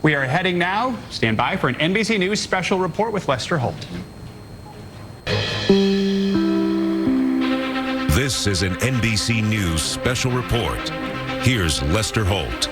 We are heading now. Stand by for an NBC News special report with Lester Holt. This is an NBC News special report. Here's Lester Holt.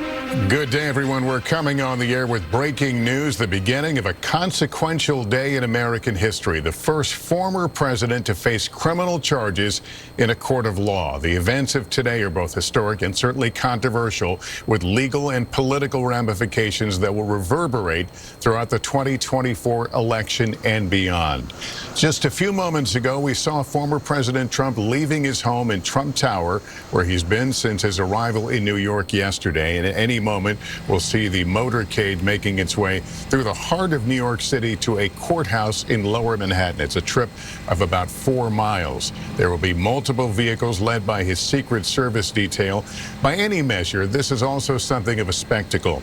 Good day, everyone. We're coming on the air with breaking news, the beginning of a consequential day in American history. The first former president to face criminal charges in a court of law. The events of today are both historic and certainly controversial, with legal and political ramifications that will reverberate throughout the 2024 election and beyond. Just a few moments ago, we saw former President Trump leaving his home in Trump Tower, where he's been since his arrival in New York yesterday. And at any moment, we'll see the motorcade making its way through the heart of New York City to a courthouse in Lower Manhattan. It's a trip of about 4 miles. There will be multiple vehicles led by his Secret Service detail. By any measure, this is also something of a spectacle.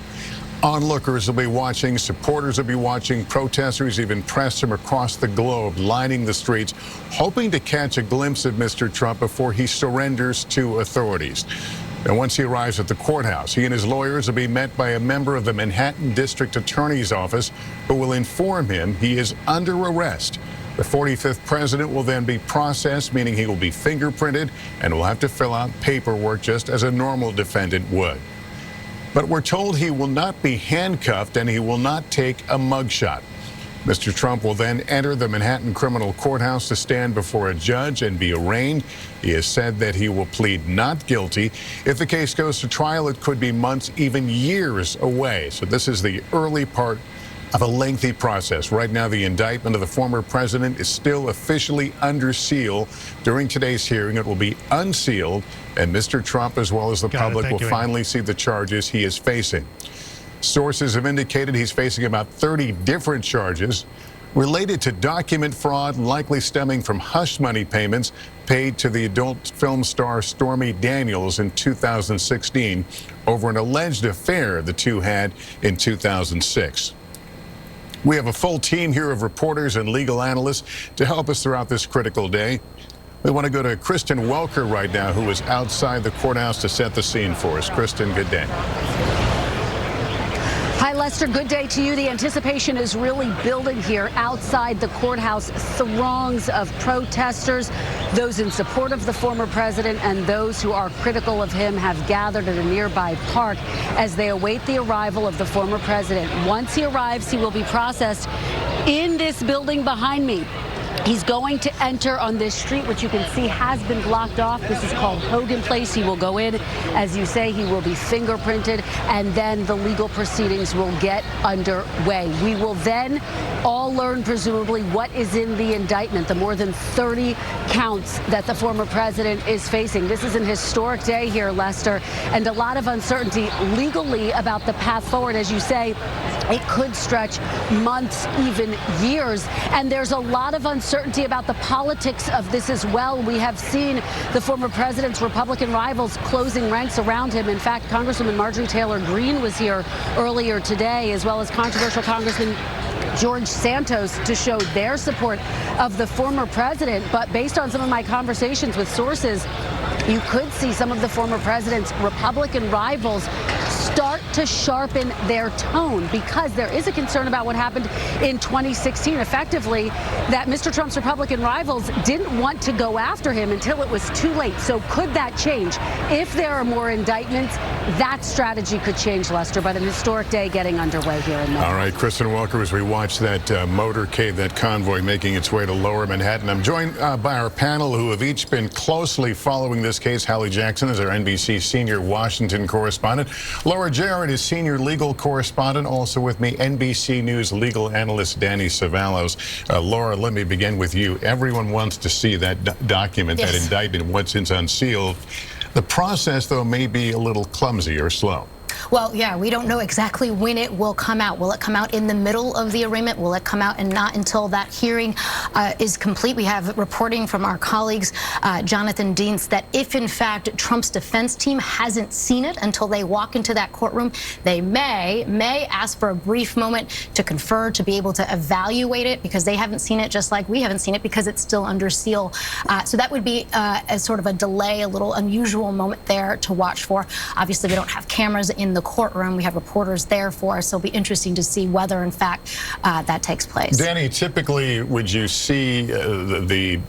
Onlookers will be watching, supporters will be watching, protesters, even press from across the globe lining the streets, hoping to catch a glimpse of Mr. Trump before he surrenders to authorities. And once he arrives at the courthouse, he and his lawyers will be met by a member of the Manhattan District Attorney's Office who will inform him he is under arrest. The 45th president will then be processed, meaning he will be fingerprinted and will have to fill out paperwork just as a normal defendant would. But we're told he will not be handcuffed and he will not take a mugshot. Mr. Trump will then enter the Manhattan Criminal Courthouse to stand before a judge and be arraigned. He has said that he will plead not guilty. If the case goes to trial, it could be months, even years away. So this is the early part of a lengthy process. Right now, the indictment of the former president is still officially under seal. During today's hearing, it will be unsealed, and Mr. Trump, as well as the public, will finally see the charges he is facing. Sources have indicated he's facing about 30 different charges related to document fraud, likely stemming from hush money payments paid to the adult film star Stormy Daniels in 2016 over an alleged affair the two had in 2006. We have a full team here of reporters and legal analysts to help us throughout this critical day. We want to go to Kristen Welker right now, who is outside the courthouse to set the scene for us. Kristen, good day. Hi, Lester. Good day to you. The anticipation is really building here outside the courthouse. Throngs of protesters, those in support of the former president and those who are critical of him, have gathered at a nearby park as they await the arrival of the former president. Once he arrives, he will be processed in this building behind me. He's going to enter on this street, which you can see has been blocked off. This is called Hogan Place. He will go in. As you say, he will be fingerprinted, and then the legal proceedings will get underway. We will then all learn, presumably, what is in the indictment, the more than 30 counts that the former president is facing. This is an historic day here, Lester, and a lot of uncertainty legally about the path forward. As you say, it could stretch months, even years, and there's a lot of uncertainty about the politics of this as well. We have seen the former president's Republican rivals closing ranks around him. In fact, Congresswoman Marjorie Taylor Greene was here earlier today, as well as controversial Congressman George Santos, to show their support of the former president. But based on some of my conversations with sources, you could see some of the former president's Republican rivals start to sharpen their tone, because there is a concern about what happened in 2016, effectively, that Mr. Trump's Republican rivals didn't want to go after him until it was too late. So could that change? If there are more indictments, that strategy could change, Lester, but an historic day getting underway here in May. All right, Kristen Welker, as we watch that motorcade, that convoy making its way to Lower Manhattan, I'm joined by our panel who have each been closely following this case. Hallie Jackson is our NBC senior Washington correspondent. Laura Jarrett is senior legal correspondent. Also with me, NBC News legal analyst Danny Savalos. Laura, let me begin with you. Everyone wants to see that document, that indictment, once it's unsealed. The process, though, may be a little clumsy or slow. Well, yeah, we don't know exactly when it will come out. Will it come out in the middle of the arraignment? Will it come out and not until that hearing is complete? We have reporting from our colleagues, Jonathan Dienst, that if in fact Trump's defense team hasn't seen it until they walk into that courtroom, they may ask for a brief moment to confer, to be able to evaluate it, because they haven't seen it, just like we haven't seen it, because it's still under seal. So that would be a sort of a delay, a little unusual moment there to watch for. Obviously, we don't have cameras in the courtroom. We have reporters there for us, so it'll be interesting to see whether, in fact, that takes place. Danny, typically, would you see the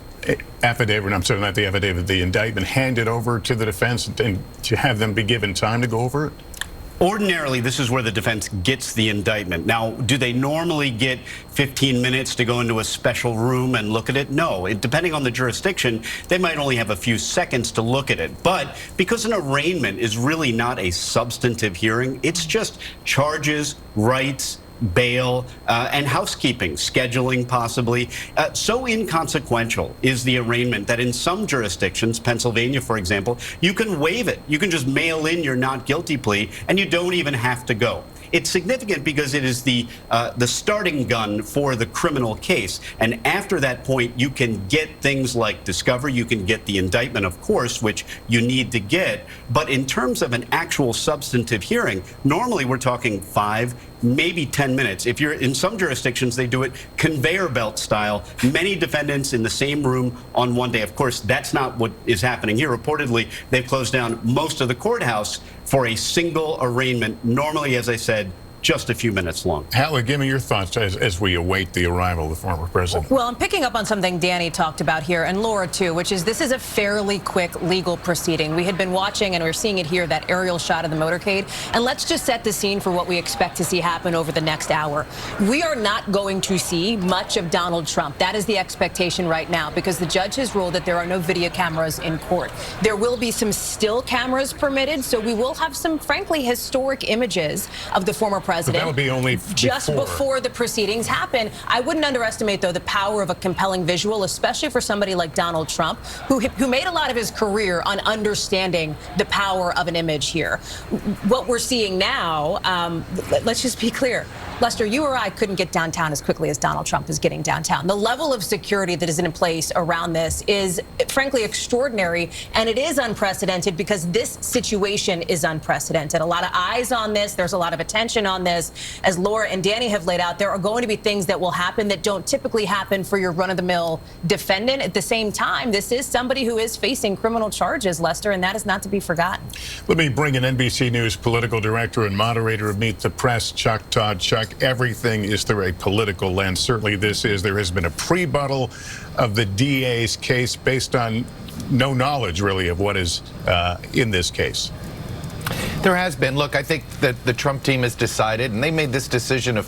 affidavit, I'm sorry, not the affidavit, the indictment handed over to the defense and to have them be given time to go over it? Ordinarily, this is where the defense gets the indictment. Now, do they normally get 15 minutes to go into a special room and look at it? No. Depending on the jurisdiction, they might only have a few seconds to look at it. But because an arraignment is really not a substantive hearing, it's just charges, rights, bail, and housekeeping, scheduling possibly. So inconsequential is the arraignment that in some jurisdictions, Pennsylvania, for example, you can waive it. You can just mail in your not guilty plea and you don't even have to go. It's significant because it is the starting gun for the criminal case. And after that point, you can get things like discovery. You can get the indictment, of course, which you need to get. But in terms of an actual substantive hearing, normally we're talking 5, maybe 10 minutes. If you're in some jurisdictions, they do it conveyor belt style. Many defendants in the same room on one day. Of course, that's not what is happening here. Reportedly, they've closed down most of the courthouse for a single arraignment. Normally, as I said, just a few minutes long. Hallie, give me your thoughts as we await the arrival of the former president. Well, I'm picking up on something Danny talked about here, and Laura too, which is this is a fairly quick legal proceeding. We had been watching, and we're seeing it here, that aerial shot of the motorcade. And let's just set the scene for what we expect to see happen over the next hour. We are not going to see much of Donald Trump. That is the expectation right now, because the judge has ruled that there are no video cameras in court. There will be some still cameras permitted, so we will have some, frankly, historic images of the former president. But that would be only just before the proceedings happen. I wouldn't underestimate, though, the power of a compelling visual, especially for somebody like Donald Trump, who made a lot of his career on understanding the power of an image here. What we're seeing now, let's just be clear. Lester, you or I couldn't get downtown as quickly as Donald Trump is getting downtown. The level of security that is in place around this is, frankly, extraordinary, and it is unprecedented because this situation is unprecedented. A lot of eyes on this. There's a lot of attention on this. As Laura and Danny have laid out, there are going to be things that will happen that don't typically happen for your run-of-the-mill defendant. At the same time, this is somebody who is facing criminal charges, Lester, and that is not to be forgotten. Let me bring in NBC News political director and moderator of Meet the Press, Chuck Todd. Chuck, everything is through a political lens. Certainly this is. There has been a prebuttal of the DA's case based on no knowledge, really, of what is in this case. There has been. Look, I think that the Trump team has decided, and they made this decision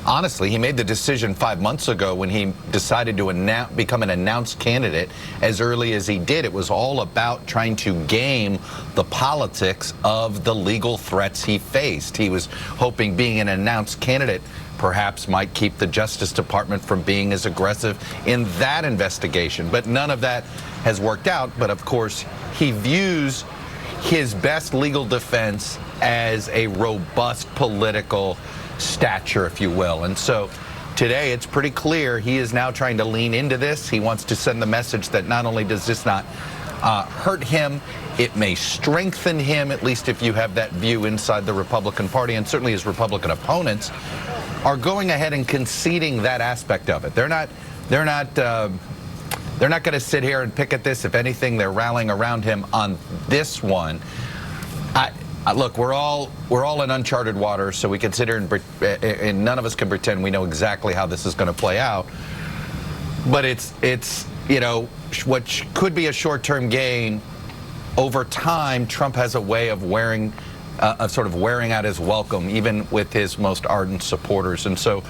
honestly, he made the decision 5 months ago when he decided to become an announced candidate as early as he did. It was all about trying to game the politics of the legal threats he faced. He was hoping being an announced candidate perhaps might keep the Justice Department from being as aggressive in that investigation. But none of that has worked out. But of course, he views his best legal defense as a robust political stature, if you will. And so today it's pretty clear he is now trying to lean into this. He wants to send the message that not only does this not hurt him, it may strengthen him, at least if you have that view inside the Republican Party, and certainly his Republican opponents are going ahead and conceding that aspect of it. They're not going to sit here and pick at this. If anything, they're rallying around him on this one. Look, we're all in uncharted waters, so we can sit here and none of us can pretend we know exactly how this is going to play out. But it's you know, what could be a short-term gain. Over time, Trump has a way of sort of wearing out his welcome, even with his most ardent supporters. And so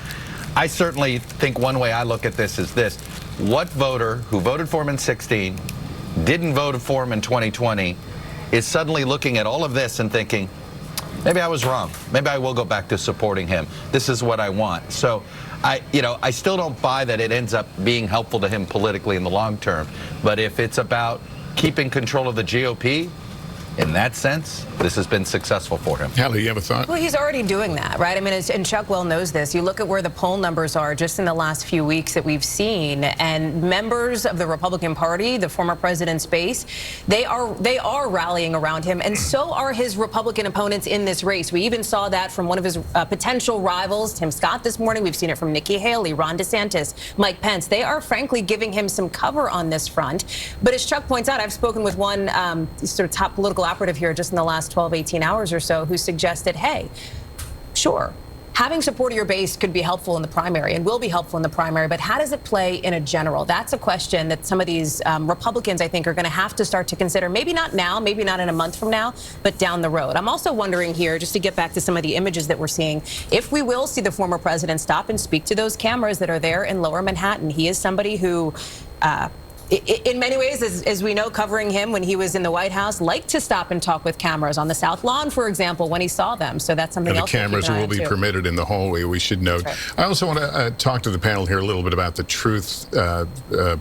I certainly think one way I look at this is this. What voter who voted for him in 2016, didn't vote for him in 2020, is suddenly looking at all of this and thinking, maybe I was wrong. Maybe I will go back to supporting him. This is what I want. So I still don't buy that it ends up being helpful to him politically in the long term. But if it's about keeping control of the GOP, in that sense, this has been successful for him. Hallie, you have a thought? Well, he's already doing that, right? I mean, and Chuck well knows this. You look at where the poll numbers are just in the last few weeks that we've seen, and members of the Republican Party, the former president's base, they are rallying around him, and so are his Republican opponents in this race. We even saw that from one of his potential rivals, Tim Scott, this morning. We've seen it from Nikki Haley, Ron DeSantis, Mike Pence. They are, frankly, giving him some cover on this front. But as Chuck points out, I've spoken with one sort of top political political operative here just in the last 12, 18 hours or so who suggested, hey, sure, having support of your base could be helpful in the primary and will be helpful in the primary, but how does it play in a general? That's a question that some of these Republicans, I think, are going to have to start to consider. Maybe not now, maybe not in a month from now, but down the road. I'm also wondering here, just to get back to some of the images that we're seeing, if we will see the former president stop and speak to those cameras that are there in Lower Manhattan. He is somebody who in many ways, as we know, covering him when he was in the White House, liked to stop and talk with cameras on the South Lawn, for example, when he saw them. So that's something else. The cameras will be permitted in the hallway, we should note. Right. I also want to talk to the panel here a little bit about the Truth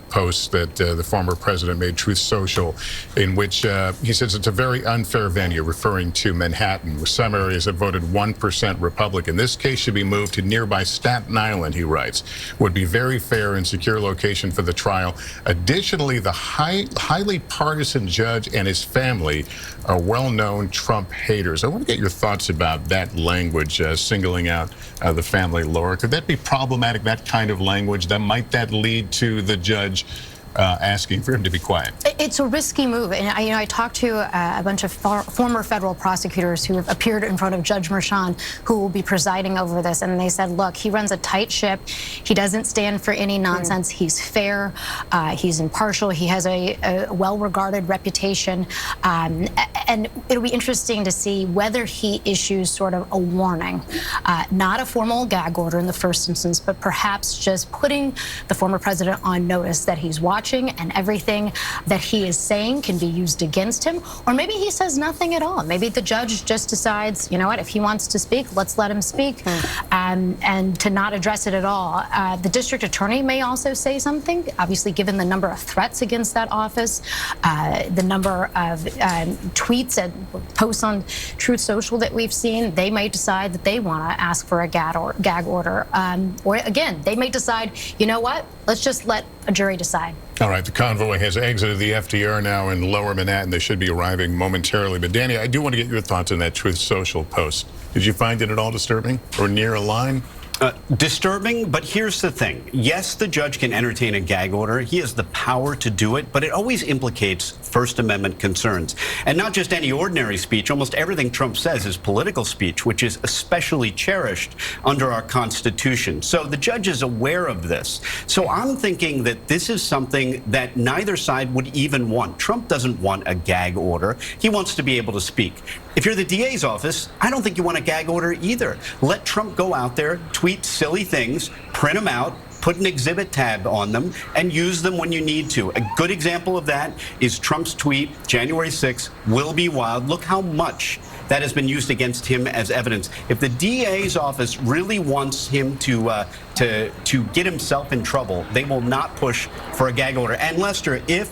post that the former president made, Truth Social, in which he says it's a very unfair venue, referring to Manhattan, where some areas have voted 1% Republican. This case should be moved to nearby Staten Island, he writes. Would be very fair and secure location for the trial. Additionally, the highly partisan judge and his family are well-known Trump haters. I want to get your thoughts about that language, singling out the family, Laura. Could that be problematic, that kind of language? Might that lead to the judge asking for him to be quiet? It's a risky move. And I talked to a bunch of former federal prosecutors who have appeared in front of Judge Merchan, who will be presiding over this. And they said, look, he runs a tight ship. He doesn't stand for any nonsense. He's fair. He's impartial. He has a well-regarded reputation. And it'll be interesting to see whether he issues sort of a warning, not a formal gag order in the first instance, but perhaps just putting the former president on notice that he's watching and everything that he is saying can be used against him. Or maybe he says nothing at all. Maybe the judge just decides, you know what, if he wants to speak, let's let him speak, and to not address it at all. The district attorney may also say something, obviously given the number of threats against that office, the number of tweets and posts on Truth Social that we've seen. They may decide that they want to ask for a gag order. Or again, they may decide, you know what, let's just let a jury decide. All right, the convoy has exited the FDR now in Lower Manhattan. They should be arriving momentarily. But Danny, I do want to get your thoughts on that Truth Social post. Did you find it at all disturbing or near a line? Disturbing, but here's the thing. Yes, the judge can entertain a gag order. He has the power to do it, but it always implicates First Amendment concerns. And not just any ordinary speech. Almost everything Trump says is political speech, which is especially cherished under our Constitution. So the judge is aware of this. So I'm thinking that this is something that neither side would even want. Trump doesn't want a gag order. He wants to be able to speak. If you're the DA's office, I don't think you want a gag order either. Let Trump go out there, tweet silly things, print them out, put an exhibit tab on them, and use them when you need to. A good example of that is Trump's tweet, January 6th, will be wild. Look how much that has been used against him as evidence. If the DA's office really wants him to get himself in trouble, they will not push for a gag order. And Lester, if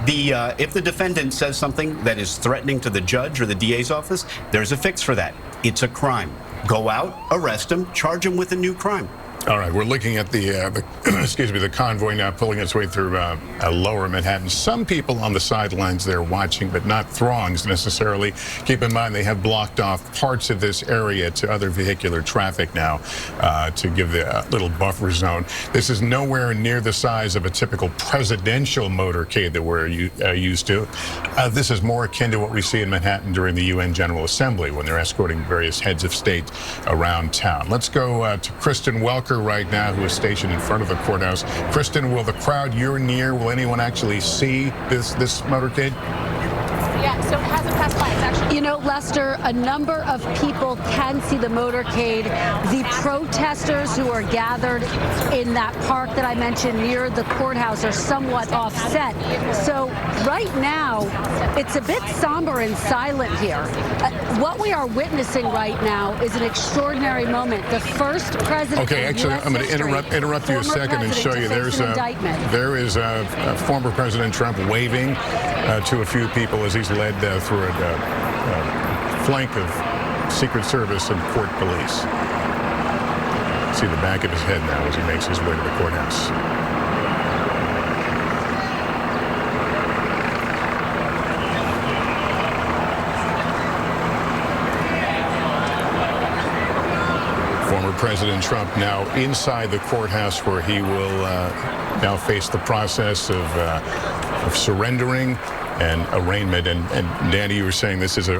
the defendant says something that is threatening to the judge or the DA's office, there's a fix for that. It's a crime. Go out, arrest him, charge him with a new crime. All right, we're looking at the excuse me, the convoy now pulling its way through Lower Manhattan. Some people on the sidelines there watching, but not throngs necessarily. Keep in mind they have blocked off parts of this area to other vehicular traffic now to give the little buffer zone. This is nowhere near the size of a typical presidential motorcade that we're used to. This is more akin to what we see in Manhattan during the UN General Assembly when they're escorting various heads of state around town. Let's go to Kristen Welker right now, who is stationed in front of the courthouse. Kristen, will the crowd you're near, will anyone actually see this motorcade? Yeah, so it hasn't passed by. It's actually... You know, Lester, a number of people can see the motorcade. The protesters who are gathered in that park that I mentioned near the courthouse are somewhat offset. So right now, it's a bit somber and silent here. What we are witnessing right now is an extraordinary moment. The first president. Okay, actually, I'm going to interrupt you a second and show you. There is former President Trump waving to a few people as he's led through a flank of Secret Service and court police. See the back of his head now as he makes his way to the courthouse. Former President Trump now inside the courthouse, where he will now face the process of surrendering and arraignment. And Danny, you were saying this is a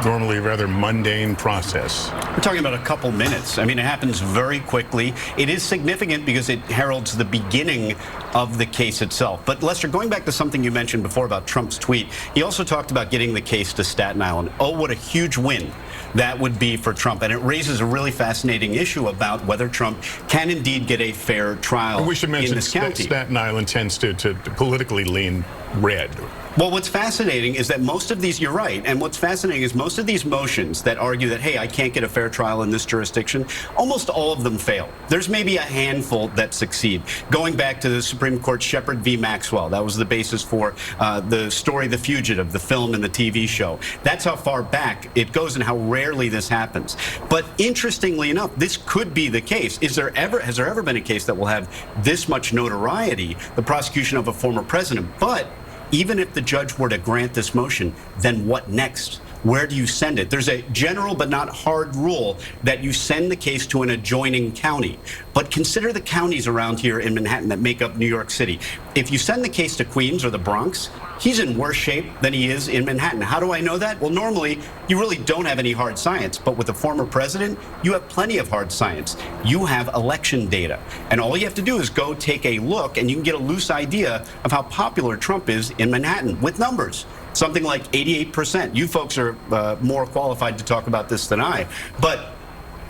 normally rather mundane process. We're talking about a couple minutes. I mean, it happens very quickly. It is significant because it heralds the beginning of the case itself. But Lester, going back to something you mentioned before about Trump's tweet, he also talked about getting the case to Staten Island. Oh, what a huge win that would be for Trump. And it raises a really fascinating issue about whether Trump can indeed get a fair trial we should mention in this county. Staten Island tends to politically lean red. Well, what's fascinating is that most of these, you're right, and what's fascinating is most of these motions that argue that, hey, I can't get a fair trial in this jurisdiction, almost all of them fail. There's maybe a handful that succeed. Going back to the Supreme Court Shepard v. Maxwell, that was the basis for the story The Fugitive, the film and the TV show. That's how far back it goes and how rarely this happens. But interestingly enough, this could be the case. Has there ever been a case that will have this much notoriety, the prosecution of a former president? But even if the judge were to grant this motion, then what next? Where do you send it? There's a general but not hard rule that you send the case to an adjoining county. But consider the counties around here in Manhattan that make up New York City. If you send the case to Queens or the Bronx, he's in worse shape than he is in Manhattan. How do I know that? Well, normally, you really don't have any hard science. But with a former president, you have plenty of hard science. You have election data. And all you have to do is go take a look, and you can get a loose idea of how popular Trump is in Manhattan with numbers. Something like 88%. You folks are more qualified to talk about this than I. But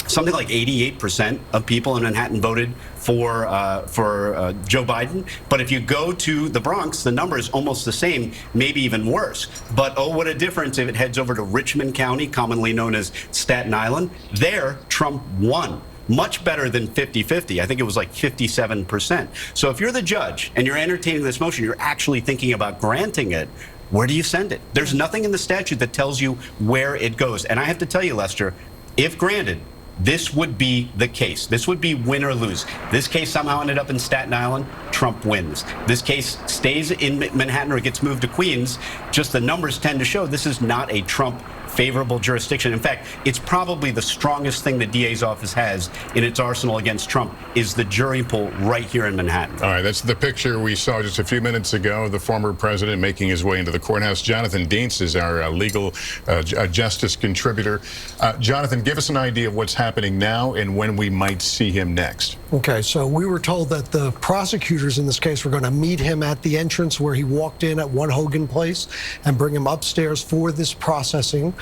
something like 88% of people in Manhattan voted for Joe Biden. But if you go to the Bronx, the number is almost the same, maybe even worse. But oh, what a difference if it heads over to Richmond County, commonly known as Staten Island. There, Trump won. Much better than 50-50. I think it was like 57%. So if you're the judge and you're entertaining this motion, you're actually thinking about granting it, where do you send it? There's nothing in the statute that tells you where it goes. And I have to tell you, Lester, if granted, this would be the case. This would be win or lose. This case somehow ended up in Staten Island, Trump wins. This case stays in Manhattan or gets moved to Queens. Just the numbers tend to show this is not a Trump favorable jurisdiction. In fact, it's probably the strongest thing the DA's office has in its arsenal against Trump is the jury pool right here in Manhattan. All right, that's the picture we saw just a few minutes ago, the former president making his way into the courthouse. Jonathan Dientz is our legal justice contributor. Jonathan, give us an idea of what's happening now and when we might see him next. Okay, so we were told that the prosecutors in this case were going to meet him at the entrance where he walked in at 1 Hogan Place and bring him upstairs for this processing.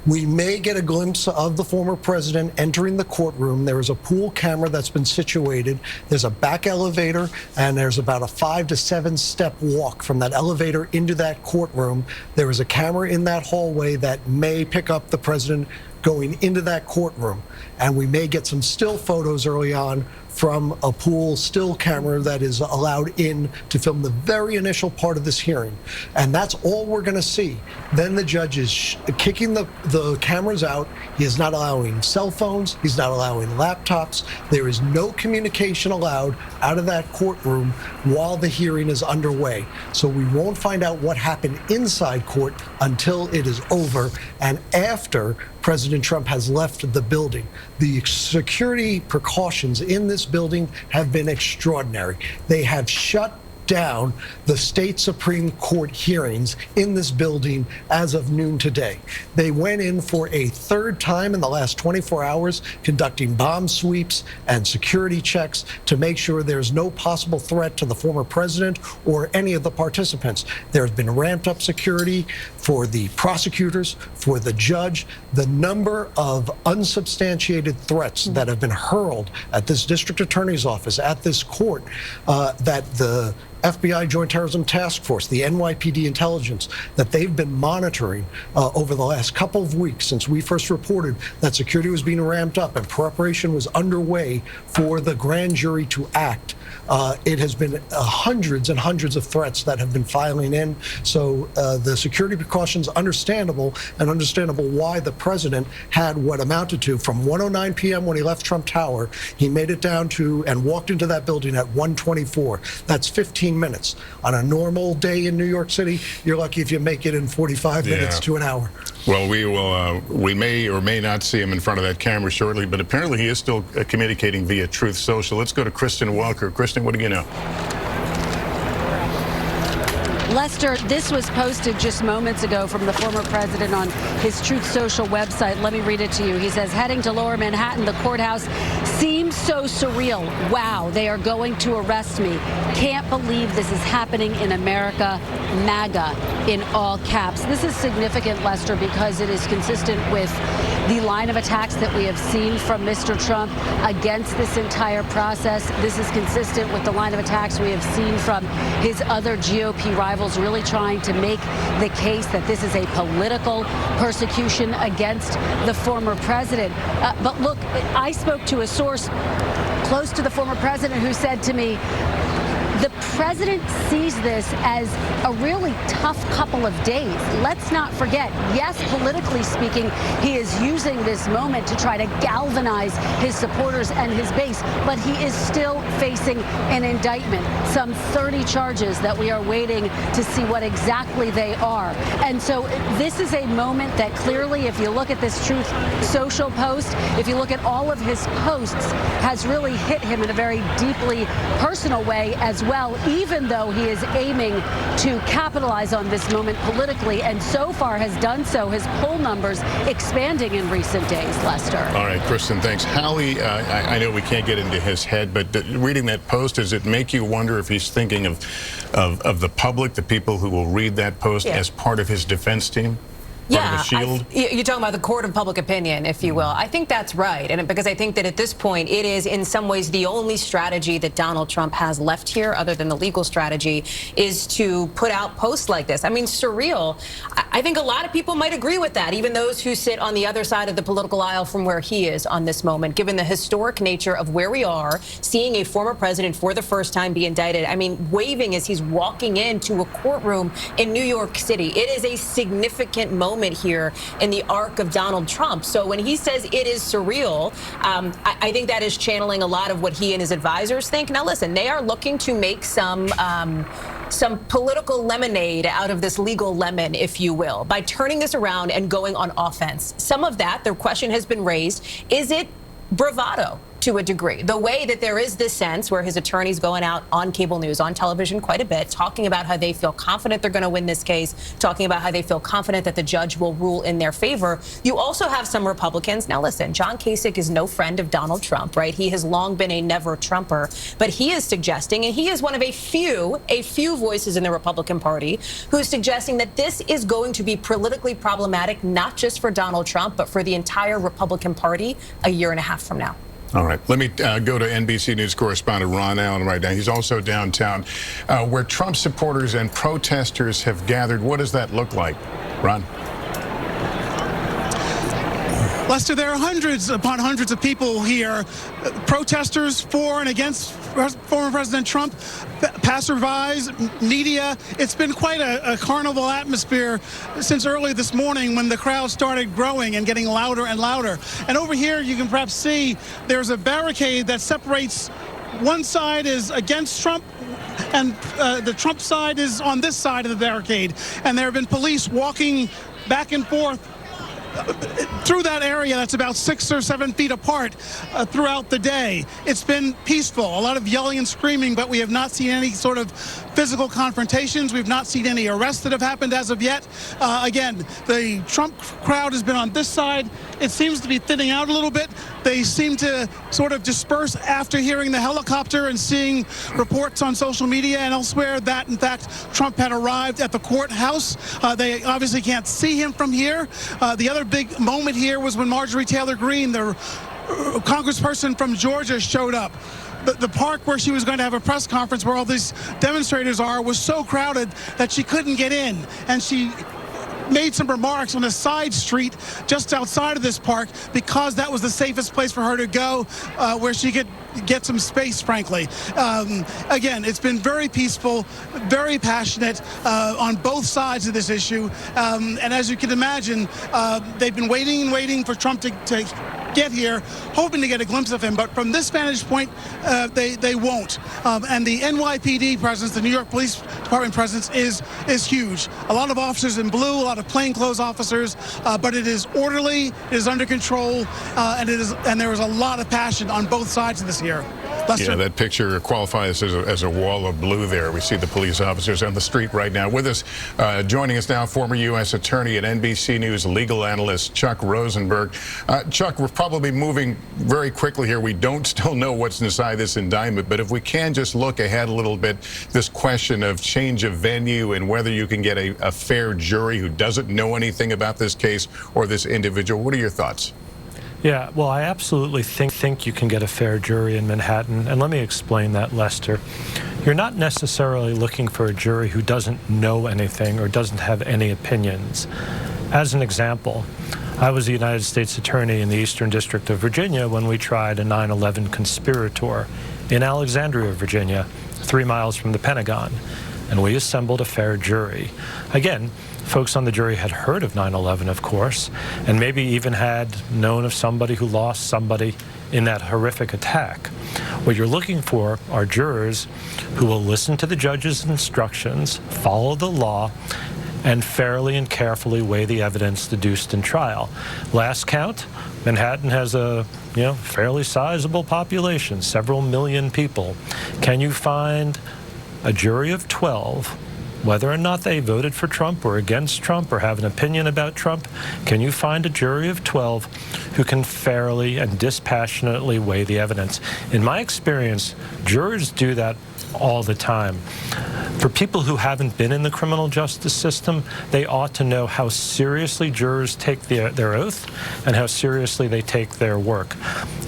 We may get a glimpse of the former president entering the courtroom. There is a pool camera that's been situated. There's a back elevator, and there's about a 5 to 7 step walk from that elevator into that courtroom. There is a camera in that hallway that may pick up the president going into that courtroom. And we may get some still photos early on from a pool still camera that is allowed in to film the very initial part of this hearing. And that's all we're going to see. Then the judge is kicking the cameras out. He is not allowing cell phones. He's not allowing laptops. There is no communication allowed out of that courtroom while the hearing is underway. So we won't find out what happened inside court until it is over and after President Trump has left the building. The security precautions in this building have been extraordinary. They have shut down the state Supreme Court hearings in this building as of noon today. They went in for a third time in the last 24 hours, conducting bomb sweeps and security checks to make sure there's no possible threat to the former president or any of the participants. There's been ramped up security for the prosecutors, for the judge. The number of unsubstantiated threats that have been hurled at this district attorney's office, at this court, that the FBI Joint Terrorism Task Force, the NYPD intelligence, that they've been monitoring over the last couple of weeks since we first reported that security was being ramped up and preparation was underway for the grand jury to act. It has been hundreds and hundreds of threats that have been filing in. So the security precautions understandable, and understandable why the president had what amounted to from 1:09 p.m. when he left Trump Tower, he made it down to and walked into that building at 1:24. That's 15 minutes. On a normal day in New York City, you're lucky if you make it in 45 minutes to an hour. Well, we may or may not see him in front of that camera shortly, but apparently he is still communicating via Truth Social. Let's go to Kristen Welker. Kristen, what do you know? Lester, this was posted just moments ago from the former president on his Truth Social website. Let me read it to you. He says, heading to Lower Manhattan, the courthouse seems so surreal. Wow, they are going to arrest me. Can't believe this is happening in America. MAGA in all caps. This is significant, Lester, because it is consistent with the line of attacks that we have seen from Mr. Trump against this entire process. This is consistent with the line of attacks we have seen from his other GOP rivals, really trying to make the case that this is a political persecution against the former president. But look, I spoke to a source close to the former president who said to me, the president sees this as a really tough couple of days. Let's not forget, yes, politically speaking, he is using this moment to try to galvanize his supporters and his base, but he is still facing an indictment, some 30 charges that we are waiting to see what exactly they are. And so this is a moment that clearly, if you look at this Truth Social post, if you look at all of his posts, has really hit him in a very deeply personal way as well, even though he is aiming to capitalize on this moment politically, and so far has done so. His poll numbers expanding in recent days, Lester. All right, Kristen, thanks. Hallie, I know we can't get into his head, but reading that post, does it make you wonder if he's thinking of the public, the people who will read that post, as part of his defense team? Yeah, shield? You're talking about the court of public opinion, if you will. I think that's right, and because I think that at this point it is in some ways the only strategy that Donald Trump has left here, other than the legal strategy, is to put out posts like this. I mean, surreal. I think a lot of people might agree with that, even those who sit on the other side of the political aisle from where he is on this moment, given the historic nature of where we are, seeing a former president for the first time be indicted. I mean, waving as he's walking into a courtroom in New York City. It is a significant moment here in the arc of Donald Trump. So when he says it is surreal, I think that is channeling a lot of what he and his advisors think. Now, listen, they are looking to make some political lemonade out of this legal lemon, if you will, by turning this around and going on offense. Some of that, the question has been raised, is it bravado? To a degree, the way that there is this sense where his attorney's going out on cable news, on television quite a bit, talking about how they feel confident they're going to win this case, talking about how they feel confident that the judge will rule in their favor. You also have some Republicans. Now, listen, John Kasich is no friend of Donald Trump, right? He has long been a never Trumper, but he is suggesting, and he is one of a few voices in the Republican Party who's suggesting that this is going to be politically problematic, not just for Donald Trump, but for the entire Republican Party a year and a half from now. All right, let me go to NBC News correspondent Ron Allen right now. He's also downtown, where Trump supporters and protesters have gathered. What does that look like, Ron? Lester, there are hundreds upon hundreds of people here, protesters for and against former President Trump, passerbys, media. It's been quite a carnival atmosphere since early this morning when the crowd started growing and getting louder and louder. And over here, you can perhaps see there's a barricade that separates. One side is against Trump, and the Trump side is on this side of the barricade. And there have been police walking back and forth through that area that's about 6 or 7 feet apart throughout the day. It's been peaceful, a lot of yelling and screaming, but we have not seen any sort of physical confrontations. We've not seen any arrests that have happened as of yet. Again, the Trump crowd has been on this side. It seems to be thinning out a little bit. They seem to sort of disperse after hearing the helicopter and seeing reports on social media and elsewhere that, in fact, Trump had arrived at the courthouse. They obviously can't see him from here. The other big moment here was when Marjorie Taylor Greene, the congressperson from Georgia, showed up. The park where she was going to have a press conference where all these demonstrators are was so crowded that she couldn't get in, and she made some remarks on a side street just outside of this park because that was the safest place for her to go, where she could get some space, frankly. Again, it's been very peaceful, very passionate on both sides of this issue. And as you can imagine, they've been waiting and waiting for Trump to get here, hoping to get a glimpse of him. But from this vantage point, they won't. And the NYPD presence, the New York Police Department presence, is huge. A lot of officers in blue, a lot of plainclothes officers, but it is orderly, it is under control, and there is a lot of passion on both sides of this here. Lester? Yeah, that picture qualifies as a wall of blue there. We see the police officers on the street right now. With us, joining us now, former U.S. Attorney and NBC News legal analyst Chuck Rosenberg. Chuck, we're probably moving very quickly here. We don't still know what's inside this indictment, but if we can just look ahead a little bit, this question of change of venue and whether you can get a fair jury who doesn't know anything about this case or this individual. What are your thoughts? Yeah, well, I absolutely think you can get a fair jury in Manhattan, and let me explain that, Lester. You're not necessarily looking for a jury who doesn't know anything or doesn't have any opinions. As an example, I was a United States Attorney in the Eastern District of Virginia when we tried a 9/11 conspirator in Alexandria, Virginia, 3 miles from the Pentagon, and we assembled a fair jury. Again, folks on the jury had heard of 9/11, of course, and maybe even had known of somebody who lost somebody in that horrific attack. What you're looking for are jurors who will listen to the judge's instructions, follow the law, and fairly and carefully weigh the evidence deduced in trial. Last count, Manhattan has a fairly sizable population, several million people. Can you find a jury of 12, whether or not they voted for Trump or against Trump or have an opinion about Trump, can you find a jury of 12 who can fairly and dispassionately weigh the evidence? In my experience, jurors do that all the time. For people who haven't been in the criminal justice system, they ought to know how seriously jurors take their oath and how seriously they take their work.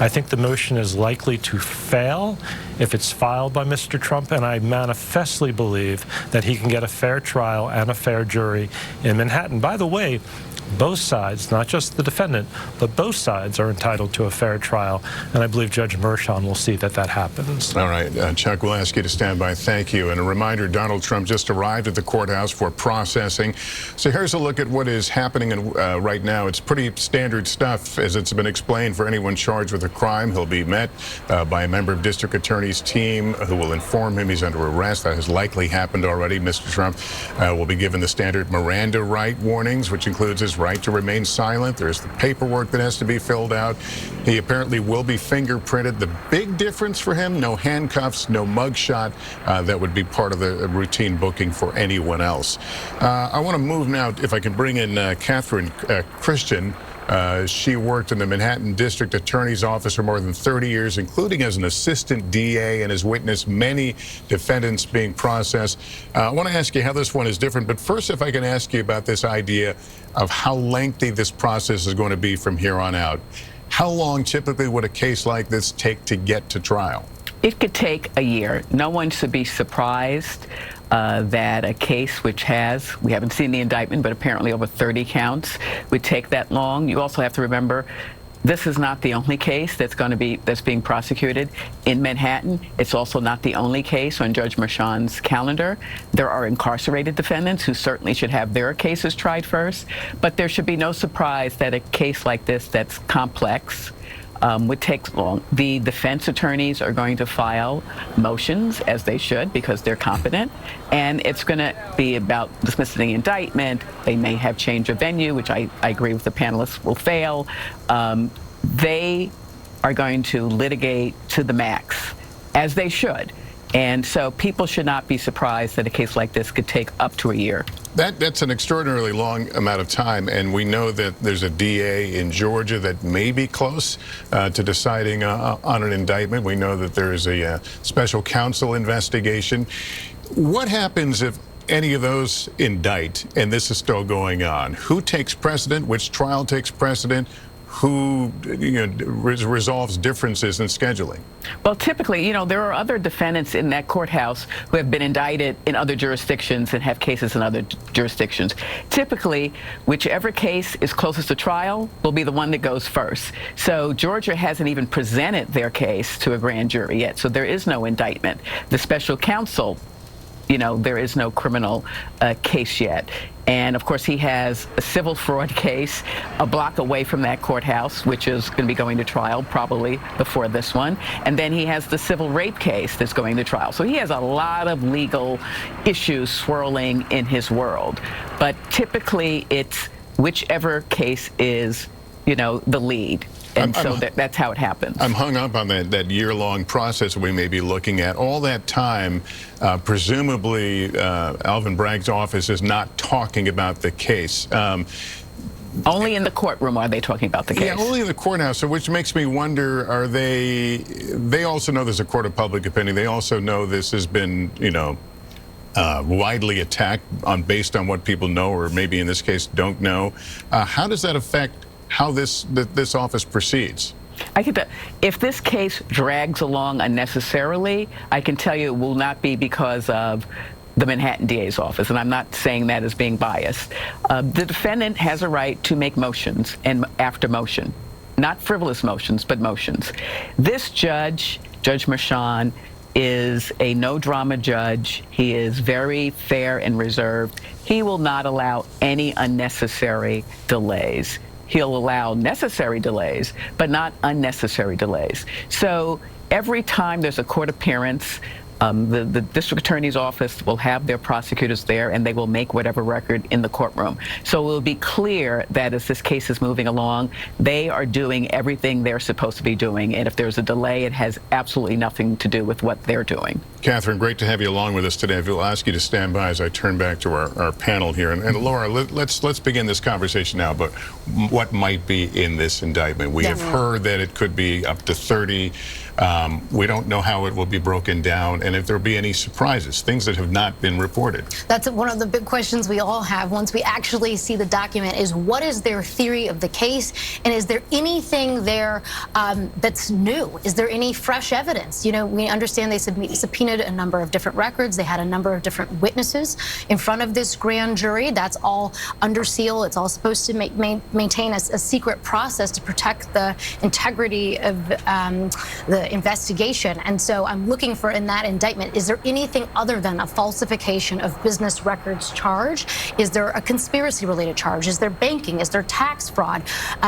I think the motion is likely to fail if it's filed by Mr. Trump, and I manifestly believe that he can get a fair trial and a fair jury in Manhattan. By the way, both sides, not just the defendant, but both sides are entitled to a fair trial, and I believe Judge Mershon will see that that happens. All right, Chuck, we'll ask you to stand by. Thank you. And a reminder, Donald Trump just arrived at the courthouse for processing. So here's a look at what is happening right now. It's pretty standard stuff, as it's been explained. For anyone charged with a crime, he'll be met by a member of District Attorney's team who will inform him he's under arrest. That has likely happened already. Mr. Trump will be given the standard Miranda right warnings, which includes his right to remain silent. There's the paperwork that has to be filled out. He apparently will be fingerprinted. The big difference for him, no handcuffs, no mugshot. That would be part of the routine booking for anyone else. I want to move now, if I can bring in Catherine Christian. She worked in the Manhattan District Attorney's Office for more than 30 years, including as an assistant DA, and has witnessed many defendants being processed. I want to ask you how this one is different, but first, if I can ask you about this idea of how lengthy this process is going to be from here on out. How long typically would a case like this take to get to trial? It could take a year. No one should be surprised that a case which has, we haven't seen the indictment, but apparently over 30 counts, would take that long. You also have to remember, this is not the only case that's being prosecuted in Manhattan. It's also not the only case on Judge Mershon's calendar. There are incarcerated defendants who certainly should have their cases tried first, but there should be no surprise that a case like this that's complex would take long. The defense attorneys are going to file motions, as they should, because they're competent, and it's going to be about dismissing the indictment. They may have change of venue, which I agree with the panelists will fail. They are going to litigate to the max, as they should. And so people should not be surprised that a case like this could take up to a year. That's an extraordinarily long amount of time, and we know that there's a DA in Georgia that may be close to deciding on an indictment. We know that there is a special counsel investigation. What happens if any of those indict and this is still going on? Who takes precedent? Which trial takes precedent? Who resolves differences in scheduling? Well, typically, there are other defendants in that courthouse who have been indicted in other jurisdictions and have cases in other jurisdictions. Typically, whichever case is closest to trial will be the one that goes first. So Georgia hasn't even presented their case to a grand jury yet, so there is no indictment. The special counsel, there is no criminal case yet. And of course, he has a civil fraud case a block away from that courthouse, which is going to be going to trial probably before this one. And then he has the civil rape case that's going to trial. So he has a lot of legal issues swirling in his world. But typically, it's whichever case is, the lead. And so that's how it happens. I'm hung up on that year-long process we may be looking at. All that time, presumably, Alvin Bragg's office is not talking about the case. Only in the courtroom are they talking about the case. Yeah, only in the courthouse, so which makes me wonder, are they also know there's a court of public opinion. They also know this has been, you know, widely attacked based on what people know, or maybe in this case don't know. How does that affect how this office proceeds? I can if this case drags along unnecessarily, I can tell you it will not be because of the Manhattan DA's office, and I'm not saying that as being biased. The defendant has a right to make motions and after motion, not frivolous motions, but motions. This judge, Judge Merchan, is a no-drama judge. He is very fair and reserved. He will not allow any unnecessary delays. He'll allow necessary delays, but not unnecessary delays. So every time there's a court appearance, the district attorney's office will have their prosecutors there, and they will make whatever record in the courtroom. So it will be clear that as this case is moving along, they are doing everything they're supposed to be doing. And if there's a delay, it has absolutely nothing to do with what they're doing. Catherine, great to have you along with us today. We'll ask you to stand by as I turn back to our panel here. And Laura, let's begin this conversation now about what might be in this indictment. We have heard that it could be up to 30. We don't know how it will be broken down, and if there will be any surprises, things that have not been reported. That's one of the big questions we all have once we actually see the document, is what is their theory of the case, and is there anything there that's new? Is there any fresh evidence? You know, we understand they subpoenaed a number of different records. They had a number of different witnesses in front of this grand jury. That's all under seal. It's all supposed to maintain a secret process to protect the integrity of the investigation. And so I'm looking for, in that indictment, is there anything other than a falsification of business records charge? Is there a conspiracy related charge? Is there banking? Is there tax fraud?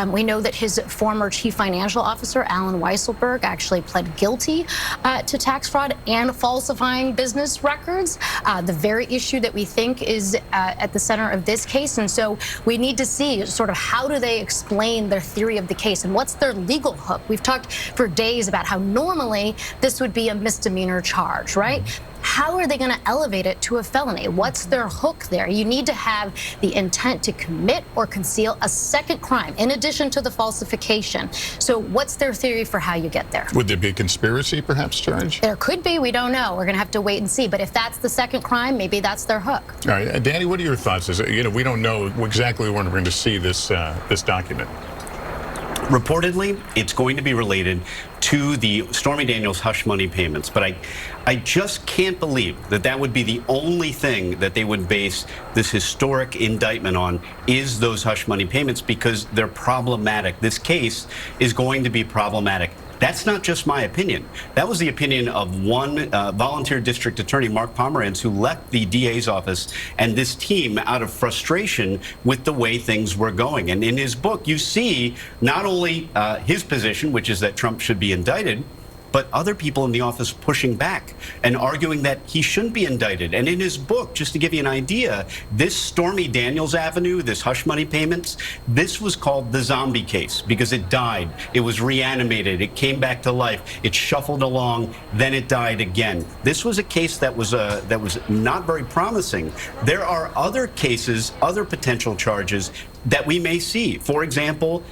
We know that his former chief financial officer, Alan Weisselberg, actually pled guilty to tax fraud and falsifying business records, the very issue that we think is at the center of this case. And so we need to see sort of how do they explain their theory of the case, and what's their legal hook? We've talked for days about how normally this would be a misdemeanor charge, right? How are they going to elevate it to a felony? What's their hook there? You need to have the intent to commit or conceal a second crime in addition to the falsification. So what's their theory for how you get there? Would there be a conspiracy perhaps charge? There could be. We don't know. We're going to have to wait and see. But if that's the second crime, maybe that's their hook. All right, Danny, what are your thoughts? You know, we don't know exactly when we're going to see this document. Reportedly, it's going to be related to the Stormy Daniels hush money payments, but I just can't believe that that would be the only thing that they would base this historic indictment on, is those hush money payments, because they're problematic. This case is going to be problematic. That's not just my opinion. That was the opinion of one volunteer district attorney, Mark Pomerantz, who left the DA's office and this team out of frustration with the way things were going. And in his book, you see not only his position, which is that Trump should be indicted, but other people in the office pushing back and arguing that he shouldn't be indicted. And in his book, just to give you an idea, this Stormy Daniels Avenue, this hush money payments, this was called the zombie case because it died. It was reanimated. It came back to life. It shuffled along. Then it died again. This was a case that was not very promising. There are other cases, other potential charges that we may see. For example,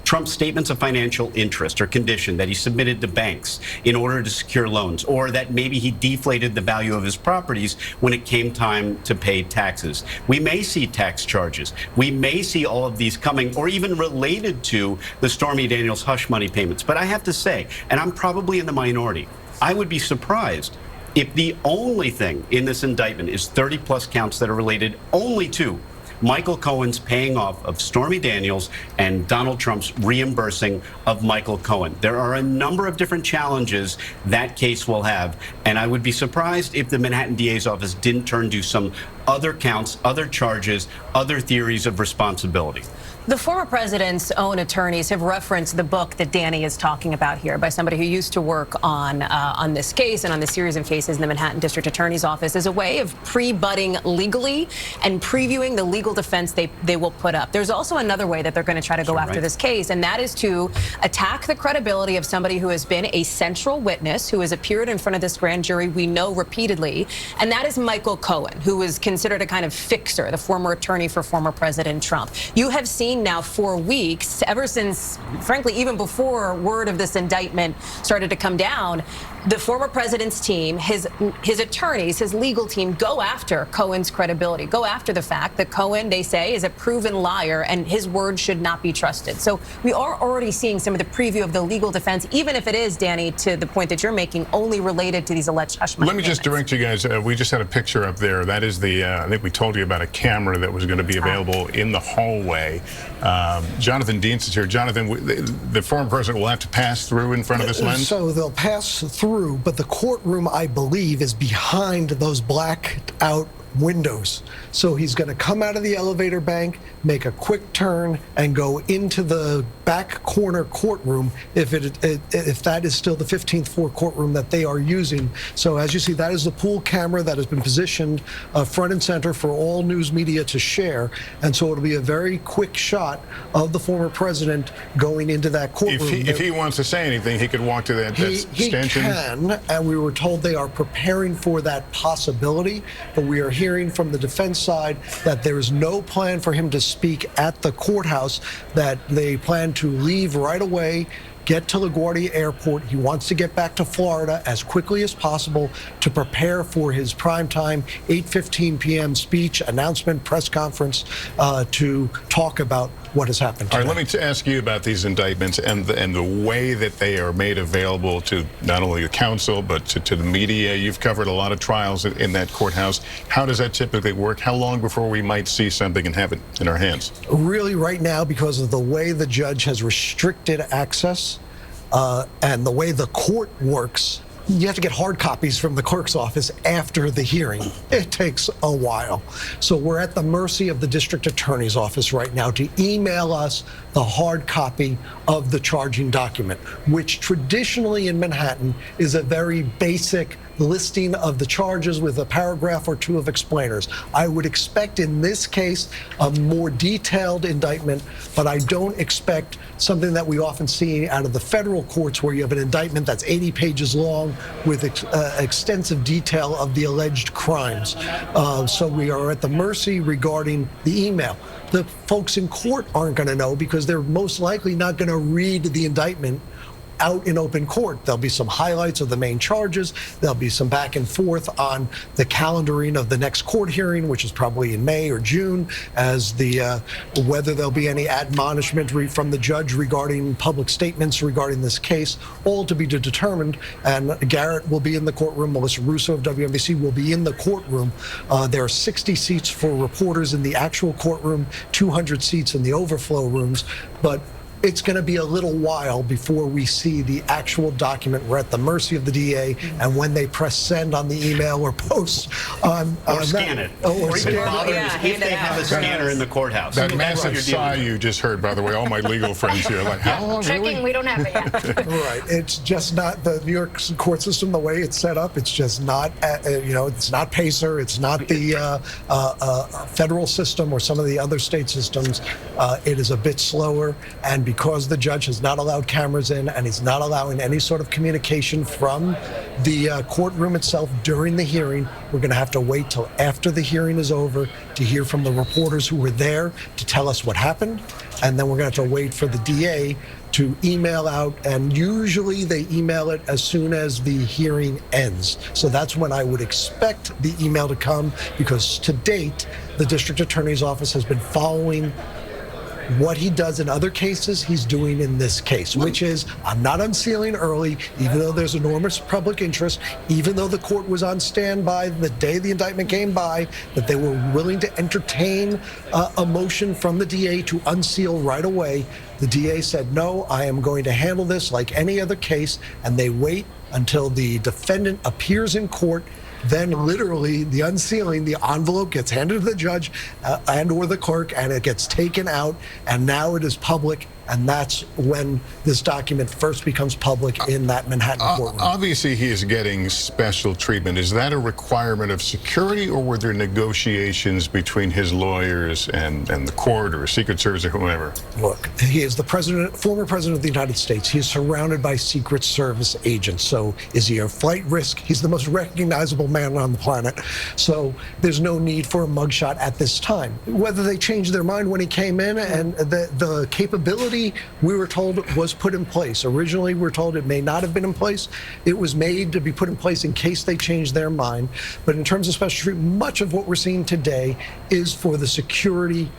Trump's statements of financial interest or condition that he submitted to banks in order to secure loans, or that maybe he deflated the value of his properties when it came time to pay taxes. We may see tax charges. We may see all of these coming, or even related to the Stormy Daniels hush money payments. But I have to say, and I'm probably in the minority, I would be surprised if the only thing in this indictment is 30 plus counts that are related only to Michael Cohen's paying off of Stormy Daniels and Donald Trump's reimbursing of Michael Cohen. There are a number of different challenges that case will have, and I would be surprised if the Manhattan DA's office didn't turn to some other counts, other charges, other theories of responsibility. The former president's own attorneys have referenced the book that Danny is talking about here by somebody who used to work on this case and on the series of cases in the Manhattan District Attorney's Office as a way of pre-budding legally and previewing the legal defense they will put up. There's also another way that they're going to try to go after this case, and that is to attack the credibility of somebody who has been a central witness, who has appeared in front of this grand jury we know repeatedly, and that is Michael Cohen, who is considered a kind of fixer, the former attorney for former President Trump. You have seen now for weeks, ever since, frankly, even before word of this indictment started to come down, the former president's team, his attorneys, his legal team go after Cohen's credibility, go after the fact that Cohen, they say, is a proven liar and his word should not be trusted. So we are already seeing some of the preview of the legal defense, even if it is, Danny, to the point that you're making, only related to these alleged hush money payments. Let me just direct you guys. We just had a picture up there. That is the, I think we told you about a camera that was going to be available in the hallway. Jonathan Deans is here. Jonathan, the former president will have to pass through in front of this lens? So they'll pass through, but the courtroom, I believe, is behind those blacked out windows. So he's going to come out of the elevator bank, make a quick turn, and go into the back corner courtroom if that is still the 15th floor courtroom that they are using. So as you see, that is the pool camera that has been positioned front and center for all news media to share. And so it'll be a very quick shot of the former president going into that courtroom. If he wants to say anything, he could walk to that stanchion? He can, and we were told they are preparing for that possibility, but we are hearing from the defense side that there is no plan for him to speak at the courthouse, that they plan to leave right away, get to LaGuardia Airport. He wants to get back to Florida as quickly as possible to prepare for his primetime 8:15 p.m. speech, announcement, press conference to talk about what has happened today. All right, let me ask you about these indictments and the way that they are made available to not only the counsel but to the media. You've covered a lot of trials in that courthouse. How does that typically work? How long before we might see something and have it in our hands? Really, right now, because of the way the judge has restricted access and the way the court works, you have to get hard copies from the clerk's office after the hearing. It takes a while. So we're at the mercy of the district attorney's office right now to email us the hard copy of the charging document, which traditionally in Manhattan is a very basic listing of the charges with a paragraph or two of explainers. I would expect in this case a more detailed indictment, but I don't expect something that we often see out of the federal courts where you have an indictment that's 80 pages long with extensive detail of the alleged crimes. So we are at the mercy regarding the email. The folks in court aren't going to know because they're most likely not going to read the indictment out in open court. There'll be some highlights of the main charges. There'll be some back and forth on the calendaring of the next court hearing, which is probably in May or June, as the whether there'll be any admonishment from the judge regarding public statements regarding this case, all to be determined. And Garrett will be in the courtroom. Melissa Russo of WNBC will be in the courtroom. There are 60 seats for reporters in the actual courtroom, 200 seats in the overflow rooms, but it's going to be a little while before we see the actual document. We're at the mercy of the DA, and when they press send on the email or post on scan it. Or scan it. If they have a scanner in the courthouse. That massive sigh you just heard, by the way, all my legal friends here are like, how long? Checking, really? we don't have it yet. Right. It's just not the New York court system, the way it's set up. It's just not, it's not PACER. It's not the federal system or some of the other state systems. It is a bit slower, and because the judge has not allowed cameras in and he's not allowing any sort of communication from the courtroom itself during the hearing, we're going to have to wait till after the hearing is over to hear from the reporters who were there to tell us what happened, and then we're going to have to wait for the DA to email out, and usually they email it as soon as the hearing ends. So that's when I would expect the email to come, because to date, the district attorney's office has been following what he does in other cases, he's doing in this case, which is, I'm not unsealing early, even though there's enormous public interest, even though the court was on standby the day the indictment came by, that they were willing to entertain a motion from the DA to unseal right away. The DA said, no, I am going to handle this like any other case, and they wait until the defendant appears in court then literally the unsealing, the envelope gets handed to the judge and or the clerk, and it gets taken out, and now it is public. And that's when this document first becomes public in that Manhattan courtroom. Obviously, he is getting special treatment. Is that a requirement of security, or were there negotiations between his lawyers and the court or Secret Service or whomever? Look, he is the president, former president of the United States. He is surrounded by Secret Service agents. So is he a flight risk? He's the most recognizable man on the planet. So there's no need for a mugshot at this time. Whether they changed their mind when he came in, and the capability we were told was put in place. Originally, we were told it may not have been in place. It was made to be put in place in case they changed their mind. But in terms of special treatment, much of what we're seeing today is for the security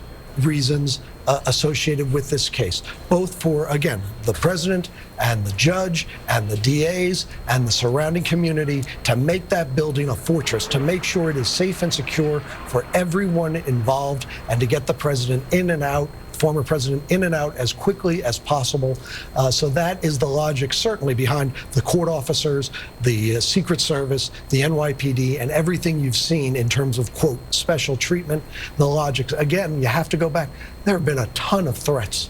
reasons associated with this case, both for, again, the president and the judge and the DAs and the surrounding community, to make that building a fortress, to make sure it is safe and secure for everyone involved, and to get the president in and out, former president in and out as quickly as possible. So that is the logic certainly behind the court officers, the Secret Service, the NYPD, and everything you've seen in terms of, quote, special treatment. The logic, again, you have to go back. There have been a ton of threats,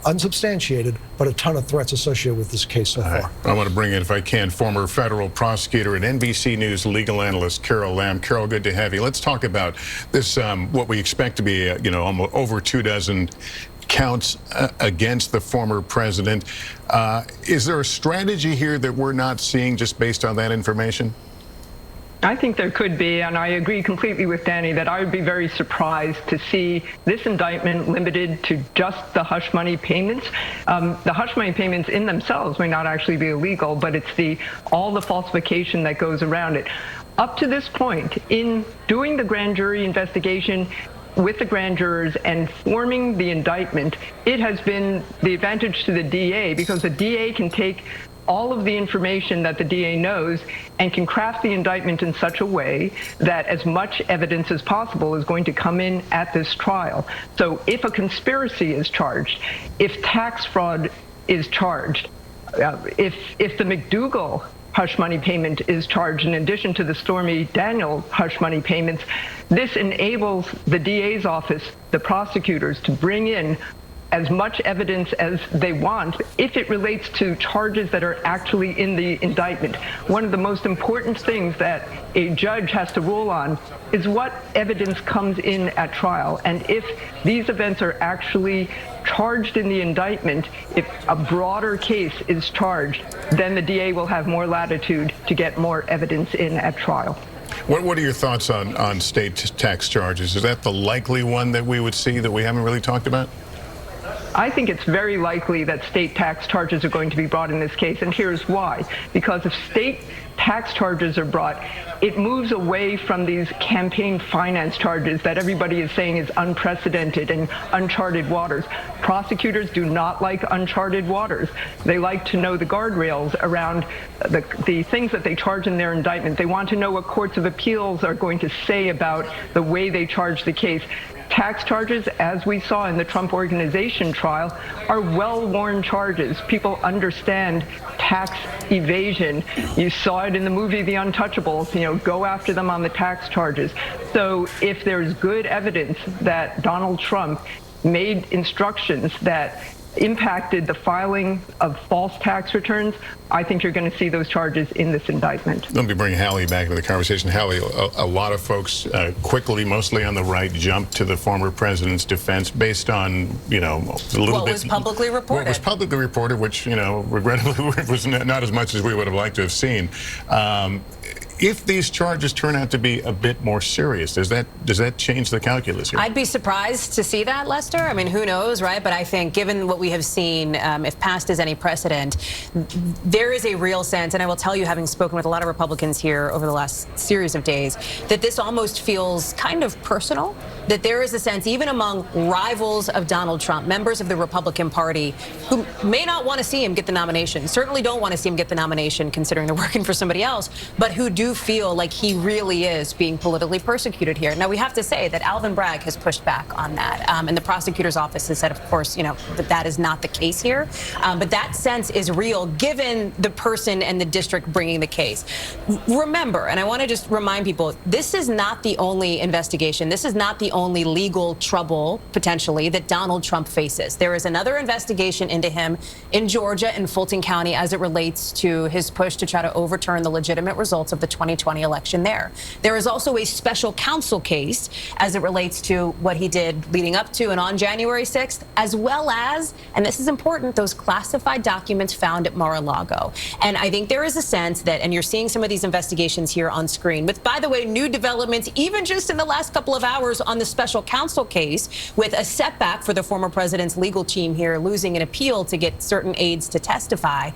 unsubstantiated, but a ton of threats associated with this case so far. I want to bring in, if I can, former federal prosecutor and NBC News legal analyst Carol Lamb. Carol, good to have you. Let's talk about this, what we expect to be, almost over 24 counts against the former president. Is there a strategy here that we're not seeing just based on that information? I think there could be, and I agree completely with Danny that I would be very surprised to see this indictment limited to just the hush money payments. The hush money payments in themselves may not actually be illegal, but it's all the falsification that goes around it. Up to this point, in doing the grand jury investigation with the grand jurors and forming the indictment, it has been the advantage to the DA, because the DA can take all of the information that the DA knows and can craft the indictment in such a way that as much evidence as possible is going to come in at this trial. So if a conspiracy is charged, if tax fraud is charged, if the McDougal hush money payment is charged in addition to the Stormy Daniels hush money payments, this enables the DA's office, the prosecutors, to bring in as much evidence as they want if it relates to charges that are actually in the indictment. One of the most important things that a judge has to rule on is what evidence comes in at trial. And if these events are actually charged in the indictment, if a broader case is charged, then the DA will have more latitude to get more evidence in at trial. What are your thoughts on state tax charges? Is that the likely one that we would see that we haven't really talked about? I think it's very likely that state tax charges are going to be brought in this case, and here's why. Because if state tax charges are brought, it moves away from these campaign finance charges that everybody is saying is unprecedented and uncharted waters. Prosecutors do not like uncharted waters. They like to know the guardrails around the things that they charge in their indictment. They want to know what courts of appeals are going to say about the way they charge the case. Tax charges, as we saw in the Trump Organization trial, are well-worn charges. People understand tax evasion. You saw it in the movie The Untouchables, go after them on the tax charges. So if there's good evidence that Donald Trump made instructions that impacted the filing of false tax returns, I think you're going to see those charges in this indictment. Let me bring Hallie back into the conversation. Hallie, a lot of folks quickly, mostly on the right, jumped to the former president's defense based on, a little bit. What was publicly reported. What was publicly reported, which, regrettably was not as much as we would have liked to have seen. If these charges turn out to be a bit more serious, does that change the calculus here? I'd be surprised to see that, Lester. I mean, who knows, right? But I think given what we have seen, if past is any precedent, there is a real sense, and I will tell you, having spoken with a lot of Republicans here over the last series of days, that this almost feels kind of personal, that there is a sense, even among rivals of Donald Trump, members of the Republican Party, who may not want to see him get the nomination, certainly don't want to see him get the nomination considering they're working for somebody else, but who do do feel like he really is being politically persecuted here. Now, we have to say that Alvin Bragg has pushed back on that. And the prosecutor's office has said, of course, that is not the case here. But that sense is real, given the person and the district bringing the case. Remember, and I want to just remind people, this is not the only investigation. This is not the only legal trouble, potentially, that Donald Trump faces. There is another investigation into him in Georgia, in Fulton County, as it relates to his push to try to overturn the legitimate results of the 2020 election there. There is also a special counsel case as it relates to what he did leading up to and on January 6th, as well as, and this is important, those classified documents found at Mar-a-Lago. And I think there is a sense that, and you're seeing some of these investigations here on screen, with, by the way, new developments, even just in the last couple of hours on the special counsel case, with a setback for the former president's legal team here, losing an appeal to get certain aides to testify.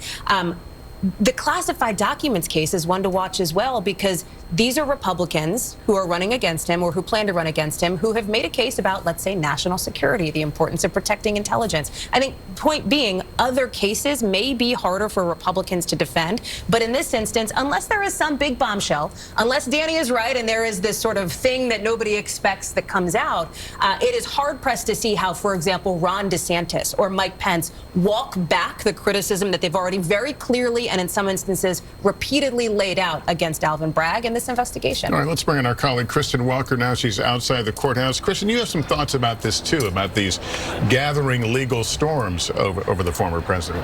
The classified documents case is one to watch as well, because these are Republicans who are running against him, or who plan to run against him, who have made a case about, let's say, national security, the importance of protecting intelligence. I think, point being, other cases may be harder for Republicans to defend. But in this instance, unless there is some big bombshell, unless Danny is right and there is this sort of thing that nobody expects that comes out, it is hard-pressed to see how, for example, Ron DeSantis or Mike Pence walk back the criticism that they've already very clearly and in some instances repeatedly laid out against Alvin Bragg in this investigation. All right, let's bring in our colleague Kristen Welker now. She's outside the courthouse. Kristen, you have some thoughts about this too, about these gathering legal storms over the former president.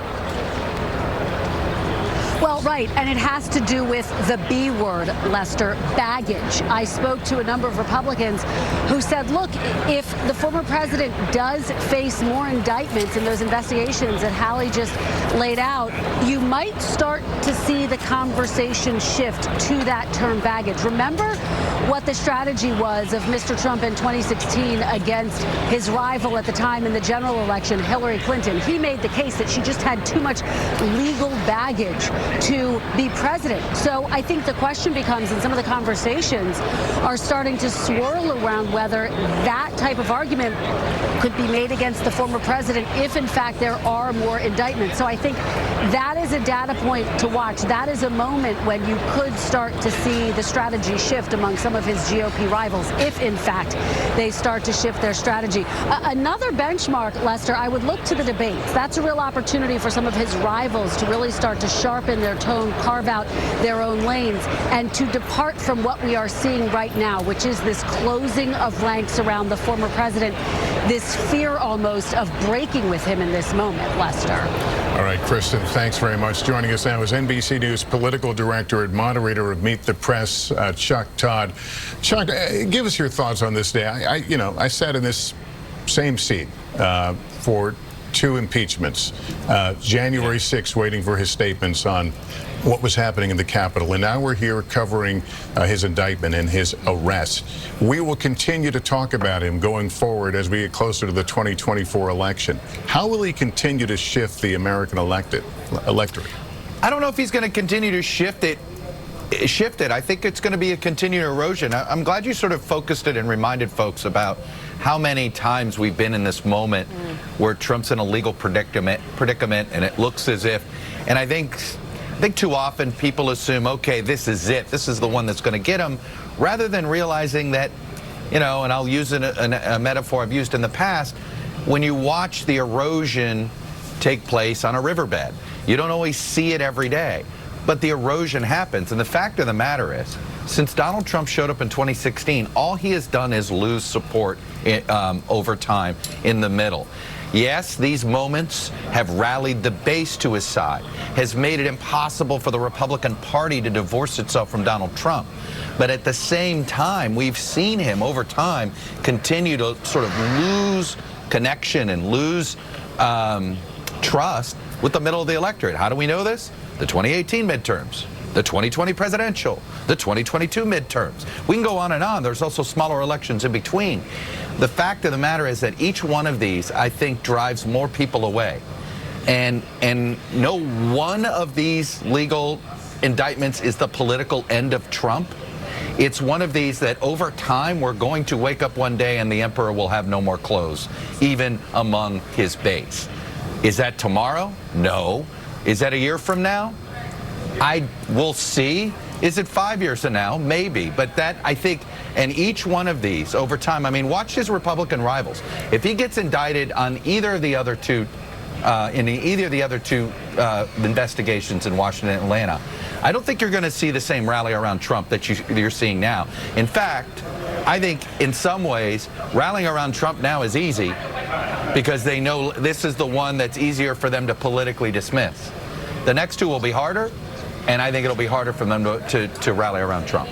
Well, right, and it has to do with the B word, Lester, baggage. I spoke to a number of Republicans who said, look, if the former president does face more indictments in those investigations that Hallie just laid out, you might start to see the conversation shift to that term baggage. Remember what the strategy was of Mr. Trump in 2016 against his rival at the time in the general election, Hillary Clinton. He made the case that she just had too much legal baggage to be president. So I think the question becomes, and some of the conversations are starting to swirl around whether that type of argument could be made against the former president if, in fact, there are more indictments. So I think that is a data point to watch. That is a moment when you could start to see the strategy shift among some of his GOP rivals, if, in fact, they start to shift their strategy. Another benchmark, Lester, I would look to the debates. That's a real opportunity for some of his rivals to really start to sharpen their tone, carve out their own lanes, and to depart from what we are seeing right now, which is this closing of ranks around the former president, this fear almost of breaking with him in this moment, Lester. All right, Kristen, thanks very much. Joining us now is NBC News political director and moderator of Meet the Press, Chuck Todd. Chuck, give us your thoughts on this day. I sat in this same seat for 2 impeachments. January 6th, waiting for his statements on what was happening in the Capitol. And now we're here covering his indictment and his arrest. We will continue to talk about him going forward as we get closer to the 2024 election. How will he continue to shift the American electorate? I don't know if he's going to continue to shift it. I think it's going to be a continued erosion. I'm glad you sort of focused it and reminded folks about how many times we've been in this moment where Trump's in a legal predicament, and it looks as if, and I think too often people assume, okay, this is it. This is the one that's going to get him, rather than realizing that, and I'll use a metaphor I've used in the past, when you watch the erosion take place on a riverbed, you don't always see it every day. But the erosion happens. And the fact of the matter is, since Donald Trump showed up in 2016, all he has done is lose support over time in the middle. Yes, these moments have rallied the base to his side, has made it impossible for the Republican Party to divorce itself from Donald Trump. But at the same time, we've seen him over time continue to sort of lose connection and lose trust with the middle of the electorate. How do we know this? The 2018 midterms, the 2020 presidential, the 2022 midterms. We can go on and on. There's also smaller elections in between. The fact of the matter is that each one of these, I think, drives more people away. And no one of these legal indictments is the political end of Trump. It's one of these that over time we're going to wake up one day and the emperor will have no more clothes, even among his base. Is that tomorrow? No. Is that a year from now? I will see. Is it 5 years from now? Maybe. But that, I think, and each one of these over time, I mean, watch his Republican rivals. If he gets indicted on either of the other two, investigations in Washington and Atlanta, I don't think you're going to see the same rally around Trump that you're seeing now. In fact, I think in some ways, rallying around Trump now is easy because they know this is the one that's easier for them to politically dismiss. The next two will be harder, and I think it'll be harder for them to rally around Trump.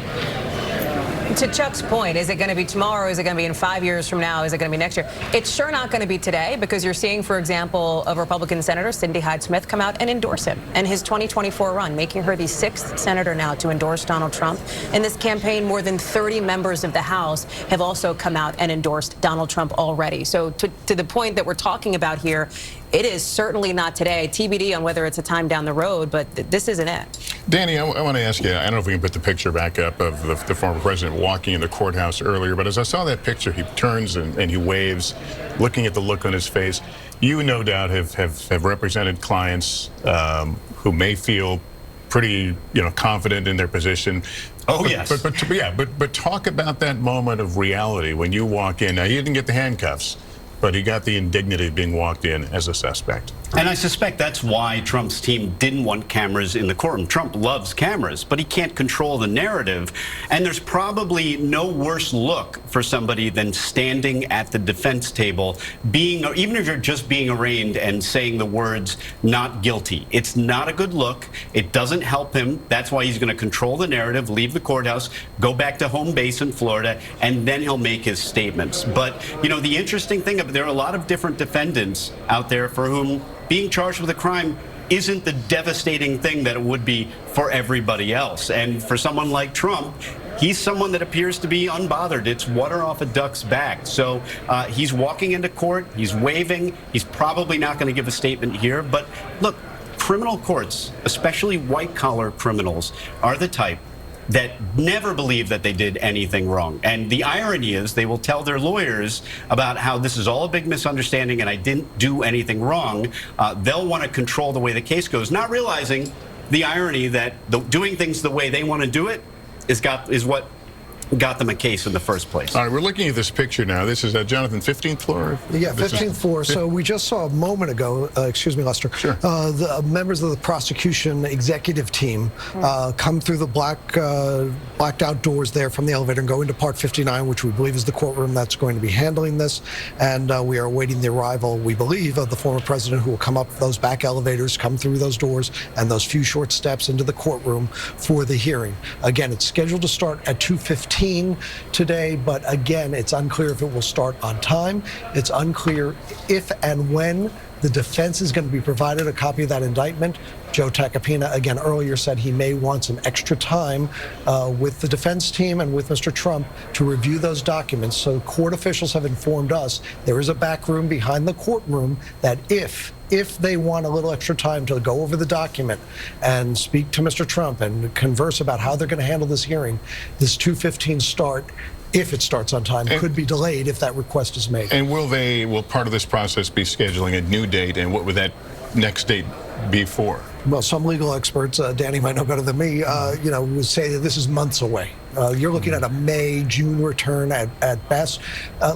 To Chuck's point, is it going to be tomorrow? Is it going to be in 5 years from now? Is it going to be next year? It's sure not going to be today, because you're seeing, for example, a Republican senator, Cindy Hyde-Smith, come out and endorse him and his 2024 run, making her the 6th senator now to endorse Donald Trump. In this campaign, more than 30 members of the House have also come out and endorsed Donald Trump already. So to the point that we're talking about here, it is certainly not today. TBD on whether it's a time down the road, but this isn't it. Danny, I want to ask you, I don't know if we can put the picture back up of the former president walking in the courthouse earlier, but as I saw that picture, he turns and he waves, looking at the look on his face. You no doubt have represented clients who may feel pretty, confident in their position. Oh, yes. But talk about that moment of reality when you walk in. Now, you didn't get the handcuffs, but he got the indignity of being walked in as a suspect. And I suspect that's why Trump's team didn't want cameras in the courtroom. Trump loves cameras, but he can't control the narrative. And there's probably no worse look for somebody than standing at the defense table, even if you're just being arraigned and saying the words "not guilty." It's not a good look. It doesn't help him. That's why he's going to control the narrative, leave the courthouse, go back to home base in Florida, and then he'll make his statements. But, the interesting thing, there are a lot of different defendants out there for whom being charged with a crime isn't the devastating thing that it would be for everybody else. And for someone like Trump, he's someone that appears to be unbothered. It's water off a duck's back. So he's walking into court, he's waving, he's probably not going to give a statement here. But look, criminal courts, especially white-collar criminals, are the type that never believe that they did anything wrong. And the irony is they will tell their lawyers about how this is all a big misunderstanding and I didn't do anything wrong. They'll want to control the way the case goes, not realizing the irony that doing things the way they want to do it is what got them a case in the first place. All right, we're looking at this picture now. This is Jonathan, 15th floor? Yeah, 15th floor. So we just saw a moment ago, excuse me, Lester, sure. The members of the prosecution executive team come through the blacked out doors there from the elevator and go into Part 59, which we believe is the courtroom that's going to be handling this. And we are awaiting the arrival, we believe, of the former president, who will come up those back elevators, come through those doors, and those few short steps into the courtroom for the hearing. Again, it's scheduled to start at 2:15 today, but again, it's unclear if it will start on time. It's unclear if and when the defense is going to be provided a copy of that indictment. Joe Tacopina, again, earlier said he may want some extra time with the defense team and with Mr. Trump to review those documents. So court officials have informed us there is a back room behind the courtroom that if they want a little extra time to go over the document and speak to Mr. Trump and converse about how they're going to handle this hearing, this 2:15 start, if it starts on time, could be delayed if that request is made. And will part of this process be scheduling a new date, and what would that next date be for? Well, some legal experts, Danny might know better than me, would say that this is months away. You're looking at a May, June return at best.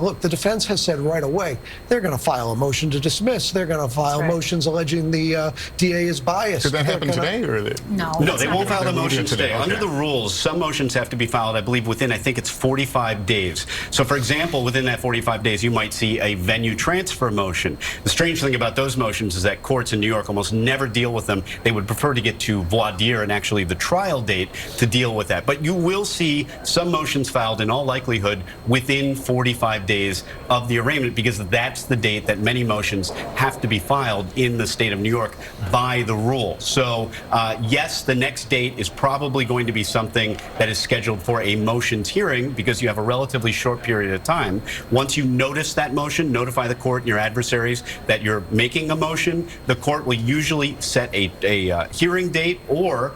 Look, the defense has said right away they're going to file a motion to dismiss. They're going to file motions alleging the DA is biased. Could that happen today? No, they won't file the motion today. Okay. Under the rules, some motions have to be filed, I believe, within, I think it's 45 days. So, for example, within that 45 days, you might see a venue transfer motion. The strange thing about those motions is that courts in New York almost never deal with them. They would prefer to get to voir dire and actually the trial date to deal with that. But you will see some motions filed in all likelihood within 45 days of the arraignment, because that's the date that many motions have to be filed in the state of New York by the rule. So yes, the next date is probably going to be something that is scheduled for a motions hearing, because you have a relatively short period of time. Once you notice that motion, notify the court and your adversaries that you're making a motion. The court will usually set a hearing date, or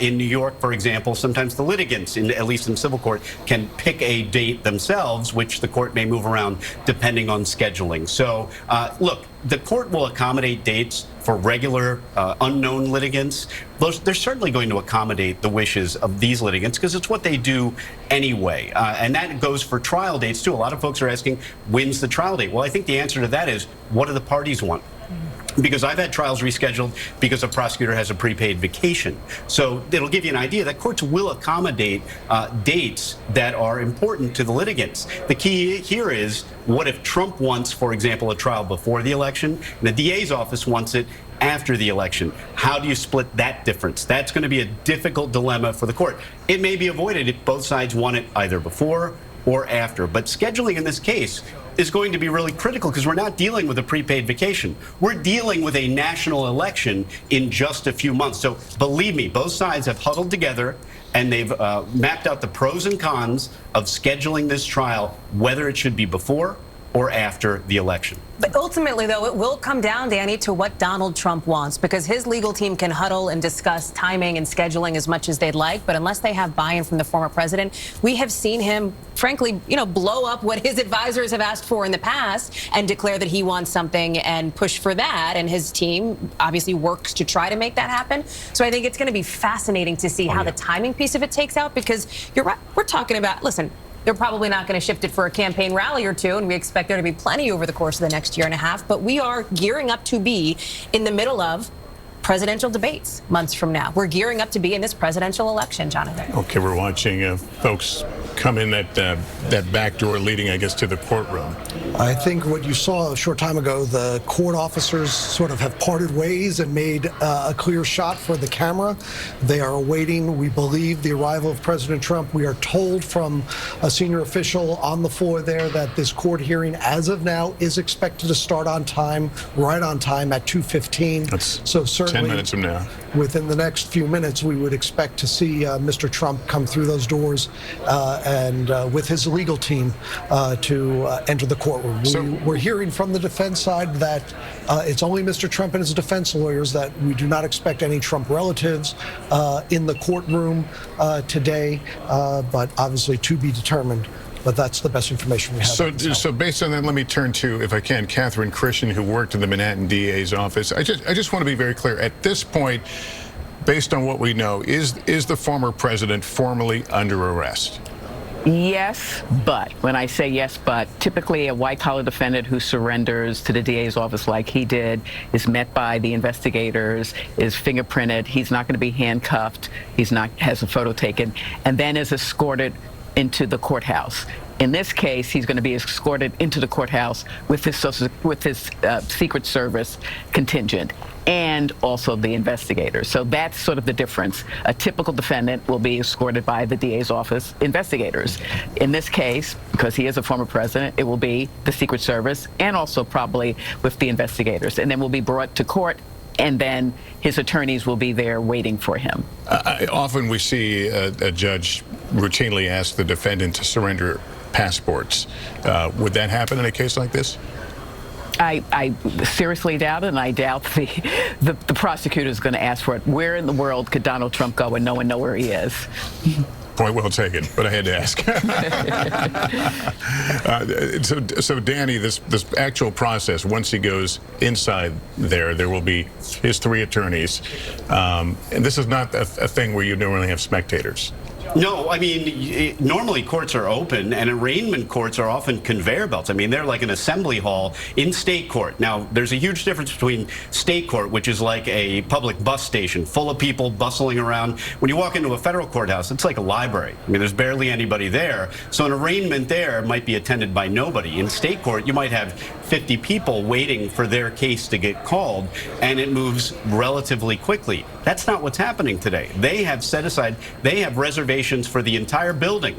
in New York, for example, sometimes the litigants, at least in civil court, can pick a date themselves, which the court may move around depending on scheduling. So, look, the court will accommodate dates for regular unknown litigants, they're certainly going to accommodate the wishes of these litigants because it's what they do anyway. And that goes for trial dates, too. A lot of folks are asking, when's the trial date? Well, I think the answer to that is, what do the parties want? Because I've had trials rescheduled because a prosecutor has a prepaid vacation. So it'll give you an idea that courts will accommodate dates that are important to the litigants. The key here is, what if Trump wants, for example, a trial before the election, and the DA's office wants it after the election? How do you split that difference? That's going to be a difficult dilemma for the court. It may be avoided if both sides want it either before or after. But scheduling in this case is going to be really critical because we're not dealing with a prepaid vacation. We're dealing with a national election in just a few months. So believe me, both sides have huddled together and they've mapped out the pros and cons of scheduling this trial, whether it should be before or after the election. But ultimately, though, it will come down, Danny, to what Donald Trump wants, because his legal team can huddle and discuss timing and scheduling as much as they'd like, but unless they have buy-in from the former president, we have seen him, frankly, blow up what his advisors have asked for in the past and declare that he wants something and push for that, and his team obviously works to try to make that happen. So I think it's going to be fascinating to see how the timing piece of it takes out, because you're right, we're talking about, listen, they're probably not going to shift it for a campaign rally or two, and we expect there to be plenty over the course of the next year and a half. But we are gearing up to be in the middle of presidential debates months from now. We're gearing up to be in this presidential election, Jonathan. Okay, we're watching folks come in that back door leading, I guess, to the courtroom. I think what you saw a short time ago, the court officers sort of have parted ways and made a clear shot for the camera. They are awaiting, we believe, the arrival of President Trump. We are told from a senior official on the floor there that this court hearing, as of now, is expected to start on time, right on time at 2:15. That's so certainly 10 minutes from now. Within the next few minutes, we would expect to see Mr. Trump come through those doors and with his legal team to enter the courtroom. We're hearing from the defense side that it's only Mr. Trump and his defense lawyers, that we do not expect any Trump relatives in the courtroom today, but obviously to be determined. But that's the best information we have. So based on that, let me turn to, if I can, Catherine Christian, who worked in the Manhattan DA's office. I just want to be very clear. At this point, based on what we know, is the former president formally under arrest? Yes, but when I say yes, but typically a white-collar defendant who surrenders to the DA's office like he did is met by the investigators, is fingerprinted. He's not going to be handcuffed. Has a photo taken, and then is escorted into the courthouse. In this case, he's going to be escorted into the courthouse with his Secret Service contingent and also the investigators. So that's sort of the difference. A typical defendant will be escorted by the DA's office investigators. In this case, because he is a former president, it will be the Secret Service and also probably with the investigators, and then will be brought to court, and then his attorneys will be there waiting for him. Often we see a judge routinely ask the defendant to surrender passports. Would that happen in a case like this? I seriously doubt it, and I doubt the prosecutor is going to ask for it. Where in the world could Donald Trump go and no one know where he is? Point well taken, but I had to ask. So Danny, this actual process, once he goes inside there will be his 3 attorneys. And this is not a thing where you normally have spectators. No, I mean, normally courts are open, and arraignment courts are often conveyor belts. I mean, they're like an assembly hall in state court. Now, there's a huge difference between state court, which is like a public bus station full of people bustling around. When you walk into a federal courthouse, it's like a library. I mean, there's barely anybody there. So an arraignment there might be attended by nobody. In state court, you might have 50 people waiting for their case to get called, and it moves relatively quickly. That's not what's happening today. They have set aside, they have reservations for the entire building,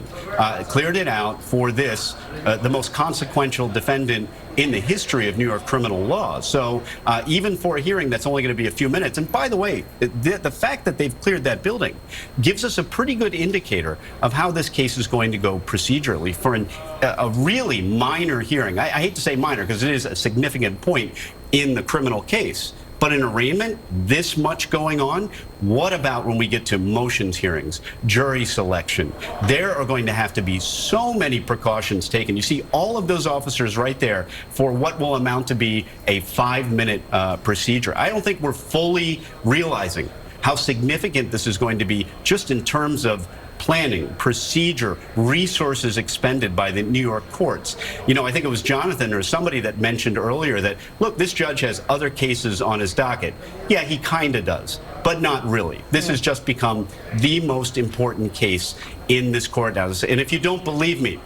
cleared it out for this, the most consequential defendant in the history of New York criminal law. So even for a hearing that's only going to be a few minutes, and by the way, the fact that they've cleared that building gives us a pretty good indicator of how this case is going to go procedurally for a really minor hearing. I hate to say minor because it is a significant point in the criminal case. But an arraignment, this much going on, what about when we get to motions hearings, jury selection? There are going to have to be so many precautions taken. You see all of those officers right there for what will amount to be a 5-minute procedure. I don't think we're fully realizing how significant this is going to be just in terms of planning, procedure, resources expended by the New York courts. You know, I think it was Jonathan or somebody that mentioned earlier that, look, this judge has other cases on his docket. Yeah, he kind of does, but not really. This has just become the most important case in this courthouse. And if you don't believe me,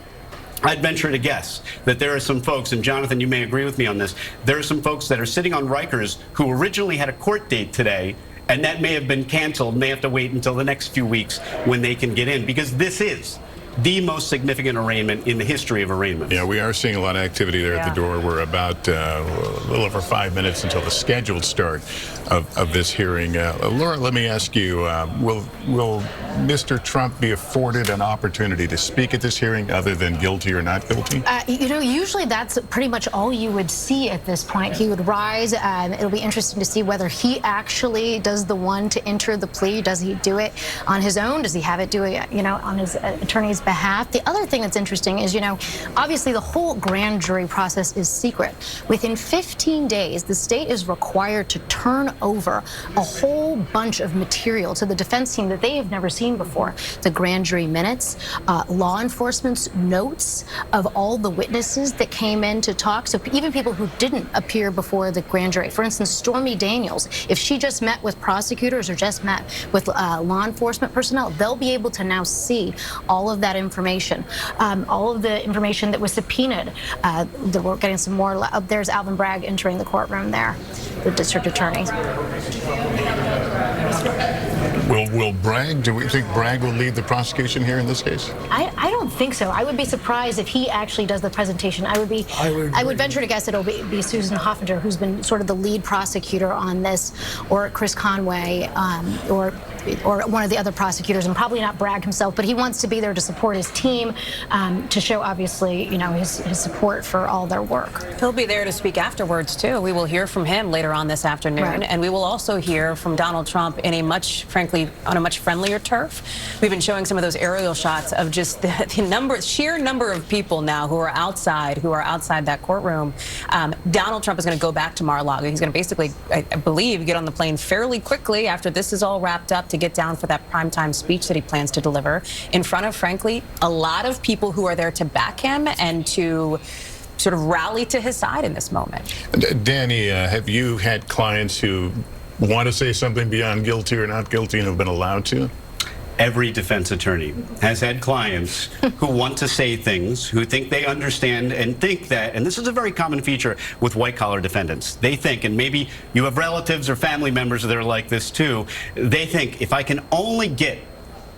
I'd venture to guess that there are some folks, and Jonathan, you may agree with me on this, there are some folks that are sitting on Rikers who originally had a court date today, and that may have been canceled, may have to wait until the next few weeks when they can get in, because this is the most significant arraignment in the history of arraignments. Yeah, we are seeing a lot of activity there at the door. We're about a little over 5 minutes until the scheduled start of this hearing. Laura, let me ask you, will Mr. Trump be afforded an opportunity to speak at this hearing other than guilty or not guilty? You know, usually that's pretty much all you would see at this point. He would rise. It'll be interesting to see whether he actually does the one to enter the plea. Does he do it on his own? Does he have it do it, you know, on his attorney's behalf? The other thing that's interesting is, you know, obviously the whole grand jury process is secret. Within 15 days, the state is required to turn over a whole bunch of material to the defense team that they have never seen before. The grand jury minutes, law enforcement's notes of all the witnesses that came in to talk. So even people who didn't appear before the grand jury. For instance, Stormy Daniels, if she just met with prosecutors or just met with law enforcement personnel, they'll be able to now see all of that information, all of the information that was subpoenaed. We're getting some more. There's Alvin Bragg entering the courtroom there, the district attorney. Will Bragg, do we think Bragg will lead the prosecution here in this case? I don't think so. I would be surprised if he actually does the presentation. I would venture to guess it'll be Susan Hoffinger, who's been sort of the lead prosecutor on this, or Chris Conway, or one of the other prosecutors, and probably not Bragg himself, but he wants to be there to support his team, to show, obviously, you know, his support for all their work. He'll be there to speak afterwards, too. We will hear from him later on this afternoon, and we will also hear from Donald Trump in a much, frankly, on a much friendlier turf. We've been showing some of those aerial shots of just the sheer number of people now who are outside that courtroom. Donald Trump is going to go back to Mar-a-Lago. He's going to basically, I believe, get on the plane fairly quickly after this is all wrapped up to get down for that primetime speech that he plans to deliver in front of, frankly, a lot of people who are there to back him and to sort of rally to his side in this moment. Danny, have you had clients who want to say something beyond guilty or not guilty and have been allowed to? Every defense attorney has had clients who want to say things, who think they understand and think that, and this is a very common feature with white-collar defendants. They think, and maybe you have relatives or family members that are like this too, they think if I can only get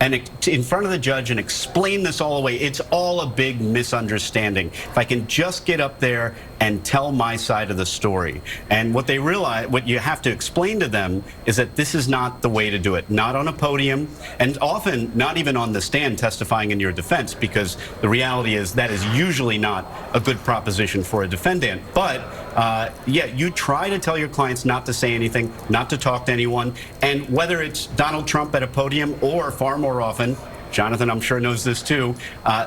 in front of the judge and explain this all away, it's all a big misunderstanding. If I can just get up there and tell my side of the story. And what they realize, what you have to explain to them is that this is not the way to do it. Not on a podium, and often not even on the stand testifying in your defense, because the reality is that is usually not a good proposition for a defendant. But yeah, you try to tell your clients not to say anything, not to talk to anyone, and whether it's Donald Trump at a podium or far more often, Jonathan, I'm sure, knows this too,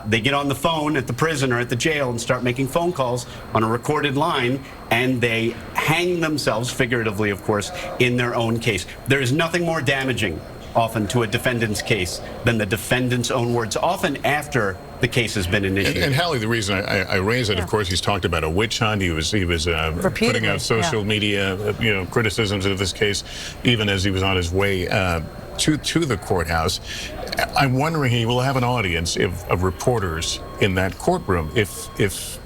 they get on the phone at the prison or at the jail and start making phone calls on a recorded line, and they hang themselves, figuratively, of course, in their own case. There is nothing more damaging, often, to a defendant's case than the defendant's own words, often after the case has been initiated. And Hallie, the reason I raise it, of course, he's talked about a witch hunt. He was putting out social media, criticisms of this case, even as he was on his way to the courthouse. I'm wondering, he will have an audience of reporters in that courtroom if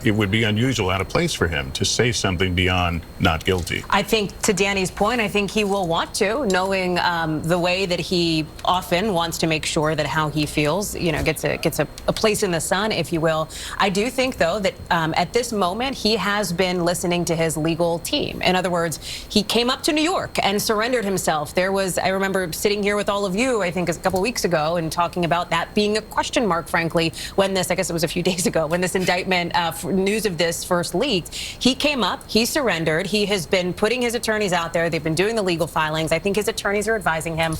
it would be unusual, out of place for him to say something beyond not guilty. I think, to Danny's point, I think he will want to, knowing the way that he often wants to make sure that how he feels, you know, gets a place in the sun, if you will. I do think, though, that at this moment he has been listening to his legal team. In other words, he came up to New York and surrendered himself. There was, I remember sitting here with all of you, I think a couple weeks ago, and talking about that being a question mark, frankly, when this, I guess it was was a few days ago when this indictment, news of this first leaked. He came up, he surrendered. He has been putting his attorneys out there. They've been doing the legal filings. I think his attorneys are advising him,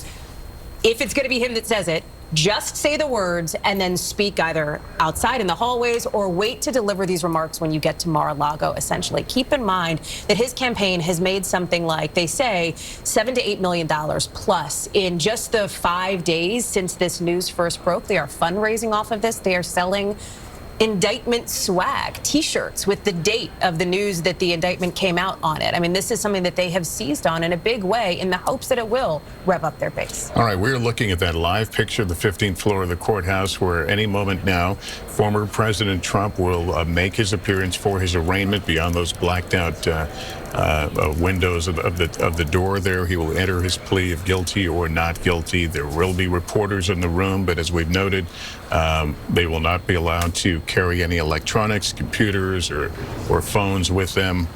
if it's going to be him that says it, just say the words and then speak either outside in the hallways or wait to deliver these remarks when you get to Mar-a-Lago, essentially. Keep in mind that his campaign has made something like, they say, $7 to $8 million plus in just the 5 days since this news first broke. They are fundraising off of this. They are selling indictment swag, T-shirts with the date of the news that the indictment came out on it. I mean, this is something that they have seized on in a big way in the hopes that it will rev up their base. All right, we're looking at that live picture of the 15th floor of the courthouse where any moment now, former President Trump will make his appearance for his arraignment beyond those blacked out windows of the door there. He will enter his plea of guilty or not guilty. There will be reporters in the room, but as we've noted, they will not be allowed to carry any electronics, computers, or phones with them.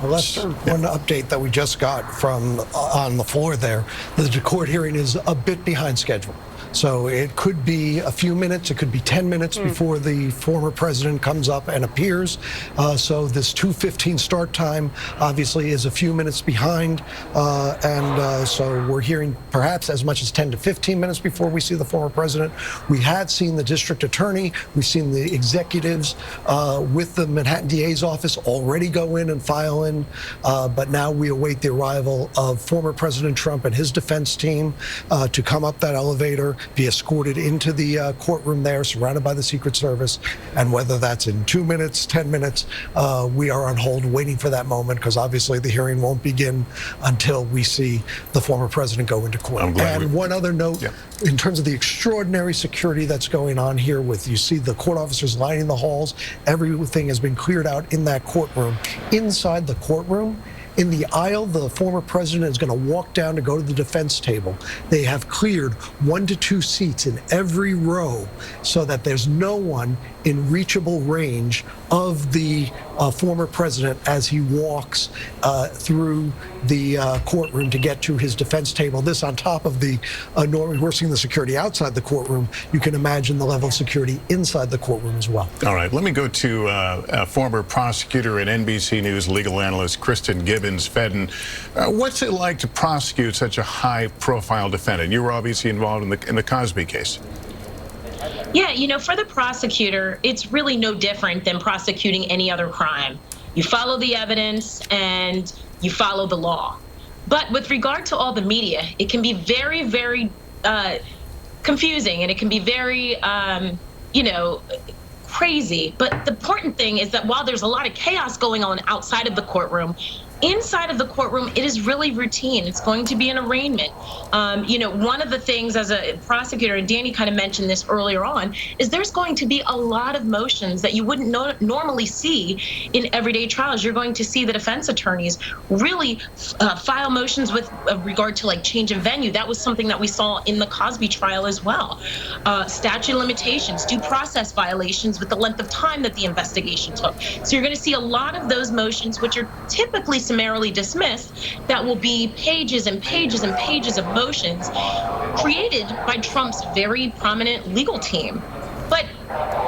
Well, Lester, one update that we just got from on the floor there, the court hearing is a bit behind schedule. So it could be a few minutes, it could be 10 minutes before the former president comes up and appears. So this 2:15 start time obviously is a few minutes behind. So we're hearing perhaps as much as 10 to 15 minutes before we see the former president. We had seen the district attorney, we've seen the executives with the Manhattan DA's office already go in and file in. But now we await the arrival of former President Trump and his defense team to come up that elevator, be escorted into the courtroom there, surrounded by the Secret Service. And whether that's in 2 minutes, 10 minutes, we are on hold waiting for that moment, because obviously the hearing won't begin until we see the former president go into court. And one other note, in terms of the extraordinary security that's going on here, with, you see the court officers lining the halls, everything has been cleared out in that courtroom. Inside the courtroom, in the aisle, the former president is going to walk down to go to the defense table. They have cleared 1 to 2 seats in every row so that there's no one in reachable range of the former president as he walks through the courtroom to get to his defense table. This on top of the we're seeing the security outside the courtroom. You can imagine the level of security inside the courtroom as well. All right, let me go to former prosecutor and NBC News legal analyst Kristen Gibbons-Fedden. What's it like to prosecute such a high-profile defendant? You were obviously involved in the Cosby case. Yeah, you know, for the prosecutor, it's really no different than prosecuting any other crime. You follow the evidence and you follow the law. But with regard to all the media, it can be very, very confusing, and it can be very, crazy. But the important thing is that while there's a lot of chaos going on outside of the courtroom, inside of the courtroom, it is really routine. It's going to be an arraignment. One of the things as a prosecutor, and Danny kind of mentioned this earlier on, is there's going to be a lot of motions that you wouldn't normally see in everyday trials. You're going to see the defense attorneys really file motions with regard to like change of venue. That was something that we saw in the Cosby trial as well. Statute of limitations, due process violations with the length of time that the investigation took. So you're going to see a lot of those motions, which are typically summarily dismissed, that will be pages and pages and pages of motions created by Trump's very prominent legal team. But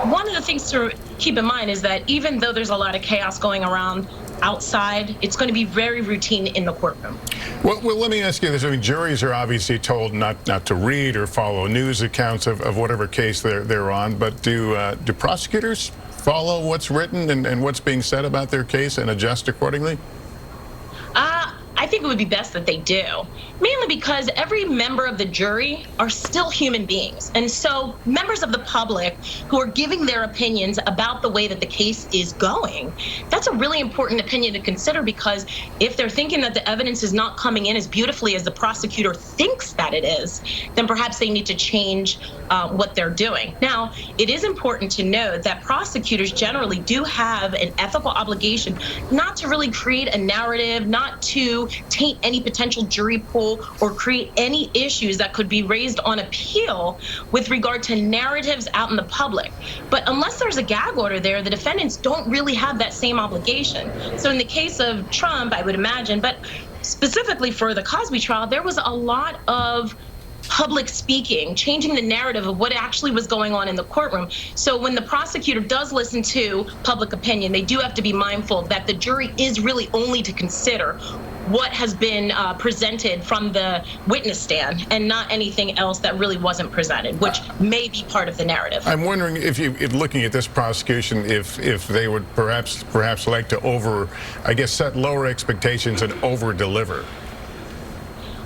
one of the things to keep in mind is that even though there's a lot of chaos going around outside, it's going to be very routine in the courtroom. Well, let me ask you this. I mean, juries are obviously told not to read or follow news accounts of whatever case they're on, but do prosecutors follow what's written and what's being said about their case and adjust accordingly? I think it would be best that they do, mainly because every member of the jury are still human beings. And so members of the public who are giving their opinions about the way that the case is going, that's a really important opinion to consider, because if they're thinking that the evidence is not coming in as beautifully as the prosecutor thinks that it is, then perhaps they need to change what they're doing. Now, it is important to note that prosecutors generally do have an ethical obligation not to really create a narrative, not to taint any potential jury pool or create any issues that could be raised on appeal with regard to narratives out in the public. But unless there's a gag order there, the defendants don't really have that same obligation. So in the case of Trump, I would imagine, but specifically for the Cosby trial, there was a lot of public speaking, changing the narrative of what actually was going on in the courtroom. So when the prosecutor does listen to public opinion, they do have to be mindful that the jury is really only to consider what has been presented from the witness stand and not anything else that really wasn't presented, which may be part of the narrative. I'm wondering if looking at this prosecution, if they would perhaps like to set lower expectations and over-deliver.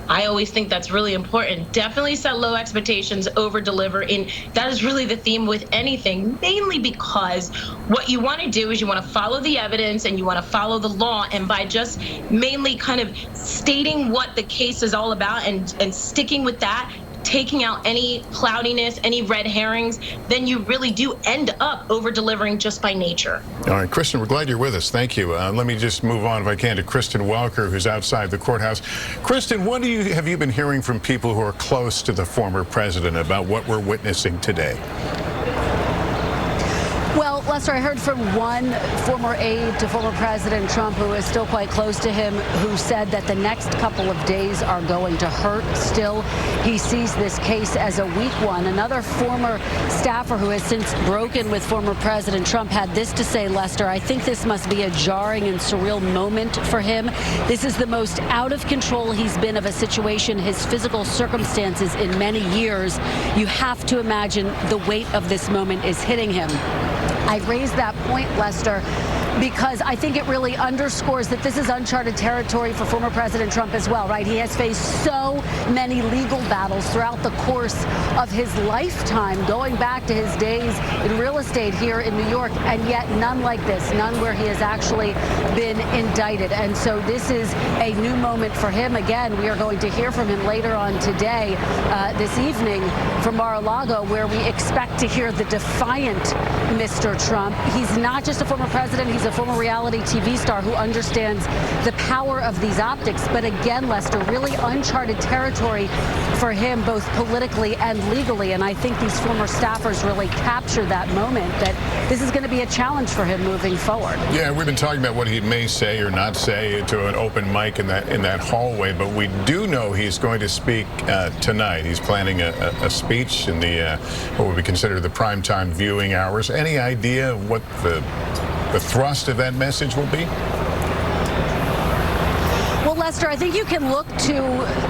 I always think that's really important. Definitely set low expectations, over deliver. And that is really the theme with anything, mainly because what you want to do is you want to follow the evidence and you want to follow the law. And by just mainly kind of stating what the case is all about and sticking with that, taking out any cloudiness, any red herrings, then you really do end up over-delivering just by nature. All right, Kristen, we're glad you're with us. Thank you. Let me just move on, if I can, to Kristen Welker, who's outside the courthouse. Kristen, what have you been hearing from people who are close to the former president about what we're witnessing today? Well, Lester, I heard from one former aide to former President Trump who is still quite close to him, who said that the next couple of days are going to hurt still. He sees this case as a weak one. Another former staffer who has since broken with former President Trump had this to say, Lester: I think this must be a jarring and surreal moment for him. This is the most out of control he's been of a situation, his physical circumstances, in many years. You have to imagine the weight of this moment is hitting him. I raised that point, Lester, because I think it really underscores that this is uncharted territory for former President Trump as well, right? He has faced so many legal battles throughout the course of his lifetime, going back to his days in real estate here in New York, and yet none like this, none where he has actually been indicted. And so this is a new moment for him. Again, we are going to hear from him later on today, this evening, from Mar-a-Lago, where we expect to hear the defiant Mr. Trump. He's not just a former president, he's a former reality TV star who understands the power of these optics. But again, Lester, really uncharted territory for him, both politically and legally. And I think these former staffers really capture that moment, that this is going to be a challenge for him moving forward. Yeah, we've been talking about what he may say or not say to an open mic in that hallway, but we do know he's going to speak tonight. He's planning a speech in the what would be considered the primetime viewing hours. Any idea what the thrust of that message will be? Well, Lester, I think you can look to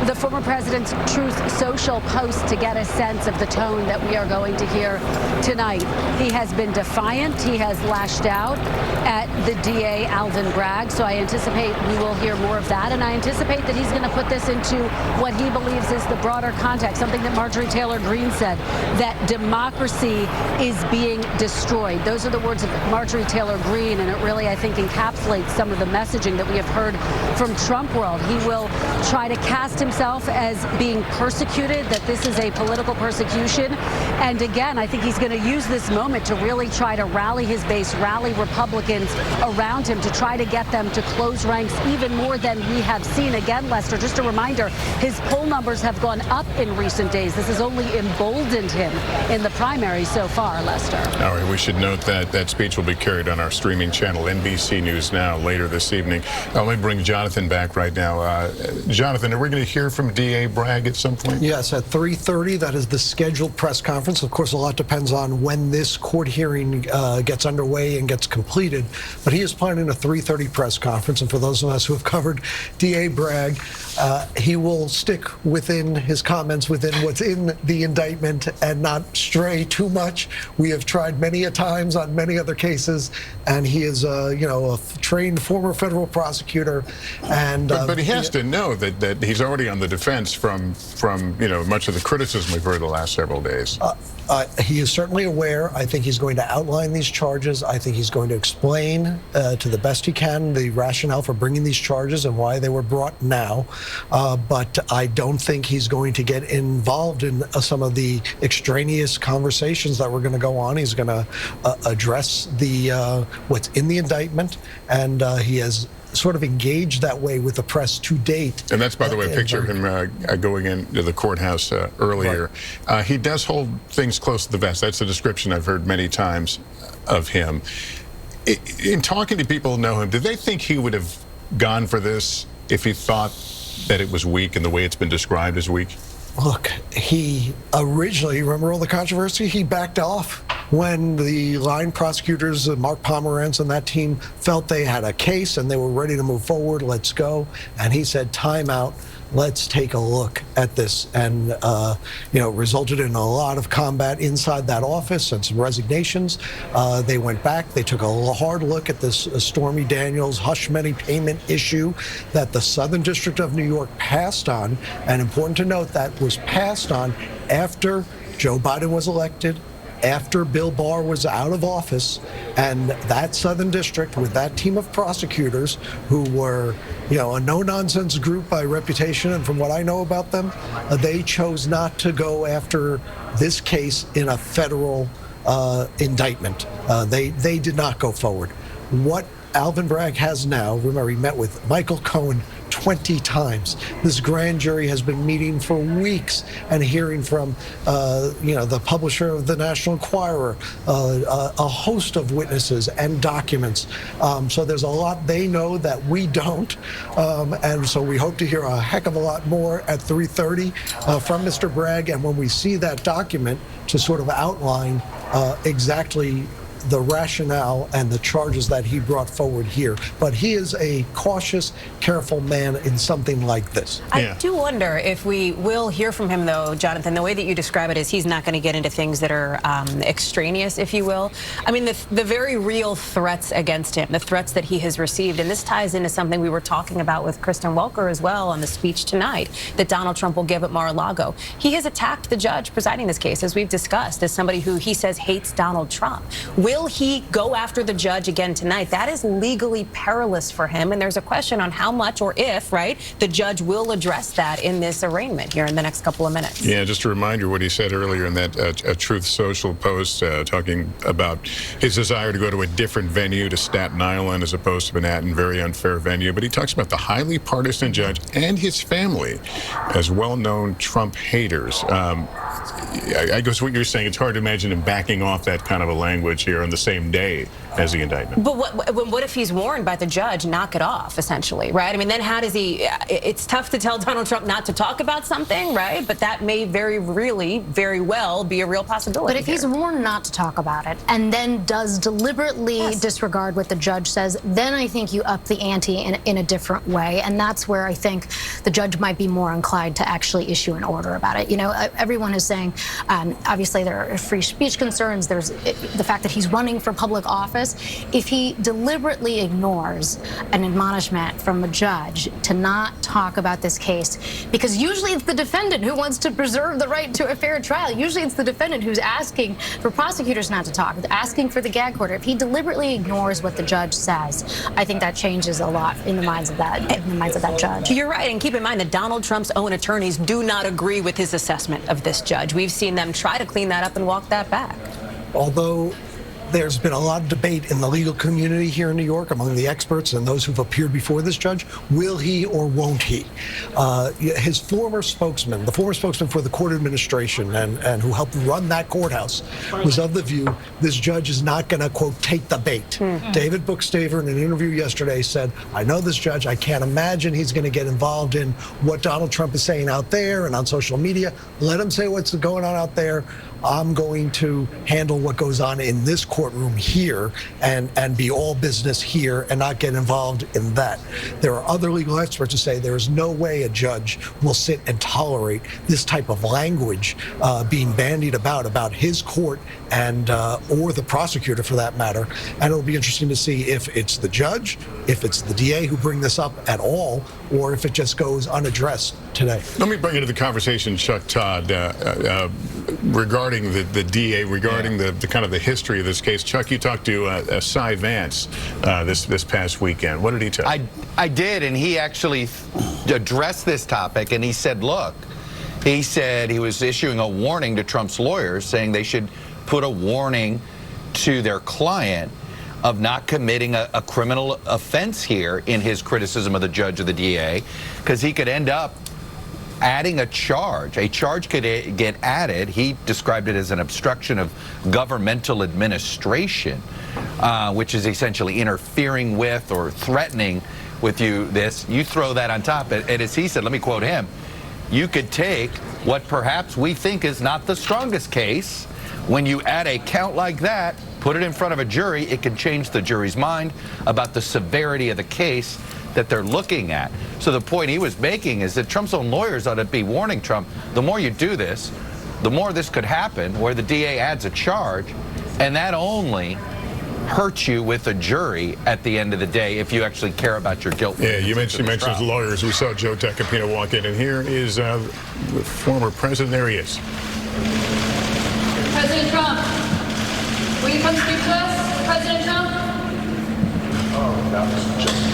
the former president's Truth Social post to get a sense of the tone that we are going to hear tonight. He has been defiant. He has lashed out at the DA, Alvin Bragg. So I anticipate we will hear more of that. And I anticipate that he's going to put this into what he believes is the broader context, something that Marjorie Taylor Greene said, that democracy is being destroyed. Those are the words of Marjorie Taylor Greene, and it really, I think, encapsulates some of the messaging that we have heard from Trump world. He will try to cast himself as being persecuted, that this is a political persecution. And again, I think he's going to use this moment to really try to rally his base, rally Republicans around him, to try to get them to close ranks even more than we have seen. Again, Lester, just a reminder, his poll numbers have gone up in recent days. This has only emboldened him in the primary so far, Lester. All right, we should note that that speech will be carried on our streaming channel, NBC News Now, later this evening. Let me bring Jonathan back right now. Jonathan, are we going to hear from DA Bragg at some point? Yes, at 3:30. That is the scheduled press conference. Of course, a lot depends on when this court hearing gets underway and gets completed. But he is planning a 3:30 press conference. And for those of us who have covered DA Bragg, he will stick within his comments, within what's in the indictment, and not stray too much. We have tried many a times on many other cases, and he is, a trained former federal prosecutor. And but he has to know that he's already on the defense from much of the criticism we've heard the last several days. He is certainly aware. I think he's going to outline these charges. I think he's going to explain to the best he can the rationale for bringing these charges and why they were brought now. But I don't think he's going to get involved in some of the extraneous conversations that were going to go on. He's going to address what's in the indictment, and he has sort of engaged that way with the press to date. And that's, by the way, a picture of him going into the courthouse earlier. Right. He does hold things close to the vest. That's a description I've heard many times of him. In talking to people who know him, did they think he would have gone for this if he thought that it was weak and the way it's been described as weak? look, he originally, remember all the controversy? He backed off when the line prosecutors, Mark Pomerantz and that team, felt they had a case and they were ready to move forward. Let's go. And he said, time out. Let's take a look at this, and resulted in a lot of combat inside that office and some resignations. They went back. They took a hard look at this Stormy Daniels hush money payment issue that the Southern District of New York passed on. And important to note, that was passed on after Joe Biden was elected, after Bill Barr was out of office, and that Southern District with that team of prosecutors who were, a no-nonsense group by reputation, and from what I know about them, they chose not to go after this case in a federal indictment. They did not go forward. What Alvin Bragg has now, remember, he met with Michael Cohen 20 times. This grand jury has been meeting for weeks and hearing from, the publisher of the National Enquirer, a host of witnesses and documents. So there's a lot they know that we don't. And so we hope to hear a heck of a lot more at 3:30 from Mr. Bragg. And when we see that document to sort of outline exactly the rationale and the charges that he brought forward here. But he is a cautious, careful man in something like this. I do wonder if we will hear from him, though, Jonathan. The way that you describe it is he's not going to get into things that are extraneous, if you will. I mean, the very real threats against him, the threats that he has received, and this ties into something we were talking about with Kristen Welker as well on the speech tonight that Donald Trump will give at Mar-a-Lago. He has attacked the judge presiding this case, as we've discussed, as somebody who he says hates Donald Trump. Will he go after the judge again tonight? That is legally perilous for him, and there's a question on how much or if, right, the judge will address that in this arraignment here in the next couple of minutes. Yeah, just a reminder what he said earlier in that Truth Social post, talking about his desire to go to a different venue, to Staten Island as opposed to Manhattan, very unfair venue. But he talks about the highly partisan judge and his family as well-known Trump haters. I guess what you're saying, it's hard to imagine him backing off that kind of a language here on the same day as the indictment. But what if he's warned by the judge, knock it off, essentially, right? I mean, then how does he, it's tough to tell Donald Trump not to talk about something, right? But that may very well be a real possibility. But if he's warned not to talk about it and then does deliberately disregard what the judge says, then I think you up the ante in a different way. And that's where I think the judge might be more inclined to actually issue an order about it. You know, everyone is saying, obviously there are free speech concerns. There's the fact that he's running for public office. If he deliberately ignores an admonishment from a judge to not talk about this case, because usually it's the defendant who wants to preserve the right to a fair trial. Usually it's the defendant who's asking for prosecutors not to talk, asking for the gag order. If he deliberately ignores what the judge says, I think that changes a lot in the minds of that judge. You're right, and keep in mind that Donald Trump's own attorneys do not agree with his assessment of this judge. We've seen them try to clean that up and walk that back. Although there's been a lot of debate in the legal community here in New York among the experts and those who've appeared before this judge. Will he or won't he? His former spokesman, the former spokesman for the court administration and who helped run that courthouse, was of the view this judge is not going to, quote, take the bait. David Bookstaver, in an interview yesterday, said, I know this judge. I can't imagine he's going to get involved in what Donald Trump is saying out there and on social media. Let him say what's going on out there. I'm going to handle what goes on in this courtroom here and be all business here and not get involved in that. There are other legal experts who say there is no way a judge will sit and tolerate this type of language being bandied about his court and or the prosecutor for that matter. And it'll be interesting to see if it's the judge, if it's the DA who bring this up at all, or if it just goes unaddressed today. Let me bring into the conversation Chuck Todd regarding the DA, regarding the kind of the history of this case. Chuck, you talked to Cy Vance this past weekend. What did he tell you? I did, and he actually addressed this topic, and he said, look, he said he was issuing a warning to Trump's lawyers, saying they should put a warning to their client of not committing a criminal offense here in his criticism of the judge or the DA, because he could end up adding a charge. A charge could get added. He described it as an obstruction of governmental administration, which is essentially interfering with or threatening with you. You throw that on top, and as he said, let me quote him, you could take what perhaps we think is not the strongest case. When you add a count like that, put it in front of a jury, it can change the jury's mind about the severity of the case that they're looking at. So the point he was making is that Trump's own lawyers ought to be warning Trump, the more you do this, the more this could happen, where the DA adds a charge, and that only hurts you with a jury at the end of the day if you actually care about your guilt. Yeah, you mentioned lawyers. We saw Joe Tacopina walk in, and here is the former president. There he is. President Trump, will you come speak to us? President Trump? Oh, that was just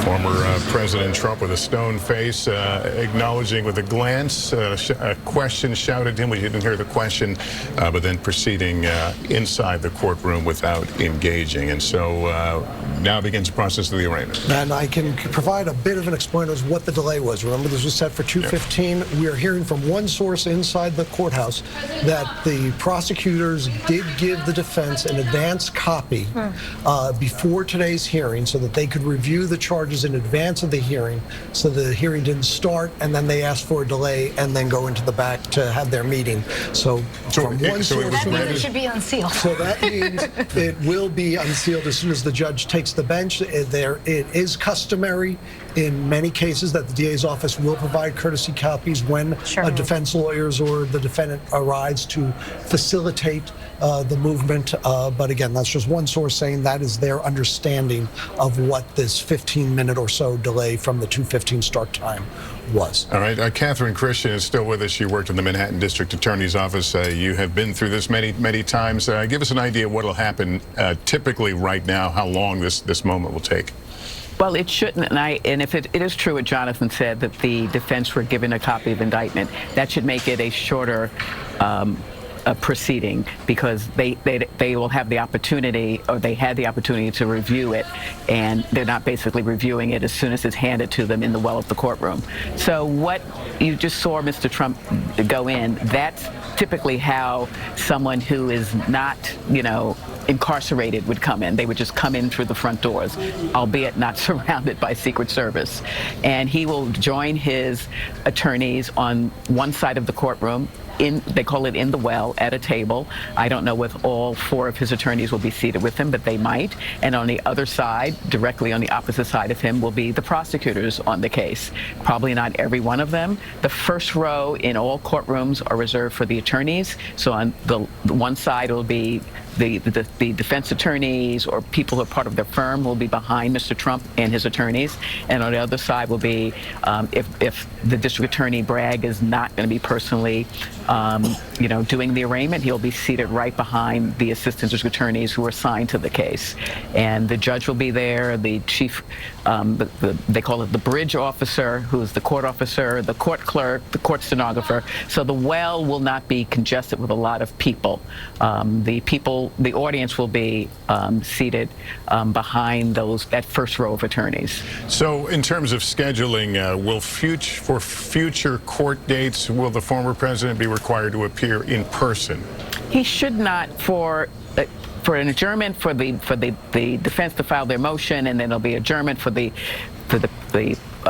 Former President Trump with a stone face, acknowledging with a glance, a question shouted to him. We didn't hear the question, but then proceeding inside the courtroom without engaging. And so now begins the process of the arraignment. And I can provide a bit of an explanation of what the delay was. Remember, this was set for 2:15. Yep. We are hearing from one source inside the courthouse that the prosecutors did give the defense an advance copy before today's hearing so that they could review the charges in advance of the hearing, so the hearing didn't start, and then they asked for a delay and then go into the back to have their meeting. So from one source, that means it should be unsealed. So that means it will be unsealed as soon as the judge takes the bench. It is customary in many cases that the DA's office will provide courtesy copies when defense lawyers or the defendant arrives to facilitate the movement. But again, that's just one source saying that is their understanding of what this 15-minute or so delay from the 2:15 start time was. All right, Catherine Christian is still with us. She worked in the Manhattan District Attorney's Office. You have been through this many times. Give us an idea of what will happen typically right now, how long this moment will take. Well, it shouldn't, and if it is true what Jonathan said, that the defense were given a copy of indictment, that should make it a shorter proceeding, because they will have the opportunity, or they had the opportunity to review it, and they're not basically reviewing it as soon as it's handed to them in the well of the courtroom. So what you just saw Mr. Trump go in, that's typically how someone who is not, incarcerated would come in. They would just come in through the front doors, albeit not surrounded by Secret Service. And he will join his attorneys on one side of the courtroom. They call it in the well, at a table. I don't know if all 4 of his attorneys will be seated with him, but they might. And on the other side, directly on the opposite side of him, will be the prosecutors on the case. Probably not every one of them. The first row in all courtrooms are reserved for the attorneys. So on the one side will be the defense attorneys or people who are part of their firm will be behind Mr. Trump and his attorneys. And on the other side will be, if the district attorney Bragg is not going to be personally doing the arraignment, he'll be seated right behind the assistant district attorneys who are assigned to the case. And the judge will be there, the chief, they call it the bridge officer, who's the court officer, the court clerk, the stenographer. So the well will not be congested with a lot of people. The audience will be seated behind that first row of attorneys. So in terms of scheduling, for future court dates, will the former president be required to appear in person? He should not. For an adjournment for the defense to file their motion, and then there'll be adjournment for the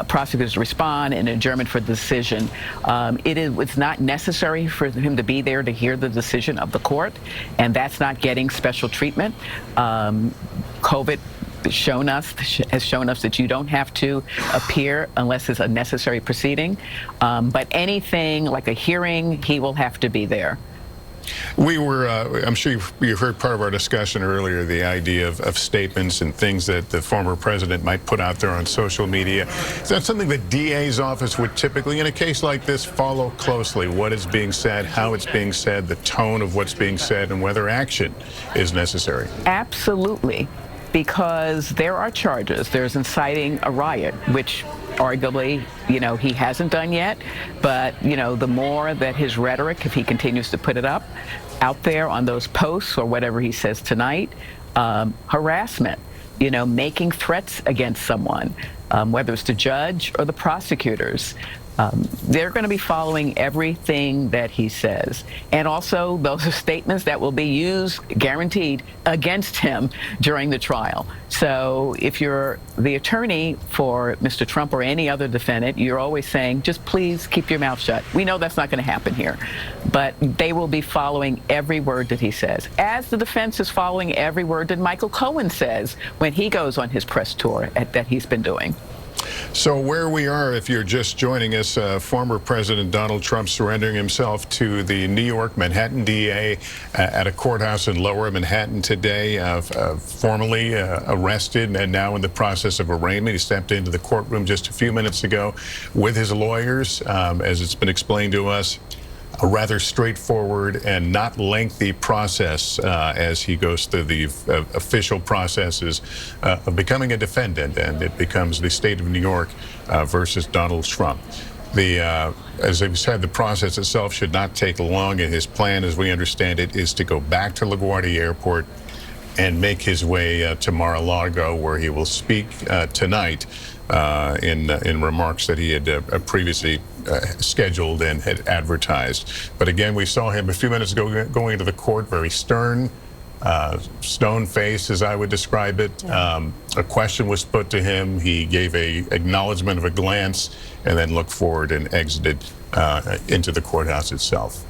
prosecutors to respond, and adjournment for the decision. It's not necessary for him to be there to hear the decision of the court, and that's not getting special treatment. COVID has shown us that you don't have to appear unless it's a necessary proceeding. But anything like a hearing, he will have to be there. We were, I'm sure you heard part of our discussion earlier, the idea of statements and things that the former president might put out there on social media. Is that something the DA's office would typically, in a case like this, follow closely? What is being said, how it's being said, the tone of what's being said, and whether action is necessary? Absolutely, because there are charges. There's inciting a riot, which arguably, he hasn't done yet, but, the more that his rhetoric, if he continues to put it out there on those posts or whatever he says tonight, harassment, making threats against someone, whether it's the judge or the prosecutors, They're going to be following everything that he says. And also, those are statements that will be used, guaranteed, against him during the trial. So if you're the attorney for Mr. Trump or any other defendant, you're always saying, just please keep your mouth shut. We know that's not going to happen here. But they will be following every word that he says, as the defense is following every word that Michael Cohen says when he goes on his press tour that he's been doing. So where we are, if you're just joining us, former President Donald Trump surrendering himself to the New York Manhattan DA at a courthouse in Lower Manhattan today, formally arrested and now in the process of arraignment. He stepped into the courtroom just a few minutes ago with his lawyers. As it's been explained to us, a rather straightforward and not lengthy process as he goes through the official processes of becoming a defendant, and it becomes the state of New York versus Donald Trump. As I've said, the process itself should not take long, and his plan, as we understand it, is to go back to LaGuardia Airport and make his way to Mar-a-Lago, where he will speak tonight in remarks that he had previously scheduled and had advertised. But again, we saw him a few minutes ago going to the court, very stern, stone face, as I would describe it. A question was put to him. He gave a acknowledgement of a glance and then looked forward and exited into the courthouse itself.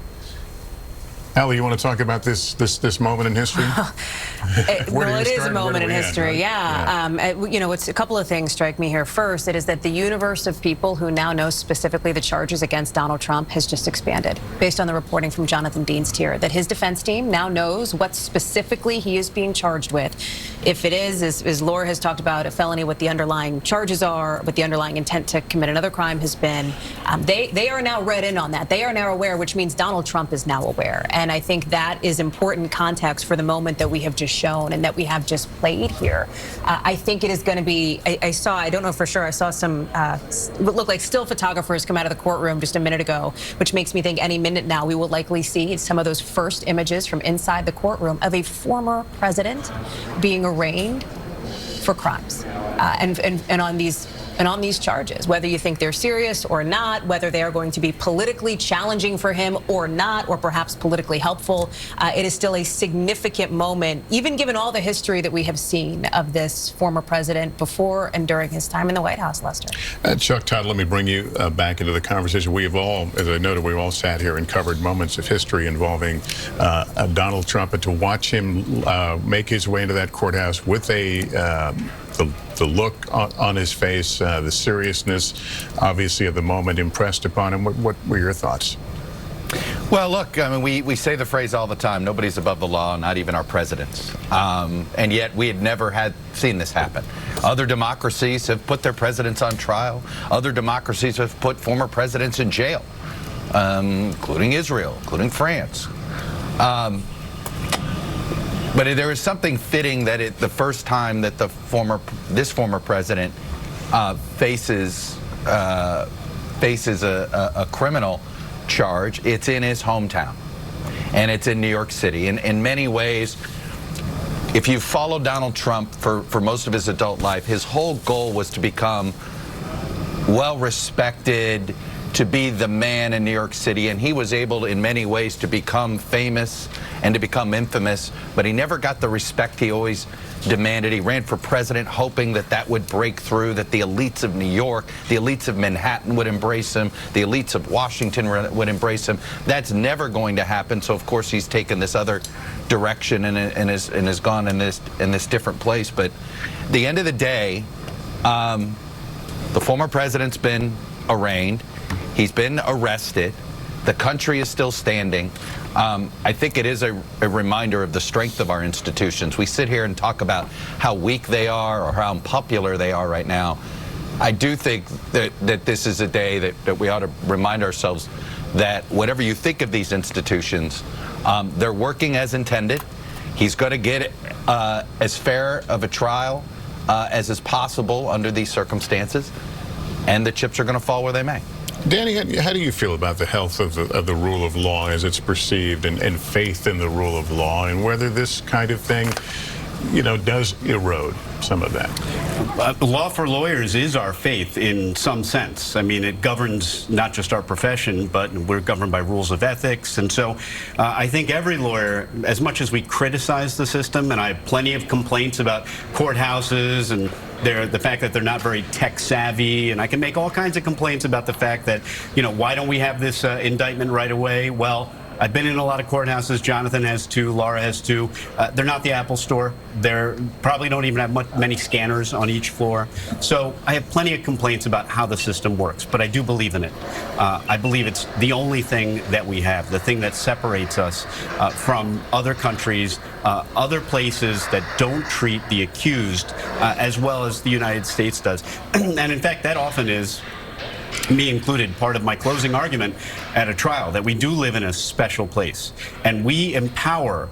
Allie, you want to talk about this moment in history? Well, it is a moment in history, yeah. You know, it's a couple of things strike me here. First, it is that the universe of people who now know specifically the charges against Donald Trump has just expanded, based on the reporting from Jonathan Dienst here, that his defense team now knows what specifically he is being charged with. If it is, as Laura has talked about, a felony, what the underlying charges are, what the underlying intent to commit another crime has been, they are now read in on that. They are now aware, which means Donald Trump is now aware. And I think that is important context for the moment that we have just shown and that we have just played here. I think it is going to be, I don't know for sure, I saw some what looked like still photographers come out of the courtroom just a minute ago, which makes me think any minute now we will likely see some of those first images from inside the courtroom of a former president being arraigned for crimes and on these charges, whether you think they're serious or not, whether they are going to be politically challenging for him or not, or perhaps politically helpful. It is still a significant moment, even given all the history that we have seen of this former president before and during his time in the White House, Lester. Chuck Todd, let me bring you back into the conversation. We have all, as I noted, we've all sat here and covered moments of history involving Donald Trump, and to watch him make his way into that courthouse with the look on his face, the seriousness, obviously, of the moment impressed upon him. What were your thoughts? Well, look, I mean, we say the phrase all the time, nobody's above the law, not even our presidents. And yet we had never seen this happen. Other democracies have put their presidents on trial. Other democracies have put former presidents in jail, including Israel, including France. But there is something fitting that the first time that this former president faces a criminal charge, it's in his hometown, and it's in New York City. And in many ways, if you follow Donald Trump for most of his adult life, his whole goal was to become well-respected, to be the man in New York City, and he was able in many ways to become famous and to become infamous, but he never got the respect he always demanded. He ran for president hoping that would break through, that the elites of New York, the elites of Manhattan would embrace him, the elites of Washington would embrace him. That's never going to happen, so of course he's taken this other direction and has gone in this different place. But at the end of the day, the former president's been arraigned. He's been arrested. The country is still standing. I think it is a reminder of the strength of our institutions. We sit here and talk about how weak they are or how unpopular they are right now. I do think that this is a day that we ought to remind ourselves that whatever you think of these institutions, they're working as intended. He's going to get as fair of a trial as is possible under these circumstances, and the chips are going to fall where they may. Danny, how do you feel about the health of the rule of law as it's perceived, and faith in the rule of law, and whether this kind of thing does erode some of that. Law for lawyers is our faith in some sense. I mean, it governs not just our profession, but we're governed by rules of ethics. And so I think every lawyer, as much as we criticize the system, and I have plenty of complaints about courthouses and the fact that they're not very tech savvy, and I can make all kinds of complaints about the fact that, why don't we have this indictment right away? Well, I've been in a lot of courthouses. Jonathan has too. Laura has too. They're not the Apple Store. They probably don't even have many scanners on each floor. So I have plenty of complaints about how the system works, but I do believe in it. I believe it's the only thing that we have, the thing that separates us from other countries, other places that don't treat the accused as well as the United States does. And in fact, that often is, me included, part of my closing argument at a trial, that we do live in a special place. And we empower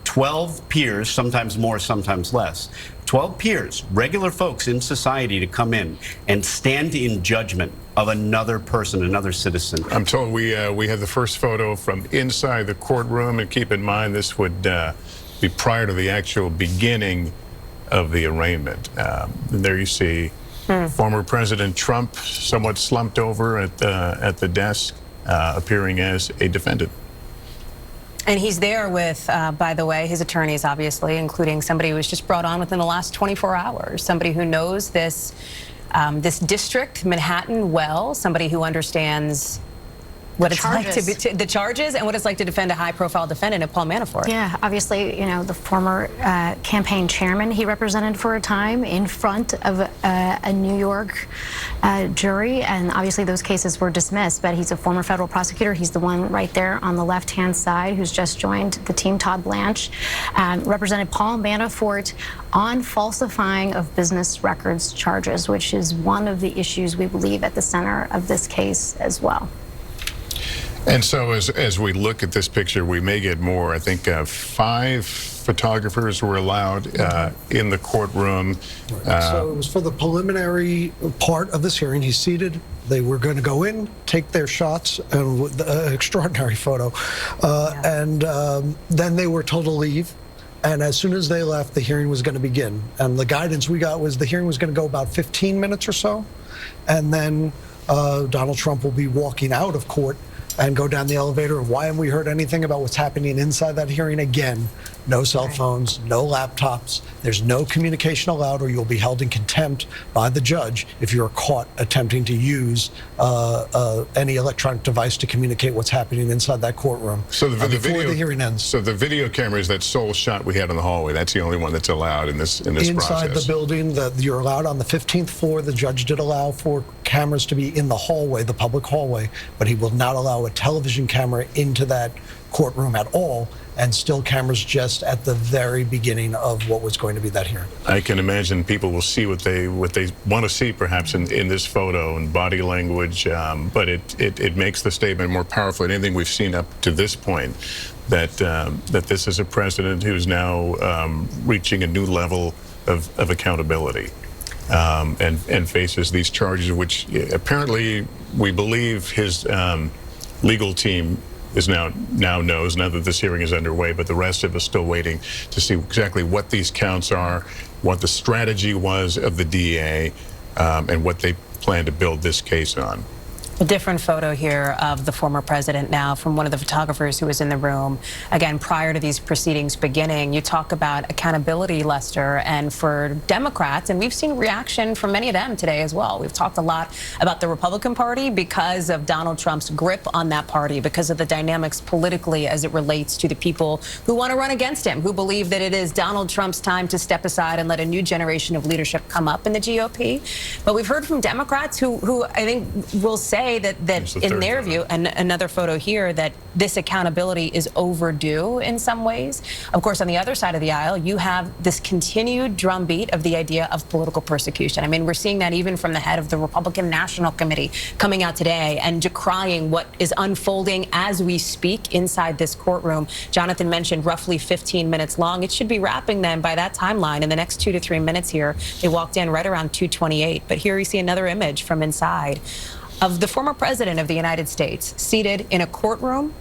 12 peers, sometimes more, sometimes less, 12 peers, regular folks in society, to come in and stand in judgment of another person, another citizen. I'm told we had the first photo from inside the courtroom, and keep in mind this would be prior to the actual beginning of the arraignment. And there you see former President Trump, somewhat slumped over at the desk, appearing as a defendant. And he's there with, by the way, his attorneys, obviously, including somebody who was just brought on within the last 24 hours, somebody who knows this district, Manhattan, well, somebody who understands what it's like to be the charges and what it's like to defend a high-profile defendant of Paul Manafort. Yeah, obviously, the former campaign chairman, he represented for a time in front of a New York jury, and obviously those cases were dismissed, but he's a former federal prosecutor. He's the one right there on the left-hand side who's just joined the team, Todd Blanche, represented Paul Manafort on falsifying of business records charges, which is one of the issues we believe at the center of this case as well. And so as we look at this picture, we may get more. I think 5 photographers were allowed in the courtroom. So it was for the preliminary part of this hearing. He's seated. They were going to go in, take their shots, and with the extraordinary photo. And then they were told to leave. And as soon as they left, the hearing was going to begin. And the guidance we got was the hearing was going to go about 15 minutes or so. And then Donald Trump will be walking out of court and go down the elevator. Why haven't we heard anything about what's happening inside that hearing? Again, no cell phones, no laptops. There's no communication allowed, or you'll be held in contempt by the judge if you're caught attempting to use any electronic device to communicate what's happening inside that courtroom. So before the hearing ends. So the video camera is that sole shot we had in the hallway. That's the only one that's allowed in this process. Inside the building, you're allowed on the 15th floor. The judge did allow for cameras to be in the hallway, the public hallway, but he will not allow a television camera into that courtroom at all, and still cameras just at the very beginning of what was going to be that hearing. I can imagine people will see what they want to see, perhaps in this photo and body language, but it makes the statement more powerful than anything we've seen up to this point, that this is a president who's now reaching a new level of accountability. And faces these charges, which apparently we believe his legal team is now knows, now that this hearing is underway, but the rest of us still waiting to see exactly what these counts are, what the strategy was of the DA, and what they plan to build this case on. A different photo here of the former president now from one of the photographers who was in the room. Again, prior to these proceedings beginning, you talk about accountability, Lester, and for Democrats, and we've seen reaction from many of them today as well. We've talked a lot about the Republican Party because of Donald Trump's grip on that party, because of the dynamics politically as it relates to the people who want to run against him, who believe that it is Donald Trump's time to step aside and let a new generation of leadership come up in the GOP. But we've heard from Democrats who I think will say that in their view, and another photo here, that this accountability is overdue in some ways. Of course, on the other side of the aisle, you have this continued drumbeat of the idea of political persecution. I mean, we're seeing that even from the head of the Republican National Committee coming out today and decrying what is unfolding as we speak inside this courtroom. Jonathan mentioned roughly 15 minutes long. It should be wrapping then by that timeline in the next 2 to 3 minutes here. They walked in right around 2:28. But here you see another image from inside of the former president of the United States seated in a courtroom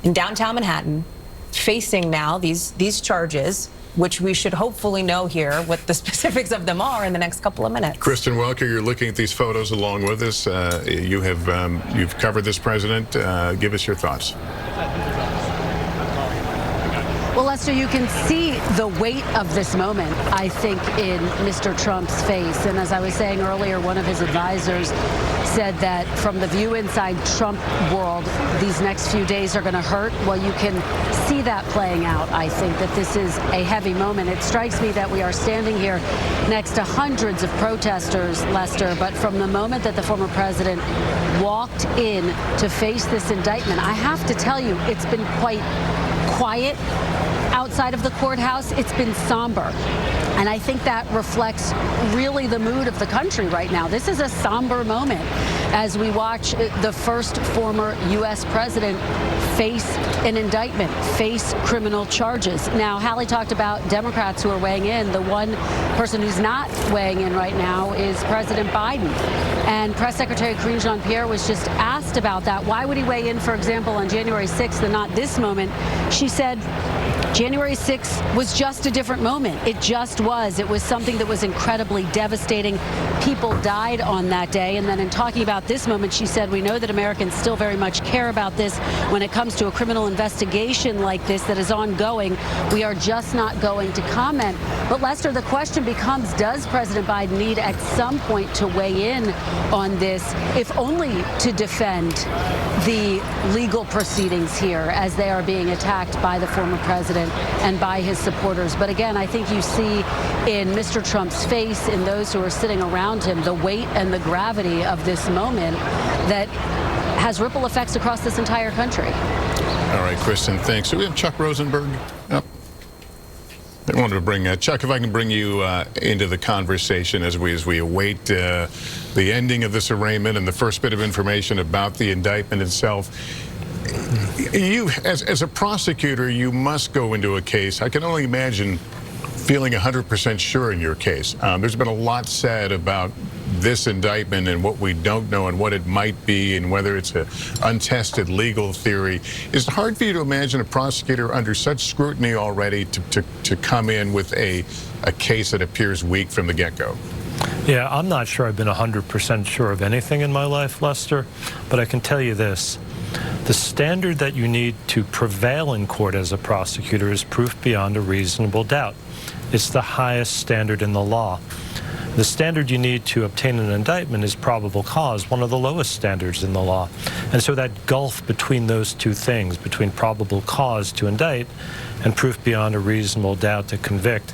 in downtown Manhattan, facing now these charges which we should hopefully know here what the specifics of them are in the next couple of minutes. Kristen Welker, you're looking at these photos along with us. You've covered this president. Give us your thoughts. Well, Lester, you can see the weight of this moment, I think, in Mr. Trump's face. And as I was saying earlier, one of his advisors said that from the view inside Trump world, these next few days are going to hurt. Well, you can see that playing out. I think that this is a heavy moment. It strikes me that we are standing here next to hundreds of protesters, Lester, but from the moment that the former president walked in to face this indictment, I have to tell you, it's been quite quiet outside of the courthouse. It's been somber. And I think that reflects really the mood of the country right now. This is a somber moment as we watch the first former U.S. president face an indictment, face criminal charges. Now, Hallie talked about Democrats who are weighing in. The one person who's not weighing in right now is President Biden. And Press Secretary Karine Jean-Pierre was just asked about that. Why would he weigh in, for example, on January 6th and not this moment? She said, January 6th was just a different moment. It just was. It was something that was incredibly devastating. People died on that day. And then in talking about this moment, she said, we know that Americans still very much care about this. When it comes to a criminal investigation like this that is ongoing, we are just not going to comment. But Lester, the question becomes, does President Biden need at some point to weigh in on this, if only to defend the legal proceedings here as they are being attacked by the former president and by his supporters? But again, I think you see in Mr. Trump's face, in those who are sitting around him, the weight and the gravity of this moment that has ripple effects across this entire country. All right, Kristen, thanks. So we have Chuck Rosenberg up. I wanted to bring Chuck, if I can bring you into the conversation as we await the ending of this arraignment and the first bit of information about the indictment itself. You, as a prosecutor, you must go into a case. I can only imagine feeling 100% sure in your case. There's been a lot said about this indictment and what we don't know and what it might be and whether it's an untested legal theory. Is it hard for you to imagine a prosecutor under such scrutiny already to come in with a case that appears weak from the get-go? Yeah, I'm not sure I've been 100% sure of anything in my life, Lester, but I can tell you this. The standard that you need to prevail in court as a prosecutor is proof beyond a reasonable doubt. It's the highest standard in the law. The standard you need to obtain an indictment is probable cause, one of the lowest standards in the law. And so that gulf between those two things, between probable cause to indict and proof beyond a reasonable doubt to convict,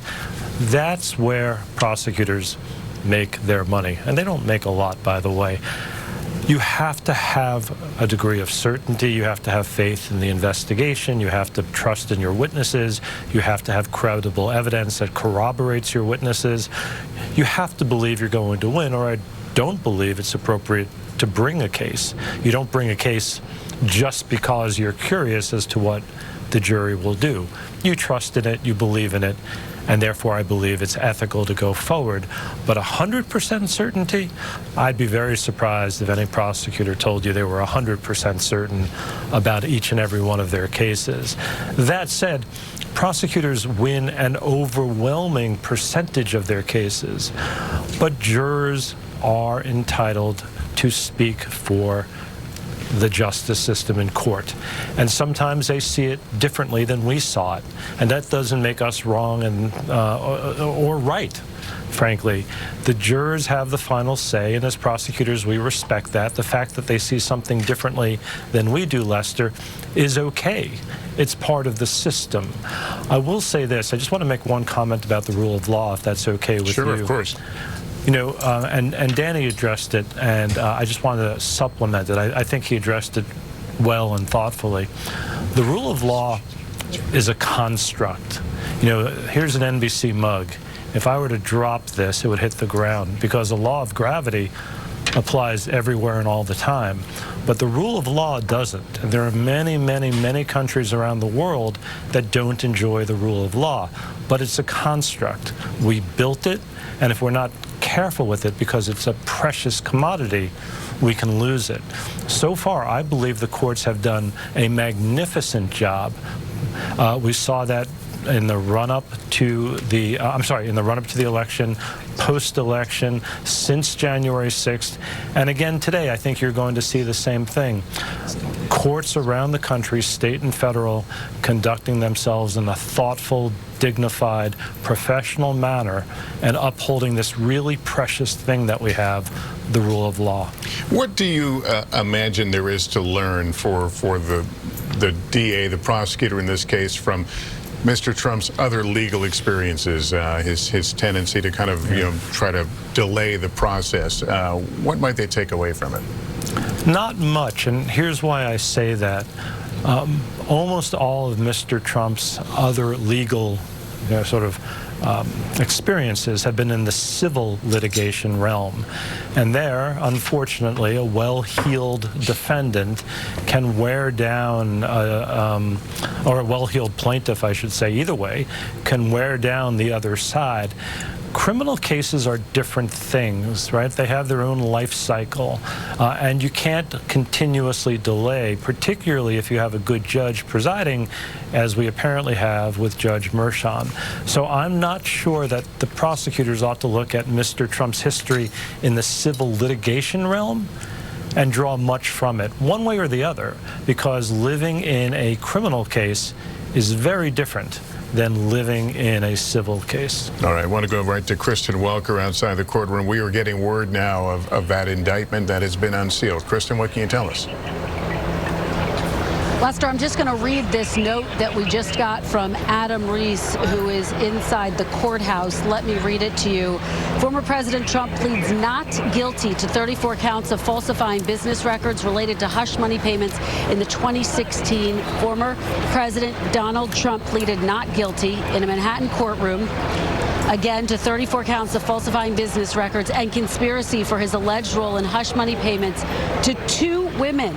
that's where prosecutors make their money. And they don't make a lot, by the way. You have to have a degree of certainty. You have to have faith in the investigation. You have to trust in your witnesses. You have to have credible evidence that corroborates your witnesses. You have to believe you're going to win, or I don't believe it's appropriate to bring a case. You don't bring a case just because you're curious as to what the jury will do. You trust in it, you believe in it, and therefore I believe it's ethical to go forward. But 100% certainty, I'd be very surprised if any prosecutor told you they were 100% certain about each and every one of their cases. That said, prosecutors win an overwhelming percentage of their cases, but jurors are entitled to speak for the justice system in court. And sometimes they see it differently than we saw it. And that doesn't make us wrong and or right, frankly. The jurors have the final say, and as prosecutors, we respect that. The fact that they see something differently than we do, Lester, is okay. It's part of the system. I will say this. I just want to make one comment about the rule of law, if that's okay with you. Sure, of course. You know, and Danny addressed it, and I just wanted to supplement it. I think he addressed it well and thoughtfully. The rule of law is a construct. You know, here's an NBC mug. If I were to drop this, it would hit the ground because the law of gravity applies everywhere and all the time. But the rule of law doesn't. And there are many, many, many countries around the world that don't enjoy the rule of law. But it's a construct. We built it, and if we're not careful with it because it's a precious commodity, we can lose it. So far, I believe the courts have done a magnificent job. We saw that in the run-up to the in the run-up to the election, post-election, since January 6th, and again today. I think you're going to see the same thing. Courts around the country, state and federal, conducting themselves in a thoughtful, dignified, professional manner and upholding this really precious thing that we have, the rule of law. What do you imagine there is to learn for the DA, the prosecutor in this case, from Mr. Trump's other legal experiences, his tendency to kind of, try to delay the process? What might they take away from it? Not much, and here's why I say that. Almost all of Mr. Trump's other legal experiences have been in the civil litigation realm. And there, unfortunately, a well-heeled defendant can wear down, or a well-heeled plaintiff, I should say, either way, can wear down the other side. Criminal cases are different things, right? They have their own life cycle, and you can't continuously delay, particularly if you have a good judge presiding, as we apparently have with Judge Merchan. So I'm not sure that the prosecutors ought to look at Mr. Trump's history in the civil litigation realm and draw much from it, one way or the other, because living in a criminal case is very different than living in a civil case. All right, I want to go right to Kristen Welker outside the courtroom. We are getting word now of that indictment that has been unsealed. Kristen, what can you tell us? Lester, I'm just going to read this note that we just got from Adam Reese, who is inside the courthouse. Let me read it to you. Former President Trump pleads not guilty to 34 counts of falsifying business records related to hush money payments in the 2016. Former President Donald Trump pleaded not guilty in a Manhattan courtroom, again, to 34 counts of falsifying business records and conspiracy for his alleged role in hush money payments to 2 women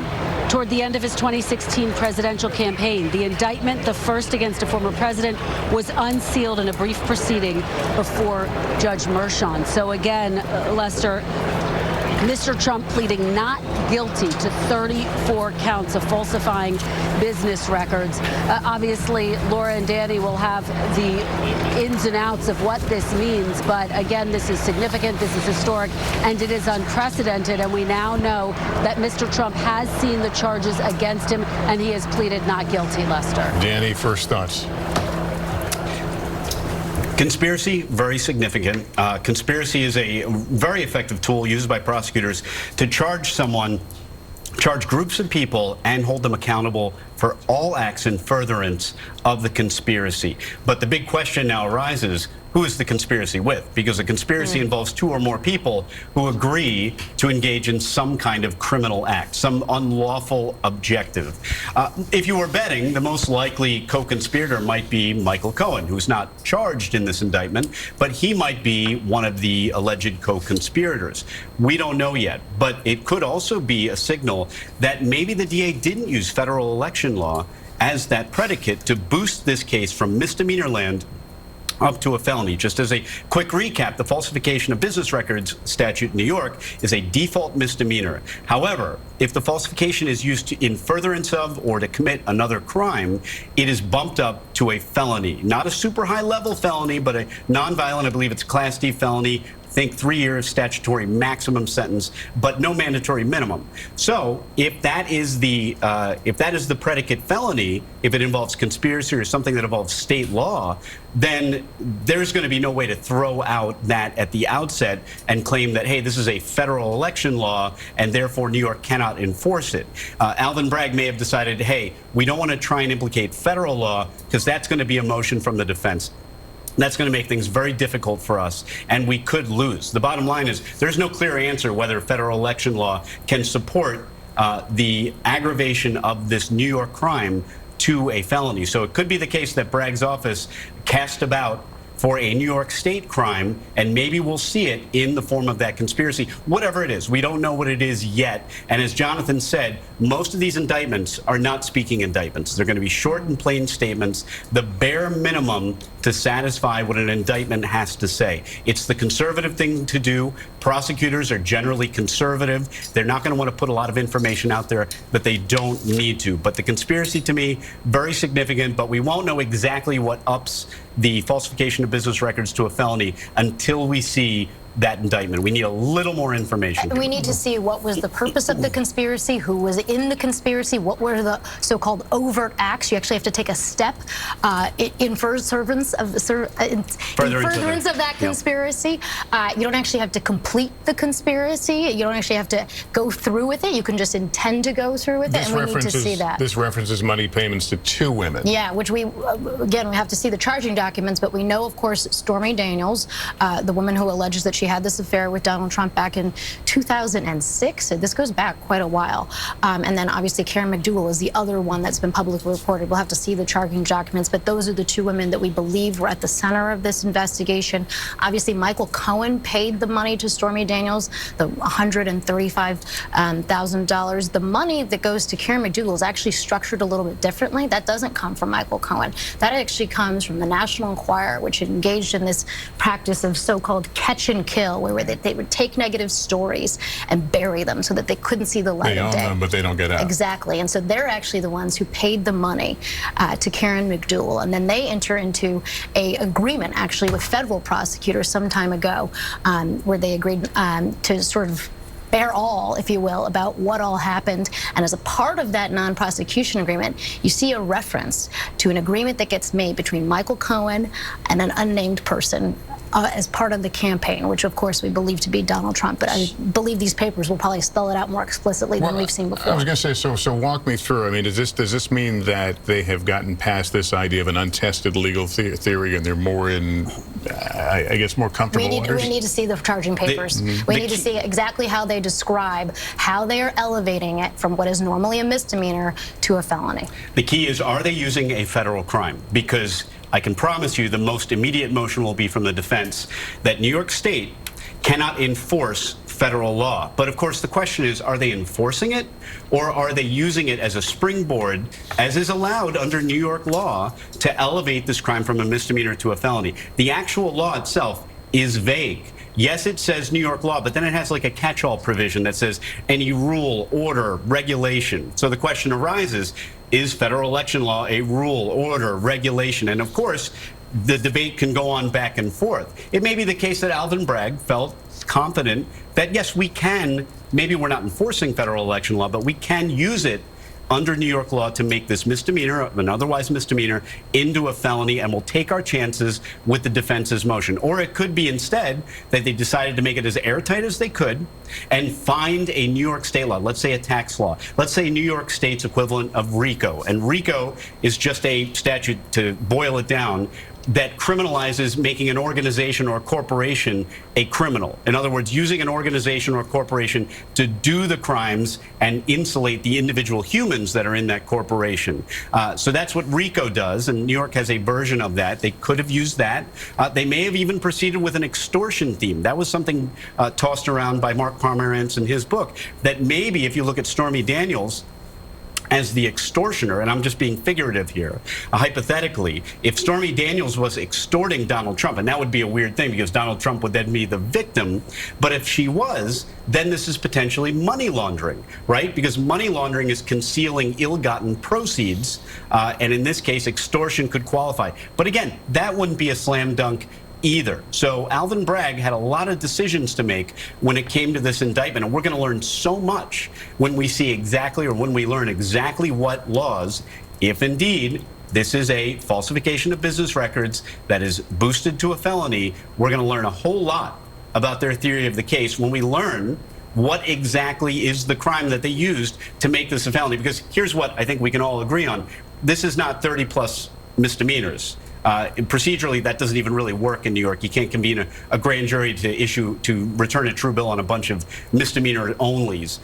toward the end of his 2016 presidential campaign. The indictment, the first against a former president, was unsealed in a brief proceeding before Judge Merchan. So again, Lester, Mr. Trump pleading not guilty to 34 counts of falsifying business records. Obviously, Laura and Danny will have the ins and outs of what this means. But again, this is significant, this is historic, and it is unprecedented. And we now know that Mr. Trump has seen the charges against him, and he has pleaded not guilty, Lester. Danny, first thoughts. Conspiracy, very significant. Conspiracy is a very effective tool used by prosecutors to charge groups of people and hold them accountable for all acts in furtherance of the conspiracy. But the big question now arises, who is the conspiracy with? Because a conspiracy involves 2 or more people who agree to engage in some kind of criminal act, some unlawful objective. If you were betting, the most likely co-conspirator might be Michael Cohen, who's not charged in this indictment, but he might be one of the alleged co-conspirators. We don't know yet, but it could also be a signal that maybe the DA didn't use federal election law as that predicate to boost this case from misdemeanor land up to a felony. Just as a quick recap, the falsification of business records statute in New York is a default misdemeanor. However, if the falsification is used in furtherance of or to commit another crime, it is bumped up to a felony. Not a super high level felony, but a nonviolent, I believe it's Class D felony. Think 3 years statutory maximum sentence, but no mandatory minimum. So if that is the predicate felony, if it involves conspiracy or something that involves state law, then there's going to be no way to throw out that at the outset and claim that, hey, this is a federal election law and therefore New York cannot enforce it. Alvin Bragg may have decided, hey, we don't want to try and implicate federal law because that's going to be a motion from the defense. That's going to make things very difficult for us, and we could lose. The bottom line is there's no clear answer whether federal election law can support the aggravation of this New York crime to a felony. So it could be the case that Bragg's office cast about for a New York State crime, and maybe we'll see it in the form of that conspiracy, whatever it is. We don't know what it is yet. And as Jonathan said, most of these indictments are not speaking indictments. They're going to be short and plain statements, the bare minimum to satisfy what an indictment has to say. It's the conservative thing to do. Prosecutors are generally conservative. They're not going to want to put a lot of information out there that they don't need to. But the conspiracy, to me, very significant, but we won't know exactly what ups the falsification of business records to a felony until we see that indictment. We need a little more information. We need to see what was the purpose of the conspiracy, who was in the conspiracy, what were the so-called overt acts. You actually have to take a step in furtherance of that conspiracy. You don't actually have to complete the conspiracy. You don't actually have to go through with it. You can just intend to go through with it, and we need to see that. This references money payments to 2 women. Yeah, which we have to see the charging documents, but we know, of course, Stormy Daniels, the woman who alleges that she had this affair with Donald Trump back in 2006. So this goes back quite a while. And then obviously Karen McDougal is the other one that's been publicly reported. We'll have to see the charging documents, but those are the 2 women that we believe were at the center of this investigation. Michael Cohen paid the money to Stormy Daniels, the $135,000. The money that goes to Karen McDougal is actually structured a little bit differently. That doesn't come from Michael Cohen. That actually comes from the National Enquirer, which engaged in this practice of so-called catch and kill, where they would take negative stories and bury them so that they couldn't see the light of day. They own them, but they don't get out. Exactly. And so they're actually the ones who paid the money to Karen McDougal. And then they enter into an agreement, actually, with federal prosecutors some time ago, where they agreed to sort of bear all, if you will, about what all happened. And as a part of that non-prosecution agreement, you see a reference to an agreement that gets made between Michael Cohen and an unnamed person as part of the campaign, which of course we believe to be Donald Trump. But I believe these papers will probably spell it out more explicitly than we've seen before. I was going to say, so walk me through. I mean, does this mean that they have gotten past this idea of an untested legal theory and they're more in, I guess, more comfortable waters? We need to see the charging papers. We need to see exactly how they describe how they are elevating it from what is normally a misdemeanor to a felony. The key is, are they using a federal crime? Because I can promise you the most immediate motion will be from the defense that New York State cannot enforce federal law. But of course the question is, are they enforcing it, or are they using it as a springboard, as is allowed under New York law, to elevate this crime from a misdemeanor to a felony? The actual law itself is vague. Yes, it says New York law, but then it has like a catch-all provision that says any rule, order, regulation. So the question arises, is federal election law a rule, order, regulation? And of course, the debate can go on back and forth. It may be the case that Alvin Bragg felt confident that, yes, we can, maybe we're not enforcing federal election law, but we can use it under New York law to make this misdemeanor, an otherwise misdemeanor, into a felony, and we'll take our chances with the defense's motion. Or it could be instead that they decided to make it as airtight as they could and find a New York state law, let's say a tax law, let's say New York State's equivalent of RICO. And RICO is just a statute, to boil it down, that criminalizes making an organization or a corporation a criminal. In other words, using an organization or a corporation to do the crimes and insulate the individual humans that are in that corporation. So that's what RICO does, and New York has a version of that. They could have used that. They may have even proceeded with an extortion theme. That was something tossed around by Mark Pomerantz in his book, that maybe if you look at Stormy Daniels as the extortioner, and I'm just being figurative here, hypothetically, if Stormy Daniels was extorting Donald Trump, and that would be a weird thing because Donald Trump would then be the victim, but if she was, then this is potentially money laundering, right? Because money laundering is concealing ill-gotten proceeds, and in this case, extortion could qualify. But again, that wouldn't be a slam dunk either. So Alvin Bragg had a lot of decisions to make when it came to this indictment, and we're going to learn so much when we see exactly, or when we learn exactly what laws, if indeed this is a falsification of business records that is boosted to a felony, we're going to learn a whole lot about their theory of the case when we learn what exactly is the crime that they used to make this a felony. Because here's what I think we can all agree on. This is not 30 plus misdemeanors. Procedurally, that doesn't even really work in New York. You can't convene a grand jury to return a true bill on a bunch of misdemeanor onlys.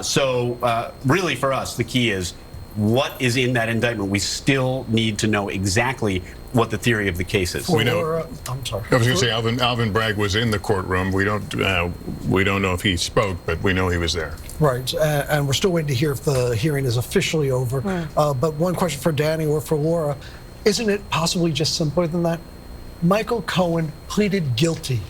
So really for us, the key is what is in that indictment. We still need to know exactly what the theory of the case is. We know. I'm sorry. I was going to say Alvin Bragg was in the courtroom. We don't know if he spoke, but we know he was there. Right, and we're still waiting to hear if the hearing is officially over. But one question for Danny or for Laura, isn't it possibly just simpler than that? Michael Cohen pleaded guilty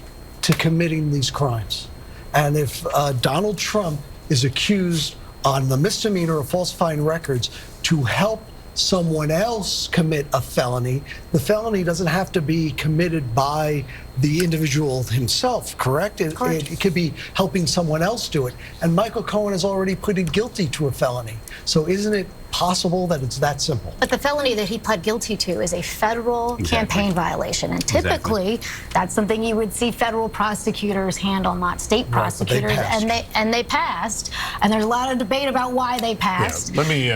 to committing these crimes. And if Donald Trump is accused on the misdemeanor of falsifying records to help someone else commit a felony, the felony doesn't have to be committed by the individual himself, correct? It could be helping someone else do it. And Michael Cohen has already pleaded guilty to a felony. So isn't it possible that it's that simple? But the felony that he pled guilty to is a federal campaign violation. And typically, that's something you would see federal prosecutors handle, not state prosecutors. And they passed. And there's a lot of debate about why they passed. Yeah. Let me,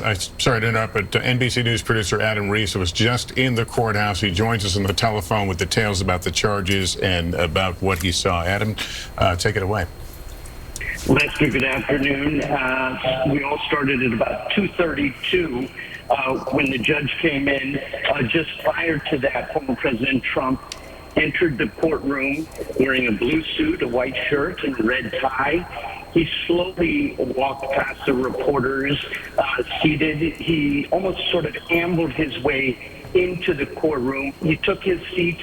I'm sorry to interrupt, but NBC News producer Adam Reese was just in the courthouse. He joins us on the telephone with details about the charges and about what he saw. Adam, take it away. Lester, good afternoon. We all started at about 2:32 when the judge came in. Just prior to that, former President Trump entered the courtroom wearing a blue suit, a white shirt, and a red tie. He slowly walked past the reporters seated. He almost sort of ambled his way into the courtroom. He took his seat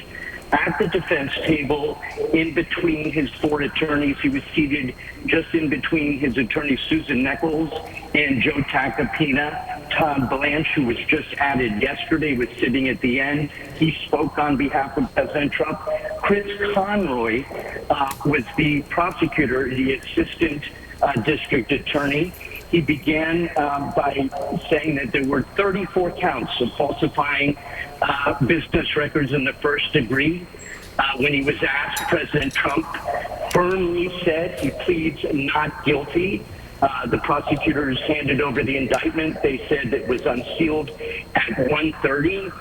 at the defense table in between his four attorneys. He was seated just in between his attorney Susan Nichols and Joe Tacopina. Todd Blanche, who was just added yesterday, was sitting at the end. He spoke on behalf of President Trump. Chris Conroy was the prosecutor, the assistant district attorney. He began by saying that there were 34 counts of falsifying business records in the first degree. When he was asked, President Trump firmly said he pleads not guilty. The prosecutors handed over the indictment. They said it was unsealed at 1:30.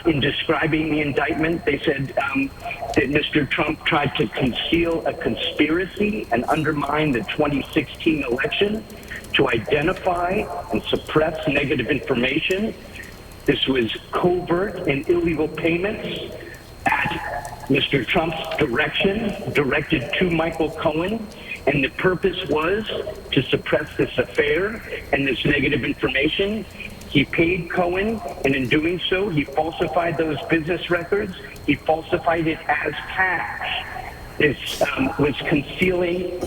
In describing the indictment, they said that Mr. Trump tried to conceal a conspiracy and undermine the 2016 election, to identify and suppress negative information. This was covert and illegal payments at Mr. Trump's direction, directed to Michael Cohen, and the purpose was to suppress this affair and this negative information. He paid Cohen, and in doing so, he falsified those business records. He falsified it as cash. This was concealing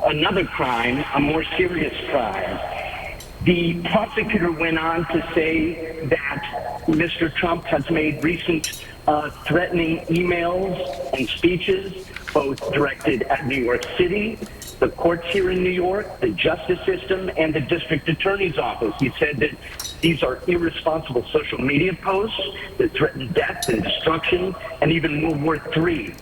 another crime, a more serious crime. The prosecutor went on to say that Mr. Trump has made recent threatening emails and speeches, both directed at New York City, the courts here in New York, the justice system, and the district attorney's office. He said that these are irresponsible social media posts that threaten death and destruction and even World War III.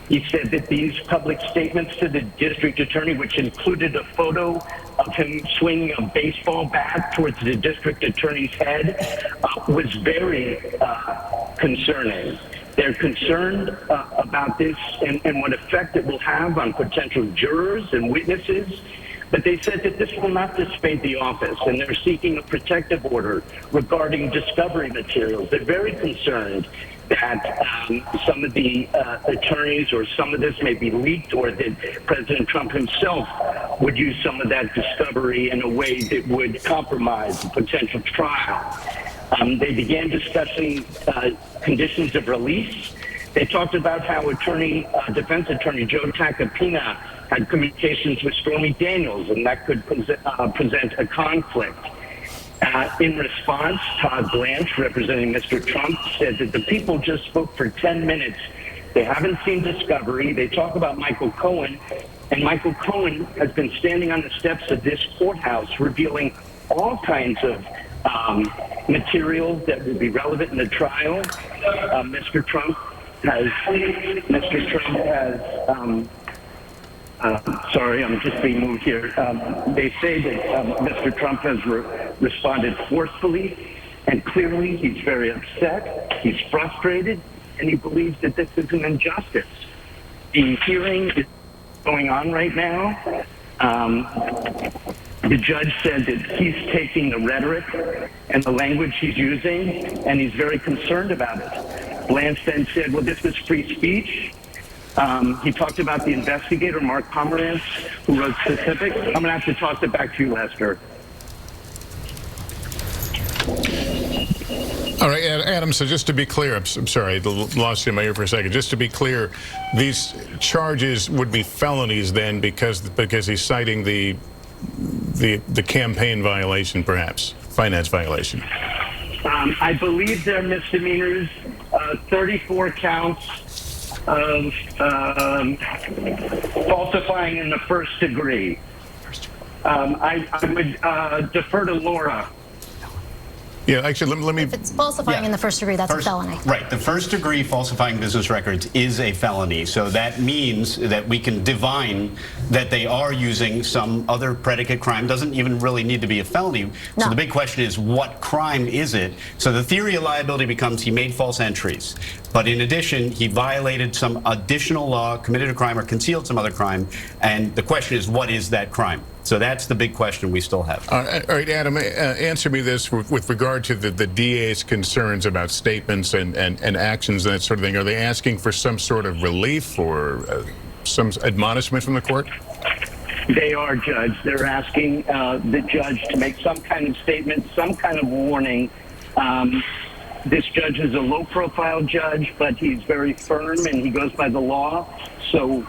He said that these public statements to the district attorney, which included a photo of him swinging a baseball bat towards the district attorney's head, was very concerning. They're concerned about this and what effect it will have on potential jurors and witnesses. But they said that this will not dissuade the office, and they're seeking a protective order regarding discovery materials. They're very concerned that some of the attorneys or some of this may be leaked, or that President Trump himself would use some of that discovery in a way that would compromise the potential trial. They began discussing conditions of release. They talked about how defense attorney Joe Tacopina had communications with Stormy Daniels, and that could present a conflict. In response, Todd Blanche, representing Mr. Trump, said that the people just spoke for 10 minutes. They haven't seen discovery. They talk about Michael Cohen, and Michael Cohen has been standing on the steps of this courthouse revealing all kinds of material that will be relevant in the trial. Mr. Trump has sorry, I'm just being moved here. They say that Mr. Trump has responded forcefully and clearly. He's very upset, he's frustrated, and he believes that this is an injustice. The hearing is going on right now. The judge said that he's taking the rhetoric and the language he's using, and he's very concerned about it. Blanche then said, well, this was free speech. He talked about the investigator, Mark Pomerantz, who wrote specifics. I'm going to have to toss it back to you, Lester. All right, Adam, so just to be clear, I'm sorry, I lost you in my ear for a second. Just to be clear, these charges would be felonies then because he's citing the campaign violation, perhaps, finance violation. I believe they're misdemeanors, 34 counts of falsifying in the first degree. I would defer to Laura. Yeah, actually, let me... If it's falsifying in the first degree, that's a felony. Right. The first degree falsifying business records is a felony. So that means that we can divine that they are using some other predicate crime. Doesn't even really need to be a felony. So the big question is, what crime is it? So the theory of liability becomes he made false entries. But in addition, he violated some additional law, committed a crime, or concealed some other crime. And the question is, what is that crime? So that's the big question we still have. All right, Adam, answer me this with regard to the DA's concerns about statements and actions and that sort of thing. Are they asking for some sort of relief or some admonishment from the court? They are, Judge. They're asking the judge to make some kind of statement, some kind of warning. This judge is a low-profile judge, but he's very firm and he goes by the law. So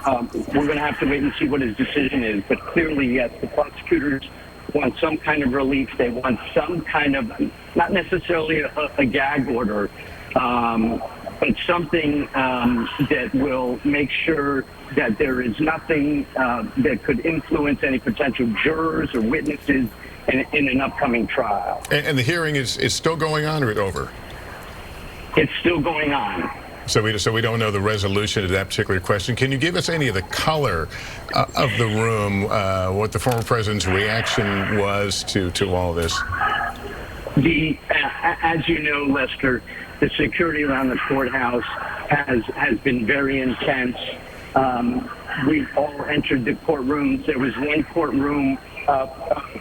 we're going to have to wait and see what his decision is. But clearly, yes, the prosecutors want some kind of relief. They want some kind of, not necessarily a gag order, but something that will make sure that there is nothing that could influence any potential jurors or witnesses in an upcoming trial. And the hearing is still going on or is it over? It's still going on. So we don't know the resolution to that particular question. Can you give us any of the color of the room, what the former president's reaction was to all this? As you know, Lester, the security around the courthouse has been very intense. We all entered the courtrooms. There was one courtroom,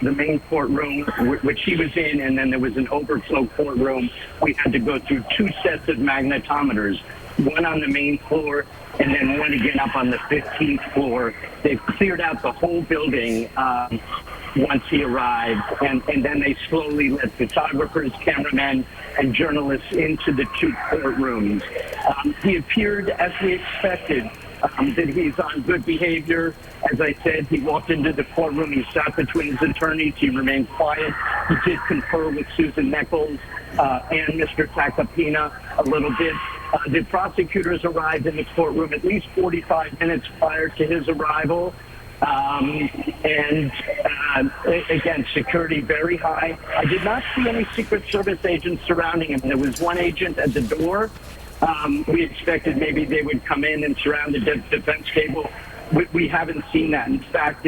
the main courtroom, which he was in, and then there was an overflow courtroom. We had to go through two sets of magnetometers, one on the main floor and then one again up on the 15th floor. They cleared out the whole building once he arrived, and then they slowly let photographers, cameramen, and journalists into the two courtrooms. He appeared, as we expected, that he's on good behavior. As I said, he walked into the courtroom, he sat between his attorneys, he remained quiet. He did confer with Susan Nichols and Mr. Tacopina a little bit. The prosecutors arrived in the courtroom at least 45 minutes prior to his arrival. Again, security very high. I did not see any Secret Service agents surrounding him. There was one agent at the door. We expected maybe they would come in and surround the defense table. We haven't seen that. In fact,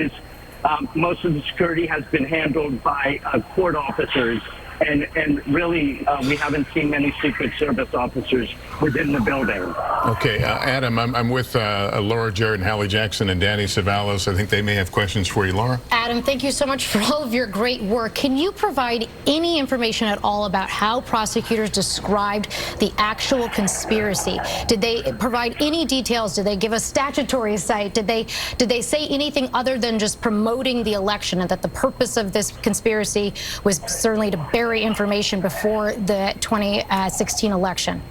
most of the security has been handled by court officers. And really, we haven't seen many Secret Service officers within the building. Okay, Adam, I'm with Laura Jarrett, and Hallie Jackson, and Danny Savalos. I think they may have questions for you, Laura. Adam, thank you so much for all of your great work. Can you provide any information at all about how prosecutors described the actual conspiracy? Did they provide any details? Did they give a statutory site? Did they say anything other than just promoting the election, and that the purpose of this conspiracy was certainly to bury information before the 2016 election?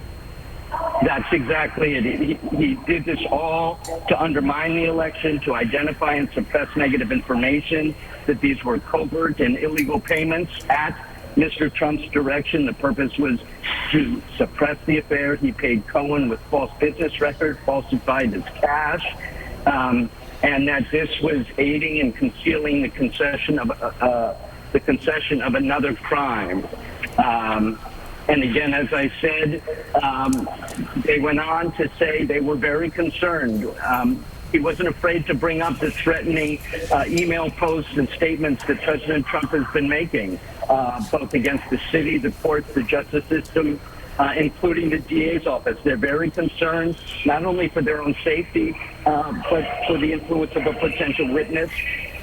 That's exactly it. He did this all to undermine the election, to identify and suppress negative information, that these were covert and illegal payments at Mr. Trump's direction. The purpose was to suppress the affair. He paid Cohen with false business records, falsified his cash, and that this was aiding and concealing the concession of another crime. And again, as I said, they went on to say they were very concerned. He wasn't afraid to bring up the threatening email posts and statements that President Trump has been making, both against the city, the courts, the justice system, including the DA's office. They're very concerned, not only for their own safety, but for the influence of a potential witness.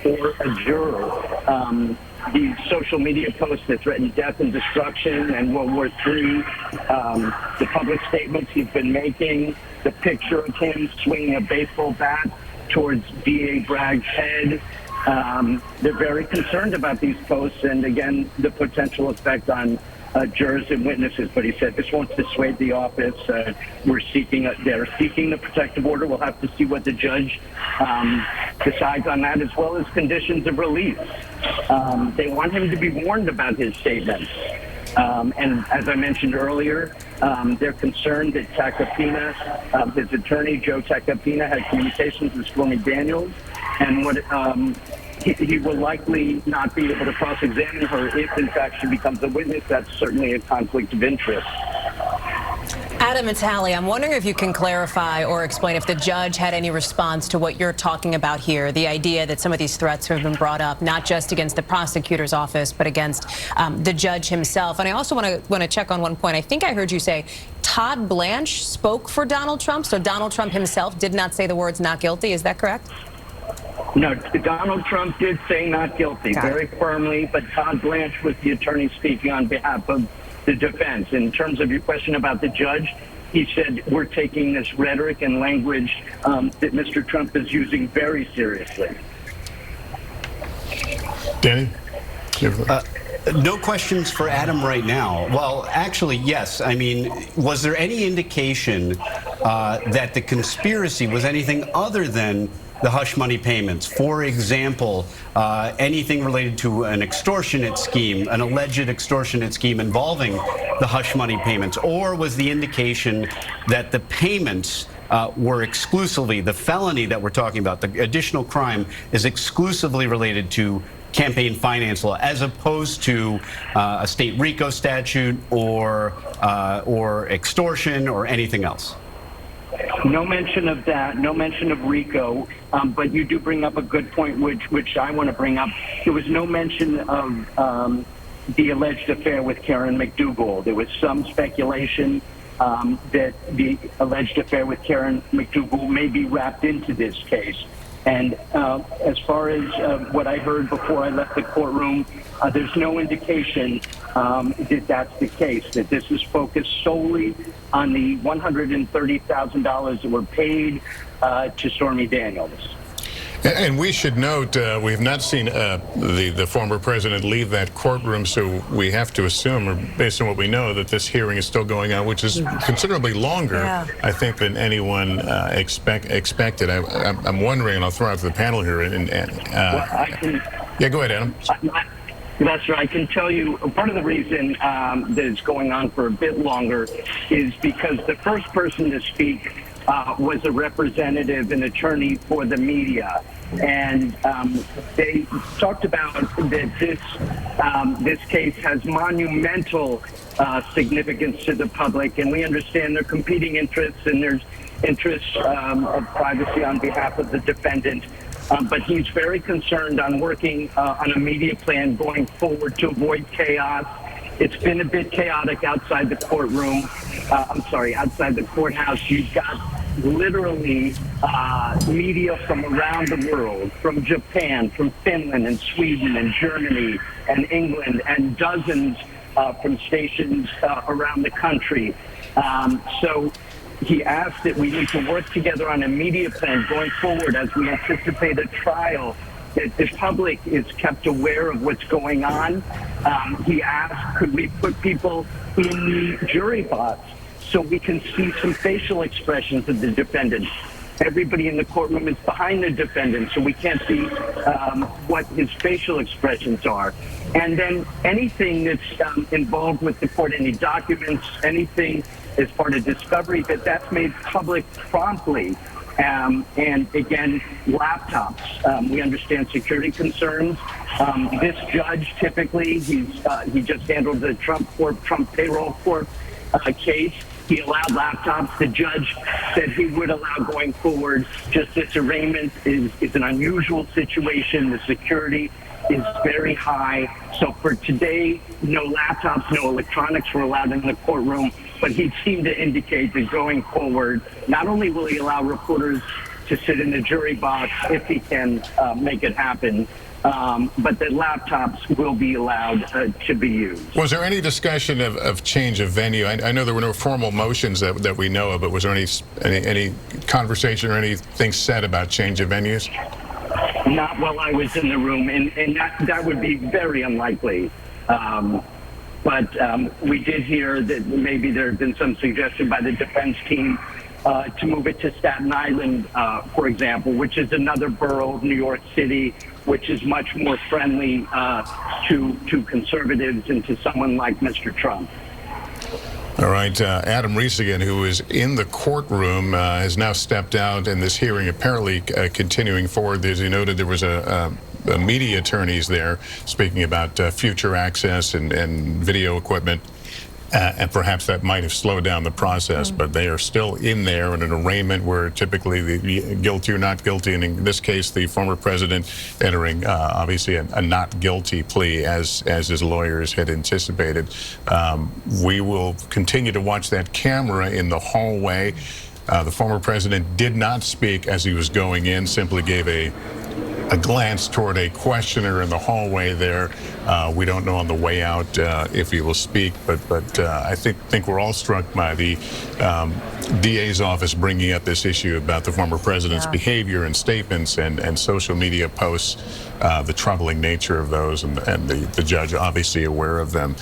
or a juror. The social media posts that threaten death and destruction and World War III, the public statements he's been making, the picture of him swinging a baseball bat towards D.A. Bragg's head. They're very concerned about these posts and, again, the potential effect on jurors and witnesses. But he said this won't dissuade the office. They're seeking the protective order. We'll have to see what the judge decides on that, as well as conditions of release. They want him to be warned about his statements. And as I mentioned earlier, they're concerned that Tacopina, his attorney, Joe Tacopina, had communications with Stormy Daniels, and what he will likely not be able to cross-examine her if, in fact, she becomes a witness. That's certainly a conflict of interest. Adam, it's Hallie. I'm wondering if you can clarify or explain if the judge had any response to what you're talking about here, the idea that some of these threats have been brought up, not just against the prosecutor's office, but against the judge himself. And I also want to check on one point. I think I heard you say Todd Blanche spoke for Donald Trump, so Donald Trump himself did not say the words not guilty. Is that correct? No, Donald Trump did say not guilty very firmly, but Todd Blanche was the attorney speaking on behalf of the defense. In terms of your question about the judge, he said we're taking this rhetoric and language that Mr. Trump is using very seriously. Danny? No questions for Adam right now. Well, actually, yes. I mean, was there any indication that the conspiracy was anything other than the hush money payments? For example, anything related to an extortionate scheme, an alleged extortionate scheme involving the hush money payments? Or was the indication that the payments were exclusively, the felony that we're talking about, the additional crime, is exclusively related to campaign finance law, as opposed to a state RICO statute or extortion or anything else? No mention of that, no mention of RICO, but you do bring up a good point, which I want to bring up. There was no mention of the alleged affair with Karen McDougal. There was some speculation that the alleged affair with Karen McDougal may be wrapped into this case. And as far as what I heard before I left the courtroom, there's no indication that that's the case, that this is focused solely on the $130,000 that were paid to Stormy Daniels. And we should note, we have not seen the former president leave that courtroom, so we have to assume, or based on what we know, that this hearing is still going on, which is considerably longer, I think, than anyone expected. I'm wondering, and I'll throw out to the panel here, yeah, go ahead, Adam. That's right. I can tell you part of the reason that it's going on for a bit longer is because the first person to speak was a representative, an attorney for the media, and they talked about that this case has monumental significance to the public, and we understand their competing interests, and there's interests of privacy on behalf of the defendant. But he's very concerned on working on a media plan going forward to avoid chaos. It's been a bit chaotic outside the courtroom. Outside the courthouse. You've got literally media from around the world, from Japan, from Finland and Sweden and Germany and England, and dozens from stations around the country. So he asked that we need to work together on a media plan going forward as we anticipate a trial, that the public is kept aware of what's going on. He asked, could we put people in the jury box so we can see some facial expressions of the defendant? Everybody in the courtroom is behind the defendant, so we can't see what his facial expressions are. And then anything that's involved with the court, any documents, anything as part of discovery, that's made public promptly. And again, laptops. We understand security concerns. This judge, typically, he just handled the Trump payroll court case. He allowed laptops. The judge said he would allow going forward. Just this arraignment is an unusual situation. The security is very high. So for today, no laptops, no electronics were allowed in the courtroom. But he seemed to indicate that going forward, not only will he allow reporters to sit in the jury box if he can make it happen. But the laptops will be allowed to be used. Was there any discussion of change of venue? I know there were no formal motions that we know of, but was there any conversation or anything said about change of venues? Not while I was in the room, and that would be very unlikely. But we did hear that maybe there had been some suggestion by the defense team to move it to Staten Island, for example, which is another borough of New York City, which is much more friendly to conservatives and to someone like Mr. Trump. All right, Adam Reese again, who is in the courtroom, has now stepped out in this hearing, apparently continuing forward. As you noted, there was a media attorneys there speaking about future access and video equipment. And perhaps that might have slowed down the process, but they are still in there in an arraignment where typically the guilty or not guilty, and in this case, the former president entering obviously a not guilty plea as his lawyers had anticipated. We will continue to watch that camera in the hallway. The former president did not speak as he was going in, simply gave a glance toward a questioner in the hallway there. We don't know on the way out if he will speak, but I think we're all struck by the DA's office bringing up this issue about the former president's behavior and statements and social media posts, the troubling nature of those, and the judge obviously aware of them.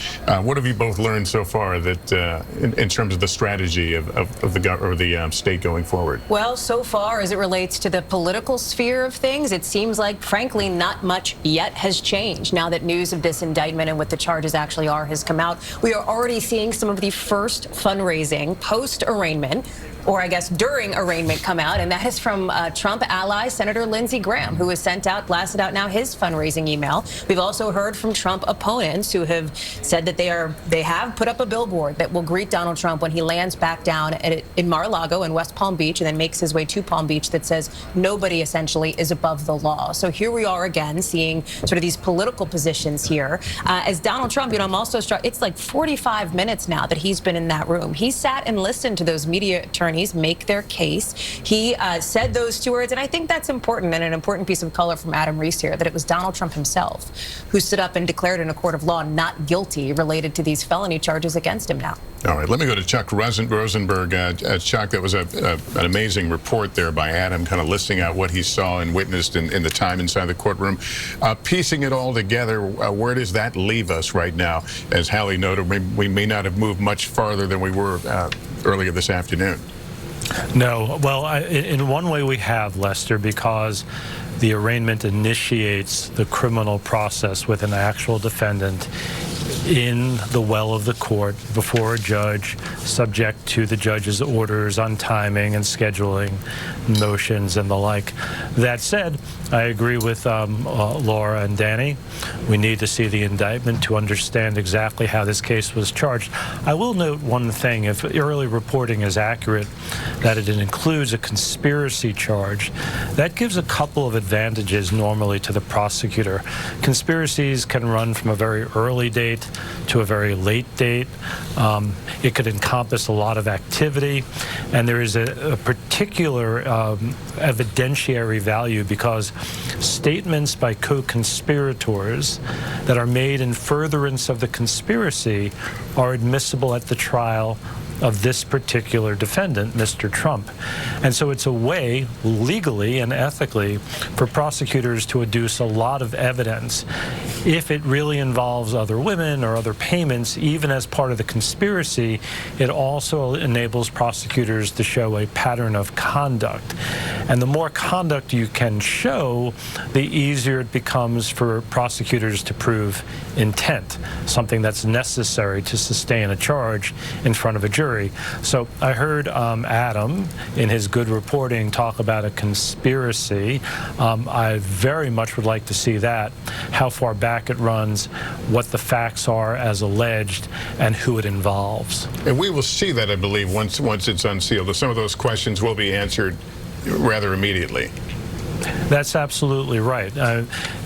What have you both learned so far that in terms of the strategy of the state going forward? Well, so far as it relates to the political sphere of things, it seems like, frankly, not much yet has changed. Now that news of this indictment and what the charges actually are has come out, we are already seeing some of the first fundraising post-arraignment, or I guess during arraignment, come out, and that is from Trump ally Senator Lindsey Graham, who has blasted out now his fundraising email. We've also heard from Trump opponents who have said that they have put up a billboard that will greet Donald Trump when he lands back down in Mar-a-Lago in West Palm Beach and then makes his way to Palm Beach, that says nobody essentially is above the law. So here we are again seeing sort of these political positions here. As Donald Trump, I'm also struck, it's like 45 minutes now that he's been in that room. He sat and listened to those media attorneys make their case. He said those two words, and I think that's important, and an important piece of color from Adam Reese here, that it was Donald Trump himself who stood up and declared in a court of law not guilty related to these felony charges against him now. All right, let me go to Chuck Rosenberg. Chuck, that was an amazing report there by Adam, kind of listing out what he saw and witnessed in the time inside the courtroom. Piecing it all together, where does that leave us right now? As Hallie noted, we may not have moved much farther than we were earlier this afternoon. No, well, in one way we have, Lester, because the arraignment initiates the criminal process with an actual defendant in the well of the court before a judge, subject to the judge's orders on timing and scheduling, motions and the like. That said, I agree with Laura and Danny. We need to see the indictment to understand exactly how this case was charged. I will note one thing. If early reporting is accurate, that it includes a conspiracy charge, that gives a couple of advantages normally to the prosecutor. Conspiracies can run from a very early date to a very late date. It could encompass a lot of activity, and there is a particular evidentiary value because statements by co-conspirators that are made in furtherance of the conspiracy are admissible at the trial of this particular defendant, Mr. Trump. And so it's a way, legally and ethically, for prosecutors to adduce a lot of evidence. If it really involves other women or other payments, even as part of the conspiracy, it also enables prosecutors to show a pattern of conduct. And the more conduct you can show, the easier it becomes for prosecutors to prove intent, something that's necessary to sustain a charge in front of a jury. So I heard Adam, in his good reporting, talk about a conspiracy. I very much would like to see that, how far back it runs, what the facts are as alleged, and who it involves. And we will see that, I believe, once it's unsealed. Some of those questions will be answered rather immediately. That's absolutely right. The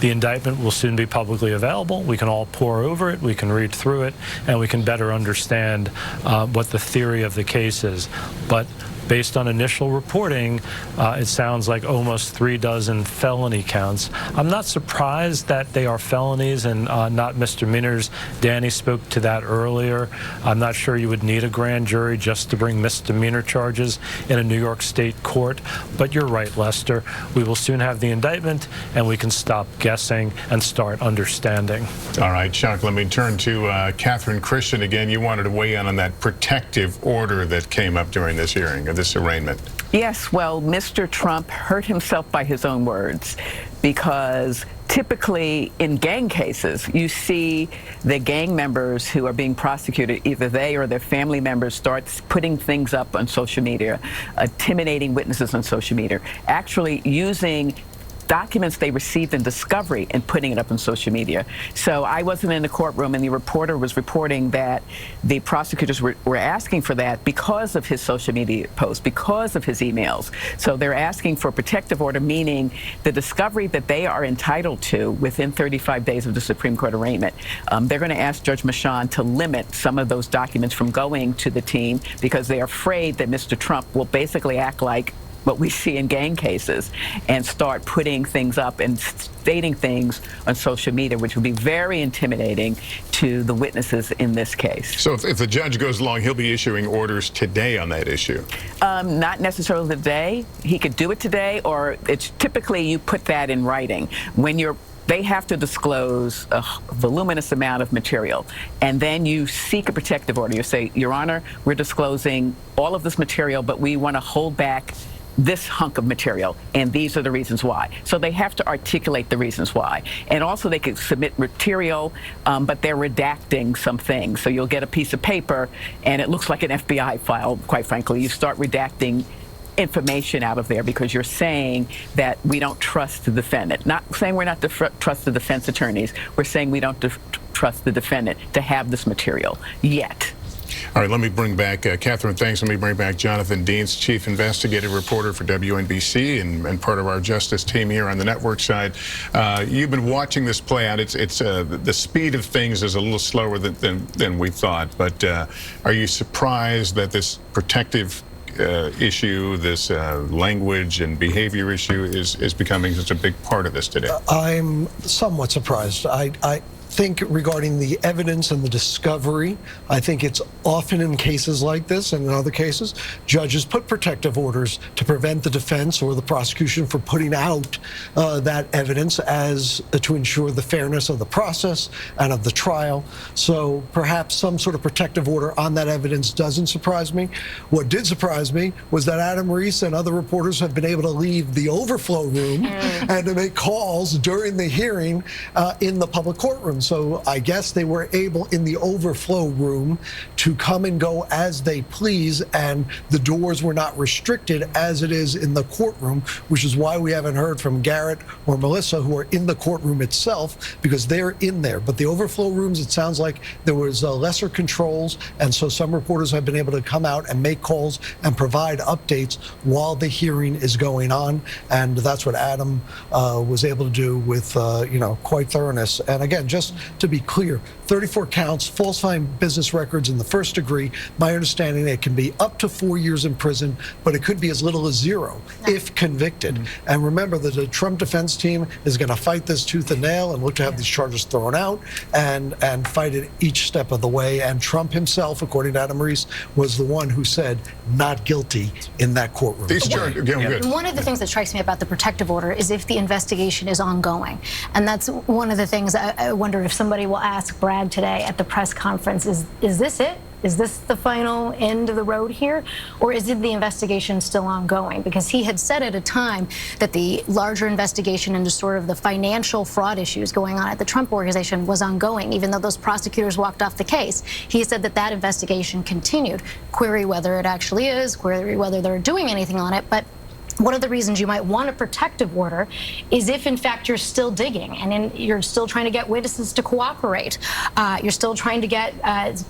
indictment will soon be publicly available. We can all pore over it, we can read through it, and we can better understand what the theory of the case is. But based on initial reporting, it sounds like almost 36 felony counts. I'm not surprised that they are felonies and not misdemeanors. Danny spoke to that earlier. I'm not sure you would need a grand jury just to bring misdemeanor charges in a New York State court. But you're right, Lester. We will soon have the indictment, and we can stop guessing and start understanding. All right, Chuck, let me turn to Catherine Christian again. You wanted to weigh in on that protective order that came up during this hearing, or this arraignment. Yes, well, Mr. Trump hurt himself by his own words, because typically in gang cases, you see the gang members who are being prosecuted, either they or their family members start putting things up on social media, intimidating witnesses on social media, actually using documents they received in discovery and putting it up on social media. So I wasn't in the courtroom, and the reporter was reporting that the prosecutors were asking for that because of his social media posts, because of his emails. So they're asking for a protective order, meaning the discovery that they are entitled to within 35 days of the Supreme Court arraignment. They're going to ask Judge Michon to limit some of those documents from going to the team, because they're afraid that Mr. Trump will basically act like what we see in gang cases and start putting things up and stating things on social media, which would be very intimidating to the witnesses in this case. So if the judge goes along, he'll be issuing orders today on that issue? Not necessarily today. He could do it today, or it's typically you put that in writing. When they have to disclose a voluminous amount of material, and then you seek a protective order. You say, Your Honor, we're disclosing all of this material, but we want to hold back this hunk of material, and these are the reasons why. So they have to articulate the reasons why. And also they could submit material, but they're redacting some things. So you'll get a piece of paper, and it looks like an FBI file, quite frankly. You start redacting information out of there because you're saying that we don't trust the defendant. Not saying we're not to trust the defense attorneys. We're saying we don't trust the defendant to have this material yet. All right, let me bring back, Catherine, thanks. Let me bring back Jonathan Dienst, Chief Investigative Reporter for WNBC and part of our justice team here on the network side. You've been watching this play out. It's the speed of things is a little slower than we thought, but are you surprised that this protective issue, this language and behavior issue is becoming such a big part of this today? I'm somewhat surprised. I think regarding the evidence and the discovery, I think it's often in cases like this and in other cases, judges put protective orders to prevent the defense or the prosecution from putting out that evidence as to ensure the fairness of the process and of the trial. So perhaps some sort of protective order on that evidence doesn't surprise me. What did surprise me was that Adam Reese and other reporters have been able to leave the overflow room and to make calls during the hearing in the public courtroom. So I guess they were able in the overflow room to come and go as they please, and the doors were not restricted as it is in the courtroom, which is why we haven't heard from Garrett or Melissa, who are in the courtroom itself, because they're in there. But the overflow rooms, it sounds like there was lesser controls, and so some reporters have been able to come out and make calls and provide updates while the hearing is going on, and that's what Adam was able to do with quite thoroughness. And again, just to be clear, 34 counts, falsifying business records in the first degree. My understanding, it can be up to 4 years in prison, but it could be as little as 0 if convicted. And remember that the Trump defense team is going to fight this tooth and nail and look to have these charges thrown out and fight it each step of the way. And Trump himself, according to Adam Reese, was the one who said not guilty in that courtroom. One of the things that strikes me about the protective order is if the investigation is ongoing. And that's one of the things I wonder if somebody will ask Bragg today at the press conference, is this it? Is this the final end of the road here? Or is it the investigation still ongoing? Because he had said at a time that the larger investigation into sort of the financial fraud issues going on at the Trump organization was ongoing, even though those prosecutors walked off the case. He said that that investigation continued. Query whether it actually is, query whether they're doing anything on it. But one of the reasons you might want a protective order is if, in fact, you're still digging and you're still trying to get witnesses to cooperate. You're still trying to get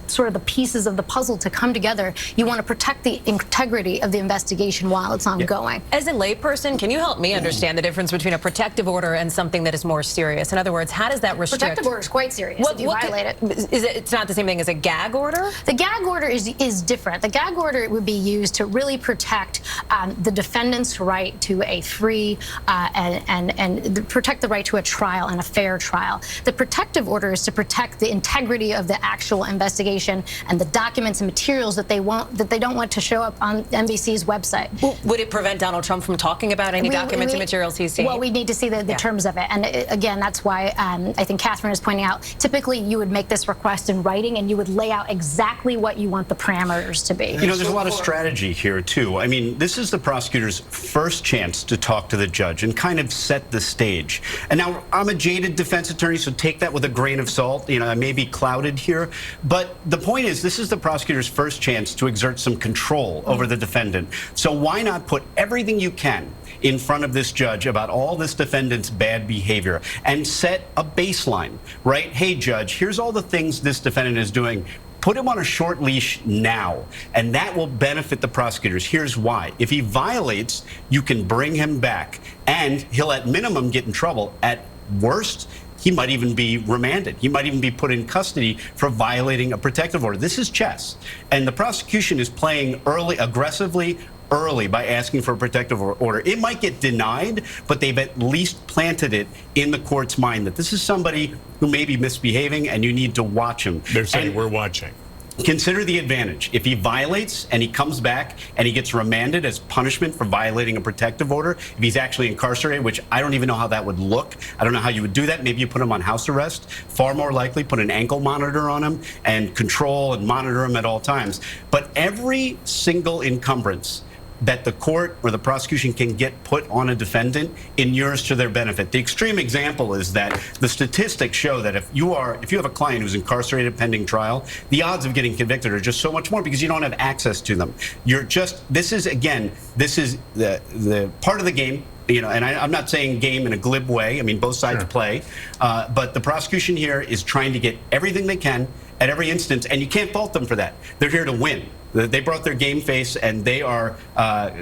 sort of the pieces of the puzzle to come together. You want to protect the integrity of the investigation while it's ongoing. As a layperson, can you help me understand the difference between a protective order and something that is more serious? In other words, how does that restrict? Protective order is quite serious if you violate it. It's not the same thing as a gag order? The gag order is different. The gag order would be used to really protect the defendant's right to a free and protect the right to a trial and a fair trial. The protective order is to protect the integrity of the actual investigation and the documents and materials that they don't want to show up on NBC's website. Well, would it prevent Donald Trump from talking about any documents and materials he's seen? Well, we need to see the terms of it. And again, that's why I think Catherine is pointing out, typically you would make this request in writing and you would lay out exactly what you want the parameters to be. You know, there's a lot of strategy here, too. I mean, this is the prosecutor's first chance to talk to the judge and kind of set the stage. And now, I'm a jaded defense attorney, so take that with a grain of salt. You know, I may be clouded here. But the point is, this is the prosecutor's first chance to exert some control over the defendant. So why not put everything you can in front of this judge about all this defendant's bad behavior and set a baseline, right? Hey, judge, here's all the things this defendant is doing. Put him on a short leash now, and that will benefit the prosecutors. Here's why. If he violates, you can bring him back, and he'll at minimum get in trouble. At worst, he might even be remanded. He might even be put in custody for violating a protective order. This is chess, and the prosecution is playing aggressively early by asking for a protective order. It might get denied, but they've at least planted it in the court's mind that this is somebody who may be misbehaving and you need to watch him. They're saying we're watching. Consider the advantage. If he violates and he comes back and he gets remanded as punishment for violating a protective order, if he's actually incarcerated, which I don't even know how that would look. I don't know how you would do that. Maybe you put him on house arrest. Far more likely, put an ankle monitor on him and control and monitor him at all times. But every single encumbrance that the court or the prosecution can get put on a defendant inures to their benefit. The extreme example is that the statistics show that if you have a client who's incarcerated pending trial, the odds of getting convicted are just so much more because you don't have access to them. This is the part of the game. You know, and I'm not saying game in a glib way. I mean, both sides play. But the prosecution here is trying to get everything they can at every instance, and you can't fault them for that. They're here to win. They brought their game face, and they are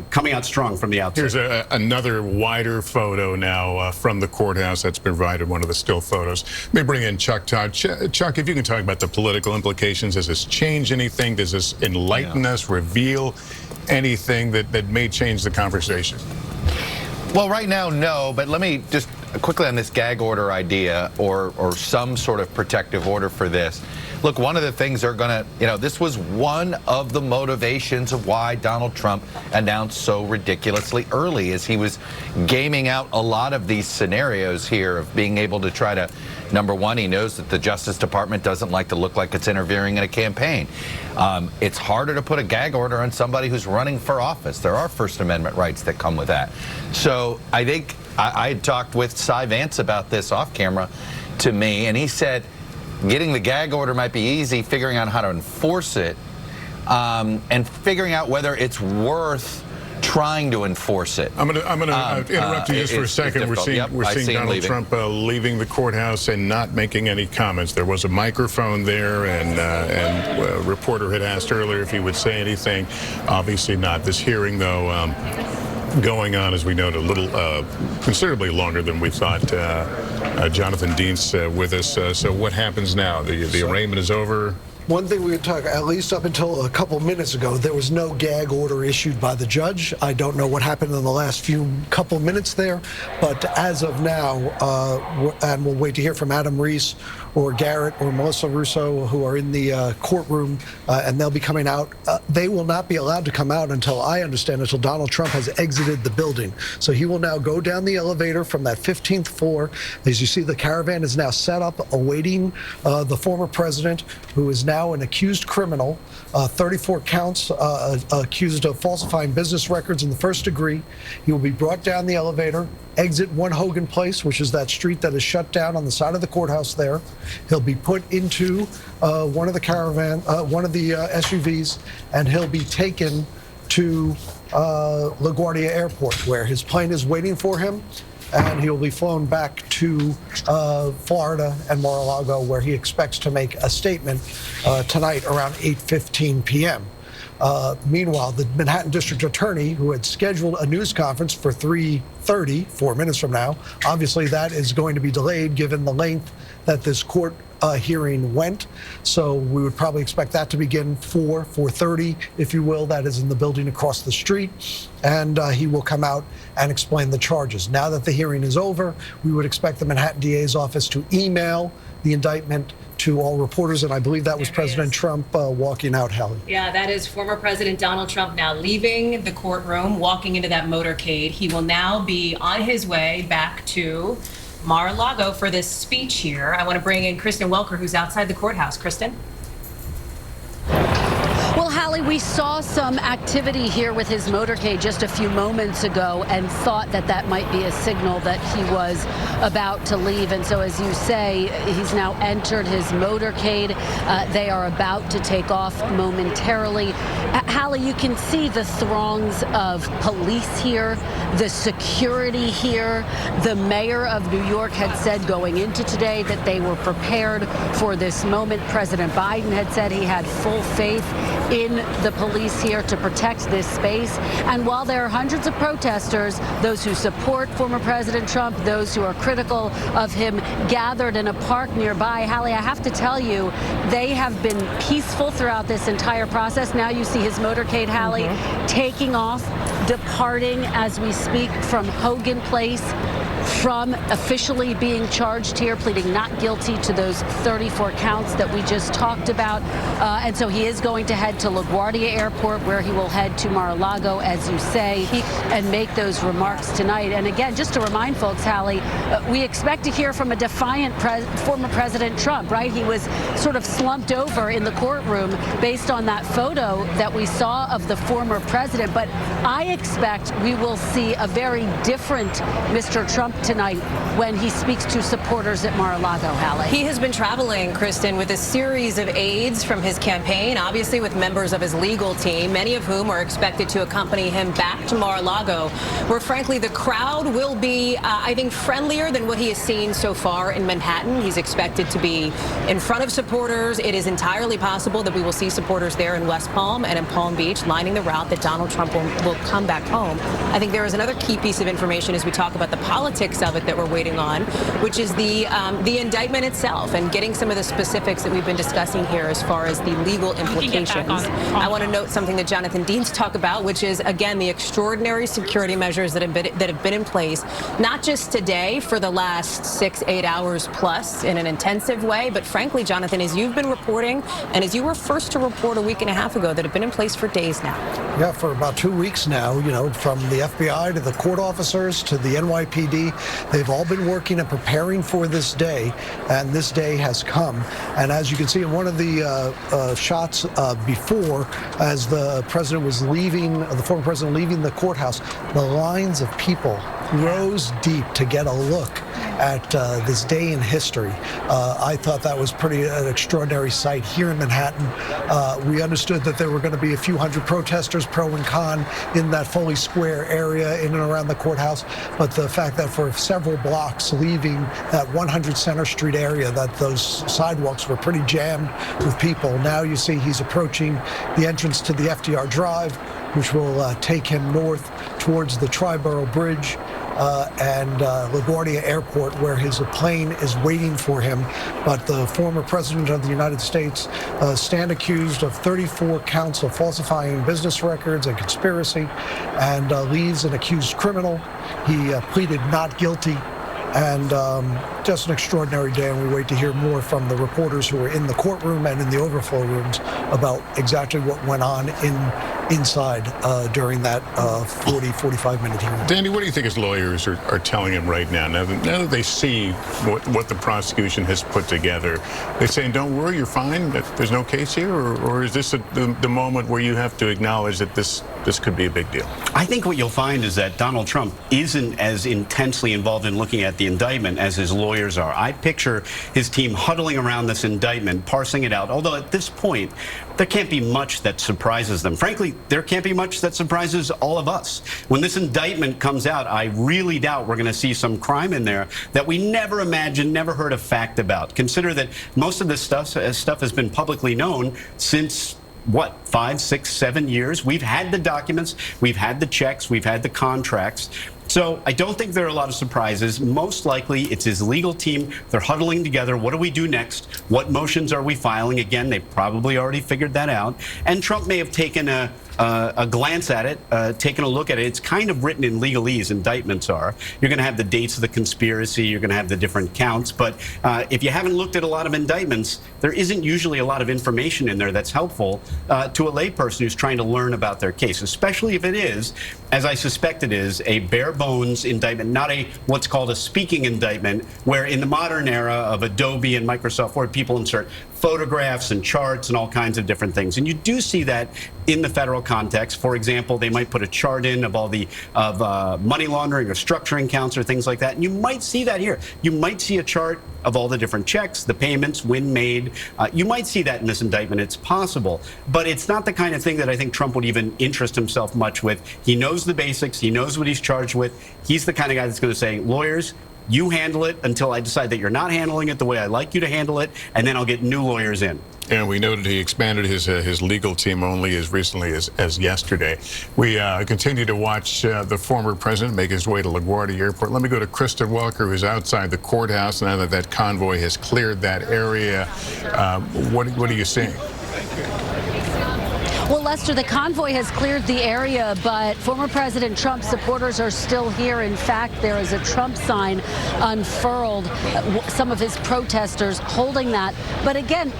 coming out strong from the outset. Here's another wider photo now from the courthouse that's been provided, one of the still photos. Let me bring in Chuck Todd. Chuck, if you can talk about the political implications. Does this change anything? Does this enlighten us, reveal anything that may change the conversation? Well, right now, no, but let me just quickly on this gag order idea or some sort of protective order for this. Look, one of the things they're going to, this was one of the motivations of why Donald Trump announced so ridiculously early is he was gaming out a lot of these scenarios here of being able to try to, number one, he knows that the Justice Department doesn't like to look like it's interfering in a campaign. It's harder to put a gag order on somebody who's running for office. There are First Amendment rights that come with that. So I think I had talked with Cy Vance about this off camera to me, and he said, getting the gag order might be easy, figuring out how to enforce it, and figuring out whether it's worth trying to enforce it. I'm going to interrupt you just for a second. We're seeing Donald Trump leaving the courthouse and not making any comments. There was a microphone there, and a reporter had asked earlier if he would say anything. Obviously not. This hearing, though, going on, as we noted, a little considerably longer than we thought. Jonathan Dienst with us. So what happens now? The arraignment is over. One thing we would talk, at least up until a couple minutes ago, there was no gag order issued by the judge. I don't know what happened in the last couple minutes there, but as of now, and we'll wait to hear from Adam Reese or Garrett or Melissa Russo, who are in the courtroom, and they'll be coming out. They will not be allowed to come out until, I understand, until Donald Trump has exited the building. So he will now go down the elevator from that 15th floor. As you see, the caravan is now set up awaiting the former president, who is now an accused criminal, 34 counts, accused of falsifying business records in the first degree. He will be brought down the elevator, exit 1 Hogan Place, which is that street that is shut down on the side of the courthouse there. He'll be put into one of the SUVs, and he'll be taken to LaGuardia Airport, where his plane is waiting for him, and he will be flown back to Florida and Mar-a-Lago, where he expects to make a statement tonight around 8:15 p.m. Meanwhile, the Manhattan District Attorney, who had scheduled a news conference for 3:30, 4 minutes from now, obviously that is going to be delayed given the length that this court hearing went. So we would probably expect that to begin 4:30, if you will. That is in the building across the street. And he will come out and explain the charges. Now that the hearing is over, we would expect the Manhattan DA's office to email the indictment to all reporters, and I believe that was President Trump walking out, Hallie. Yeah, that is former President Donald Trump now leaving the courtroom, walking into that motorcade. He will now be on his way back to Mar-a-Lago for this speech here. I want to bring in Kristen Welker, who's outside the courthouse. Kristen? Well, Hallie, we saw some activity here with his motorcade just a few moments ago and thought that that might be a signal that he was about to leave. And so, as you say, he's now entered his motorcade. They are about to take off momentarily. Hallie, you can see the throngs of police here, the security here. The mayor of New York had said going into today that they were prepared for this moment. President Biden had said he had full faith in the police here to protect this space. And while there are hundreds of protesters, those who support former President Trump, those who are critical of him, gathered in a park nearby, Hallie, I have to tell you, they have been peaceful throughout this entire process. Now you see his motorcade, Hallie, taking off, departing as we speak from Hogan Place, from officially being charged here, pleading not guilty to those 34 counts that we just talked about. And so he is going to head to LaGuardia Airport, where he will head to Mar-a-Lago, as you say, and make those remarks tonight. And again, just to remind folks, Hallie, we expect to hear from a defiant former President Trump, right? He was sort of slumped over in the courtroom based on that photo that we saw of the former president. But I expect we will see a very different Mr. Trump tonight when he speaks to supporters at Mar-a-Lago, Hallie. He has been traveling, Kristen, with a series of aides from his campaign, obviously with members of his legal team, many of whom are expected to accompany him back to Mar-a-Lago, where frankly the crowd will be, I think, friendlier than what he has seen so far in Manhattan. He's expected to be in front of supporters. It is entirely possible that we will see supporters there in West Palm and in Palm Beach lining the route that Donald Trump will come back home. I think there is another key piece of information as we talk about the politics of it that we're waiting on, which is the indictment itself and getting some of the specifics that we've been discussing here as far as the legal implications. I want to note something that Jonathan Deans talked about, which is, again, the extraordinary security measures that have been in place, not just today for the last 6-8 hours plus in an intensive way, but frankly, Jonathan, as you've been reporting and as you were first to report a week and a half ago, that have been in place for days now. Yeah, for about 2 weeks now, you know, from the FBI to the court officers to the NYPD, they've all been working and preparing for this day, and this day has come. And as you can see in one of the shots before, as the president was leaving, the former president leaving the courthouse, the lines of people rose deep to get a look at this day in history. I thought that was an extraordinary sight here in Manhattan. We understood that there were going to be a few hundred protesters, pro and con, in that Foley Square area in and around the courthouse, but the fact that for several blocks leaving that 100 Center Street area, that those sidewalks were pretty jammed with people. Now you see he's approaching the entrance to the FDR Drive, which will take him north towards the Triborough Bridge and LaGuardia Airport, where his plane is waiting for him. But the former president of the United States stand accused of 34 counts of falsifying business records and conspiracy, and leaves an accused criminal. He pleaded not guilty. And just an extraordinary day, and we wait to hear more from the reporters who are in the courtroom and in the overflow rooms about exactly what went on inside during that 45-minute hearing. Danny, what do you think his lawyers are telling him right now? Now that they see what the prosecution has put together, they're saying, don't worry, you're fine, that there's no case here? Or is this the moment where you have to acknowledge that this could be a big deal? I think what you'll find is that Donald Trump isn't as intensely involved in looking at the indictment as his lawyers are. I picture his team huddling around this indictment, parsing it out, although at this point, there can't be much that surprises them. Frankly, there can't be much that surprises all of us. When this indictment comes out, I really doubt we're going to see some crime in there that we never imagined, never heard a fact about. Consider that most of this stuff has been publicly known since, what, 5, 6, 7 years? We've had the documents, we've had the checks, we've had the contracts. So I don't think there are a lot of surprises. Most likely, it's his legal team. They're huddling together. What do we do next? What motions are we filing? Again, they probably already figured that out. And Trump may have taken a glance at it, taken a look at it. It's kind of written in legalese, indictments are. You're going to have the dates of the conspiracy. You're going to have the different counts. But if you haven't looked at a lot of indictments, there isn't usually a lot of information in there that's helpful to a layperson who's trying to learn about their case, especially if it is, as I suspect it is, a bare bones indictment, not a what's called a speaking indictment, where in the modern era of Adobe and Microsoft Word, people insert photographs and charts and all kinds of different things. And you do see that in the federal context. For example, they might put a chart in of all the money laundering or structuring counts or things like that. And you might see that here. You might see a chart of all the different checks, the payments, when made. You might see that in this indictment. It's possible. But it's not the kind of thing that I think Trump would even interest himself much with. He knows the basics. He knows what he's charged with. He's the kind of guy that's going to say, lawyers, you handle it until I decide that you're not handling it the way I like you to handle it, and then I'll get new lawyers in. And we noted he expanded his legal team only as recently as yesterday. We continue to watch the former president make his way to LaGuardia Airport. Let me go to Kristen Welker, who's outside the courthouse now that that convoy has cleared that area. What are you seeing? Well, Lester, the convoy has cleared the area, but former President Trump's supporters are still here. In fact, there is a Trump sign unfurled, some of his protesters holding that. But again,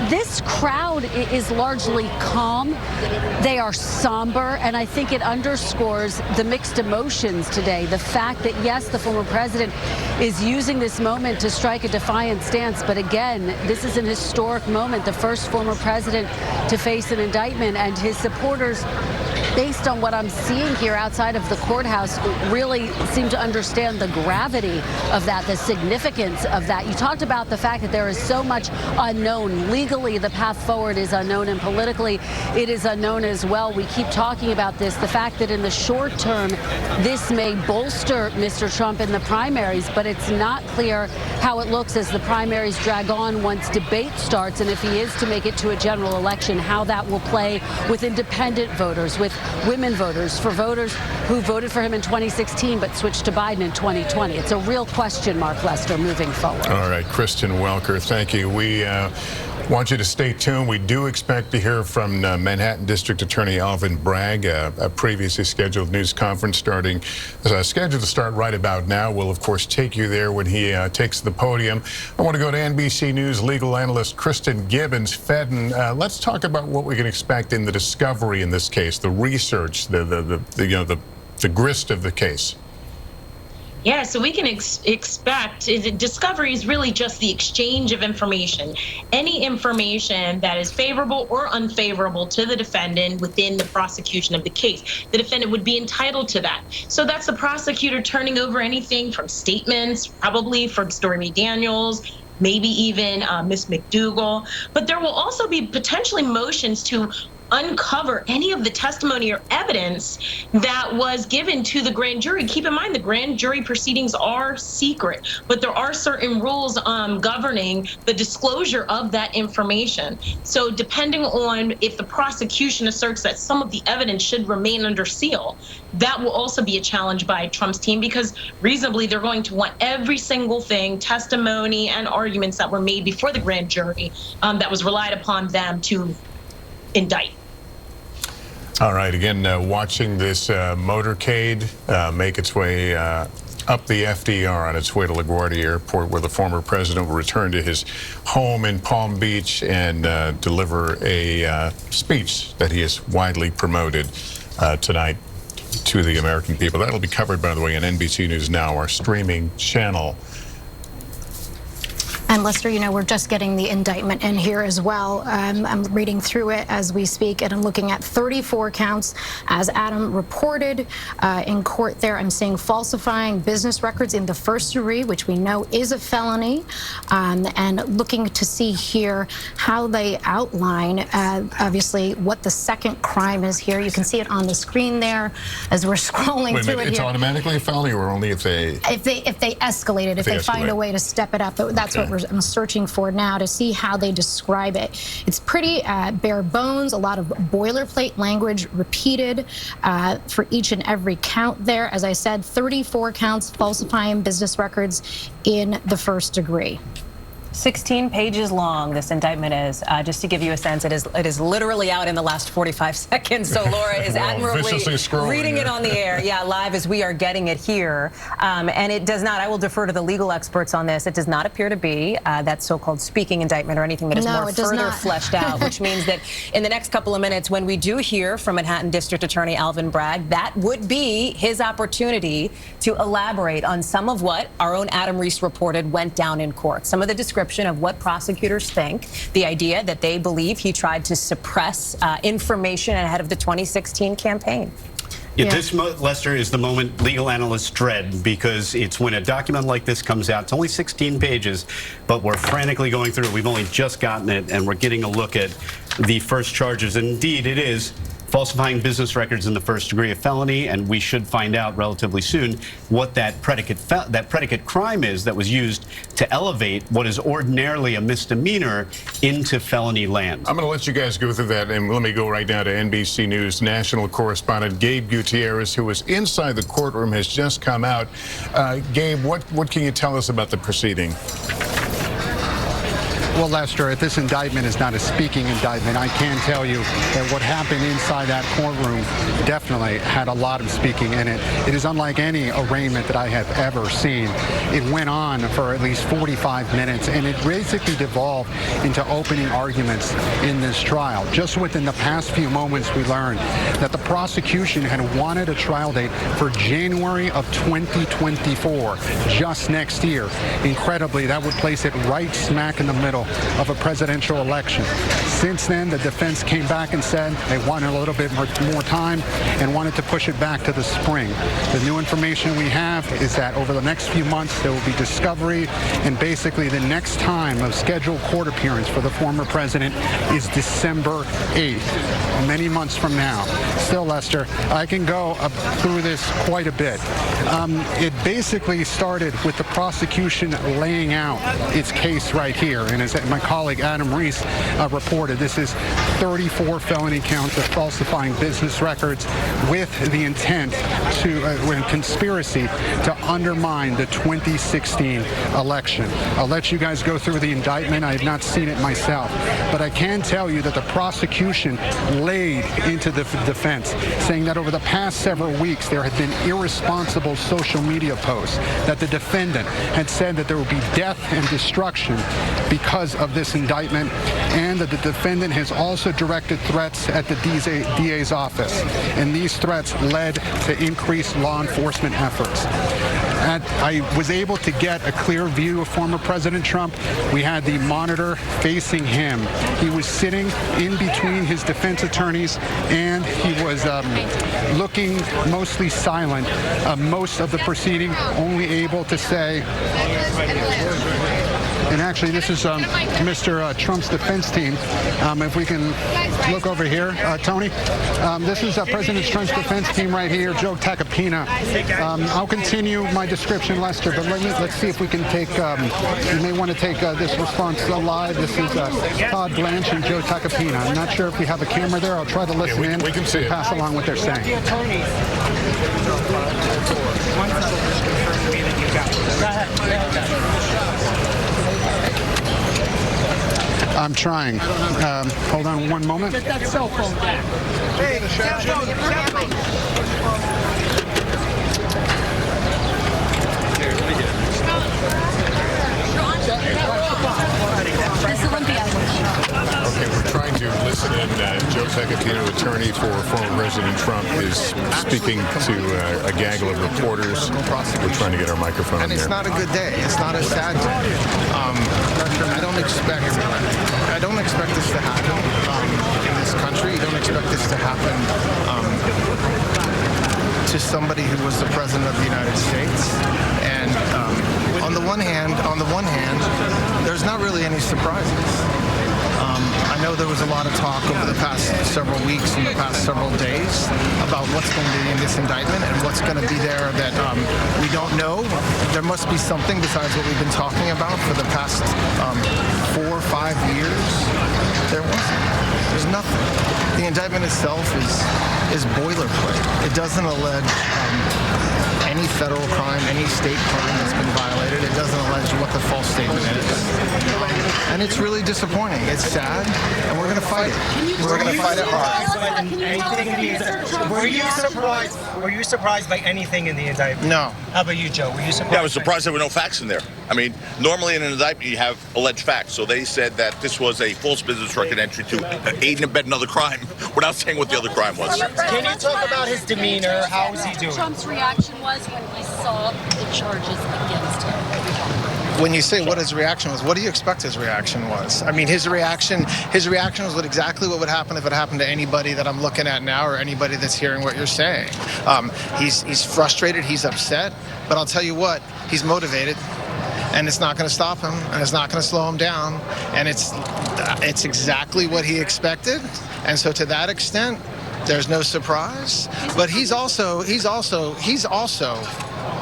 this crowd is largely calm. They are somber, and I think it underscores the mixed emotions today. The fact that, yes, the former president is using this moment to strike a defiant stance, but again, this is an historic moment, the first former president to face an indictment, and his supporters, based on what I'm seeing here outside of the courthouse, really seem to understand the gravity of that, the significance of that. You talked about the fact that there is so much unknown. Legally, the path forward is unknown, and politically, it is unknown as well. We keep talking about this, the fact that in the short term, this may bolster Mr. Trump in the primaries, but it's not clear how it looks as the primaries drag on once debate starts, and if he is to make it to a general election, how that will play with independent voters, with women voters, for voters who voted for him in 2016 but switched to Biden in 2020. It's a real question mark, Lester, moving forward. All right, Kristen Welker, thank you. We want you to stay tuned. We do expect to hear from Manhattan District Attorney Alvin Bragg, a previously scheduled news conference scheduled to start right about now. We'll, of course, take you there when he takes the podium. I want to go to NBC News legal analyst Kristen Gibbons-Fedden. Let's talk about what we can expect in the discovery in this case, the research, the grist of the case. Yeah, so we can expect discovery is really just the exchange of information. Any information that is favorable or unfavorable to the defendant within the prosecution of the case. The defendant would be entitled to that. So that's the prosecutor turning over anything from statements, probably from Stormy Daniels, maybe even Ms. McDougal. But there will also be potentially motions to uncover any of the testimony or evidence that was given to the grand jury. Keep in mind, the grand jury proceedings are secret, but there are certain rules governing the disclosure of that information. So depending on if the prosecution asserts that some of the evidence should remain under seal, that will also be a challenge by Trump's team, because reasonably they're going to want every single thing, testimony and arguments that were made before the grand jury that was relied upon them to indict. All right, again, watching this motorcade make its way up the FDR on its way to LaGuardia Airport, where the former president will return to his home in Palm Beach and deliver a speech that he has widely promoted tonight to the American people. That'll be covered, by the way, on NBC News Now, our streaming channel. And Lester, you know, we're just getting the indictment in here as well. I'm reading through it as we speak, and I'm looking at 34 counts, as Adam reported in court there. I'm seeing falsifying business records in the first degree, which we know is a felony, and looking to see here how they outline, obviously, what the second crime is here. You can see it on the screen there as we're scrolling through it it's here. automatically a felony, or only if they... If they escalate it, if they find a way to step it up. But that's what I'm searching for now, to see how they describe it. It's pretty bare bones, a lot of boilerplate language repeated for each and every count there. As I said, 34 counts falsifying business records in the first degree. 16 pages long, this indictment is. Just to give you a sense, it is literally out in the last 45 seconds. So Laura is admirably reading it on the air, live as we are getting it here. And it does not, I will defer to the legal experts on this, it does not appear to be that so-called speaking indictment or anything that is more further fleshed out, which means that in the next couple of minutes, when we do hear from Manhattan District Attorney Alvin Bragg, that would be his opportunity to elaborate on some of what our own Adam Reese reported went down in court. Some of the description of what prosecutors think, the idea that they believe he tried to suppress information ahead of the 2016 campaign. This, Lester, is the moment legal analysts dread, because it's when a document like this comes out. It's only 16 pages, but we're frantically going through it. We've only just gotten it, and we're getting a look at the first charges. And indeed, it is falsifying business records in the first degree of felony, and we should find out relatively soon what that predicate crime is that was used to elevate what is ordinarily a misdemeanor into felony land. I'm going to let you guys go through that, and let me go right now to NBC News national correspondent Gabe Gutierrez, who was inside the courtroom, has just come out. Gabe, what can you tell us about the proceeding? Well, Lester, if this indictment is not a speaking indictment, I can tell you that what happened inside that courtroom definitely had a lot of speaking in it. It is unlike any arraignment that I have ever seen. It went on for at least 45 minutes, and it basically devolved into opening arguments in this trial. Just within the past few moments, we learned that the prosecution had wanted a trial date for January of 2024, just next year. Incredibly, that would place it right smack in the middle of a presidential election. Since then, the defense came back and said they wanted a little bit more time and wanted to push it back to the spring. The new information we have is that over the next few months, there will be discovery, and basically the next time of scheduled court appearance for the former president is December 8th, many months from now. Still, Lester, I can go through this quite a bit. It basically started with the prosecution laying out its case right here, and as my colleague Adam Reese reported, this is 34 felony counts of falsifying business records with the intent to, conspiracy to undermine the 2016 election. I'll let you guys go through the indictment. I have not seen it myself, but I can tell you that the prosecution laid into the defense, saying that over the past several weeks there had been irresponsible social media posts, that the defendant had said that there would be death and destruction because of this indictment, and that the defendant has also directed threats at the DA's office, and these threats led to increased law enforcement efforts. I was able to get a clear view of former President Trump. We had the monitor facing him. He was sitting in between his defense attorneys, and he was looking mostly silent most of the proceeding, only able to say, and actually this is Mr. Trump's defense team. If we can look over here, Tony. This is President Trump's defense team right here, Joe Tacopina. I'll continue my description, Lester, but let's see if we can take, you may want to take this response live. This is Todd Blanche and Joe Tacopina. I'm not sure if we have a camera there. I'll try to listen in we can see and pass along what they're saying. I'm trying. Hold on one moment. Get that cell phone back. Hey, cell Okay, we're trying to listen in. Joe Tacopina, attorney for former President Trump, is speaking to a gaggle of reporters. We're trying to get our microphone in there. And it's not a good day. It's not a sad day. expect this to happen in this country. You don't expect this to happen to somebody who was the president of the United States. And on the one hand, there's not really any surprises. I know there was a lot of talk over the past several weeks and the past several days about what's going to be in this indictment and what's going to be there that we don't know. There must be something besides what we've been talking about for the past 4 or 5 years. There wasn't. There's nothing. The indictment itself is boilerplate. It doesn't allege any federal crime, any state crime that's been violated. It doesn't allege what the false statement is. And it's really disappointing. It's sad, and we're going to fight it. We're going to fight it hard. Were you surprised by anything in the indictment? No. How about you, Joe? Were you surprised? Yeah, I was surprised there were no facts in there. I mean, normally in an indictment you have alleged facts. So they said that this was a false business record entry to aid and abet another crime without saying what the other crime was. Can you talk about his demeanor? How was he doing? Trump's reaction was when he saw the charges against him. When you say what his reaction was, what do you expect his reaction was? I mean, his reaction was exactly what would happen if it happened to anybody that I'm looking at now or anybody that's hearing what you're saying. He's frustrated, he's upset, but I'll tell you what, he's motivated. And it's not going to stop him, and it's not going to slow him down, and it's exactly what he expected. And so to that extent, there's no surprise. But he's also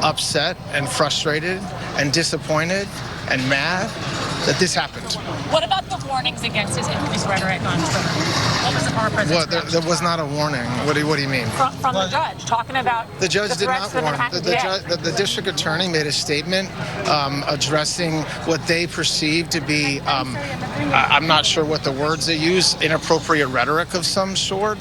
upset and frustrated and disappointed and mad that this happened. What about the warnings against his rhetoric on Twitter? What was our president's There was not a warning. What do you mean? From the judge, talking about the judge did not warn. The district attorney made a statement addressing what they perceived to be, I'm not sure what the words they use, inappropriate rhetoric of some sort.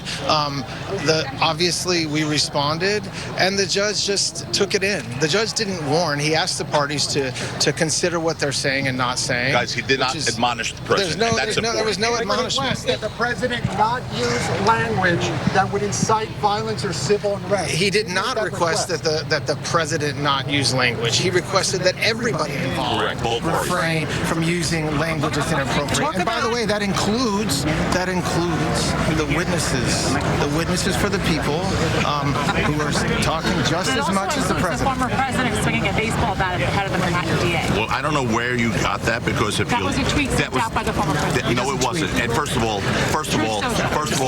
Obviously, we responded, and the judge just took it in. The judge didn't warn. He asked the parties to consider what they're saying and not saying. Guys, he did not admonish the president. There was no admonishment. That the president not use language that would incite violence or civil unrest. He did not request that the president not use language. He requested that everybody involved refrain from using language that's inappropriate. And by the way, that includes the witnesses for the people who are talking just as much as the president. The former president swinging a baseball bat at the head of the Manhattan DA. Well, I don't know where you got that, because if that was a tweet sent out by the former president. No, it wasn't. And first of all,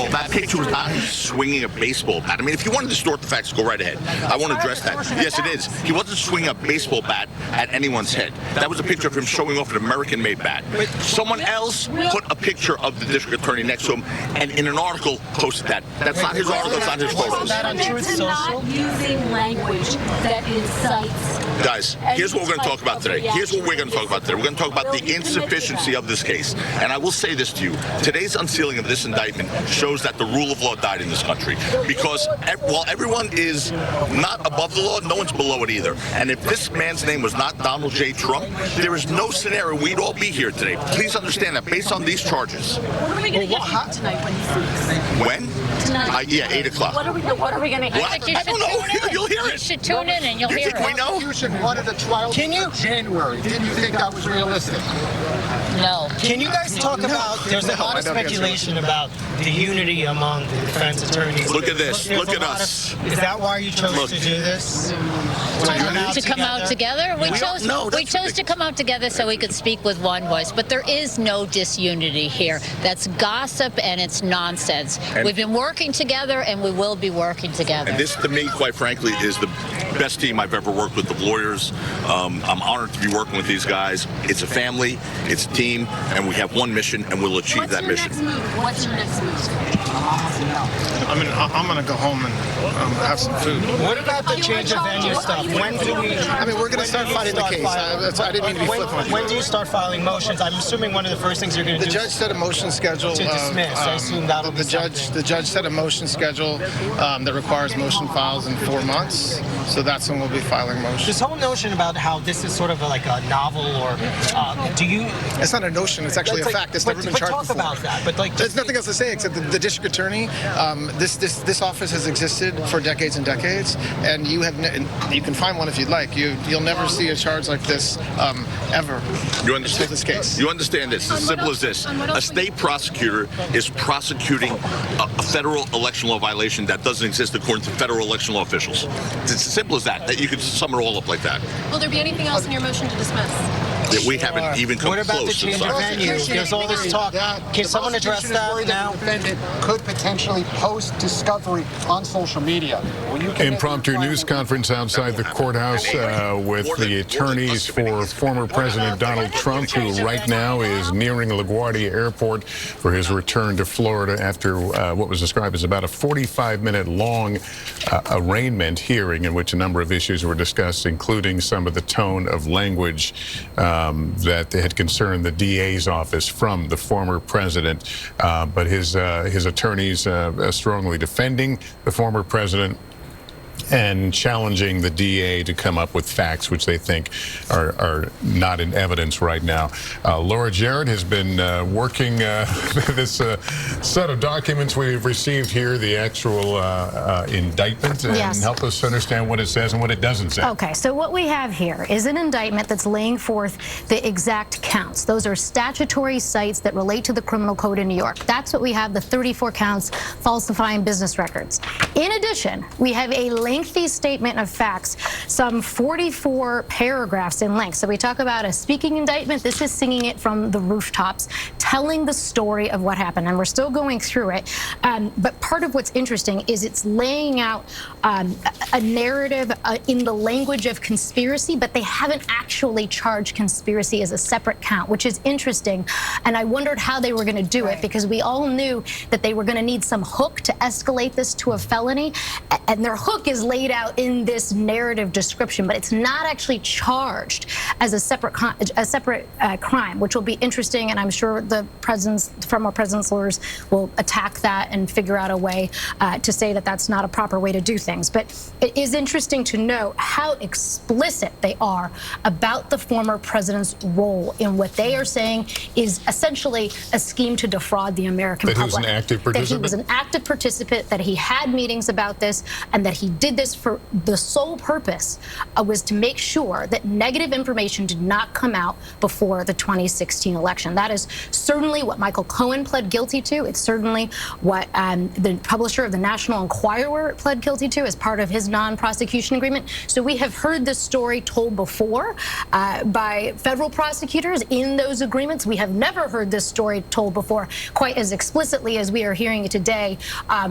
that picture was not swinging a baseball bat. I mean, if you want to distort the facts, go right ahead. I want to address that. Yes, it is. He wasn't swinging a baseball bat at anyone's head. That was a picture of him showing off an American-made bat. Someone else put a picture of the district attorney next to him, and in an article posted that. That's not his article. It's not his photos. Not using language that incites. Guys, here's what we're going to talk about today. We're going to talk about the insufficiency of this case. And I will say this to you. Today's unsealing of this indictment shows that the rule of law died in this country. Because while everyone is not above the law, no one's below it either. And if this man's name was not Donald J. Trump, there is no scenario we'd all be here today. Please understand that based on these charges. What are we going to hear tonight when he speaks? When? Tonight. Yeah, 8 o'clock. What are we going to hear? I don't know. You'll hear it. You should tune in and you'll hear it. We know? Wanted a trial in January. Didn't you think that was realistic? No. Can you guys talk about, there's a lot of speculation about the unity among the defense attorneys. Look at this. Look at us. Is that why you chose to do this? To come out together? We chose to come out together so we could speak with one voice. But there is no disunity here. That's gossip and it's nonsense. We've been working together and we will be working together. And this, to me, quite frankly, is the best team I've ever worked with of lawyers. I'm honored to be working with these guys. It's a family, it's a team, and we have one mission, and we'll achieve that mission. What's your next move? I'm going to go home and have some food. What about the change of venue stuff? When do we? I mean, we're going to start fighting the case. I didn't mean to be flippant. When do you start filing motions? I'm assuming one of the first things you're going to do. The judge set a motion schedule to dismiss. I assume that'll be the judge set a motion schedule that requires motion files in 4 months. So that's when we'll be filing motions. This whole notion about how this is sort of like a novel, or do you? It's not a notion. It's actually a fact. It's never been charged before. Talk about that. But there's nothing else to say except the district attorney. This office has existed for decades and decades, and you can find one if you'd like. You'll never see see a charge like this ever. You understand this case? You understand this? As simple as this. A state prosecutor is prosecuting a federal election law violation that doesn't exist according to federal election law officials. It's as simple as that. You could sum it all up like that. Will there be anything else in your motion to dismiss? That we haven't even come What about close the to change of venue? There's all this talk. Can someone address that now? The defendant could potentially post discovery on social media. Impromptu news conference outside the courthouse with the attorneys for former President Donald Trump, who right now is nearing LaGuardia Airport for his return to Florida after what was described as about a 45-minute long arraignment hearing in which a number of issues were discussed, including some of the tone of language that had concerned the DA's office from the former president. But his attorneys strongly defending the former president and challenging the DA to come up with facts which they think are not in evidence right now. Laura Jarrett has been working this set of documents we've received here, the actual indictment, and help us understand what it says and what it doesn't say. Okay, so what we have here is an indictment that's laying forth the exact counts. Those are statutory cites that relate to the criminal code in New York. That's what we have, the 34 counts falsifying business records. In addition, we have a lengthy statement of facts, some 44 paragraphs in length. So we talk about a speaking indictment. This is singing it from the rooftops, telling the story of what happened. And we're still going through it. But part of what's interesting is it's laying out a narrative in the language of conspiracy, but they haven't actually charged conspiracy as a separate count, which is interesting. And I wondered how they were going to do it, because we all knew that they were going to need some hook to escalate this to a felony. And their hook is laid out in this narrative description, but it's not actually charged as a separate crime, which will be interesting. And I'm sure the former president's lawyers will attack that and figure out a way to say that that's not a proper way to do things. But it is interesting to know how explicit they are about the former president's role in what they are saying is essentially a scheme to defraud the American public. That he was an active participant? That he was an active participant, that he had meetings about this, and that he did this for the sole purpose was to make sure that negative information did not come out before the 2016 election. That is certainly what Michael Cohen pled guilty to. It's certainly what the publisher of the National Enquirer pled guilty to as part of his non-prosecution agreement. So we have heard this story told before by federal prosecutors in those agreements. We have never heard this story told before quite as explicitly as we are hearing it today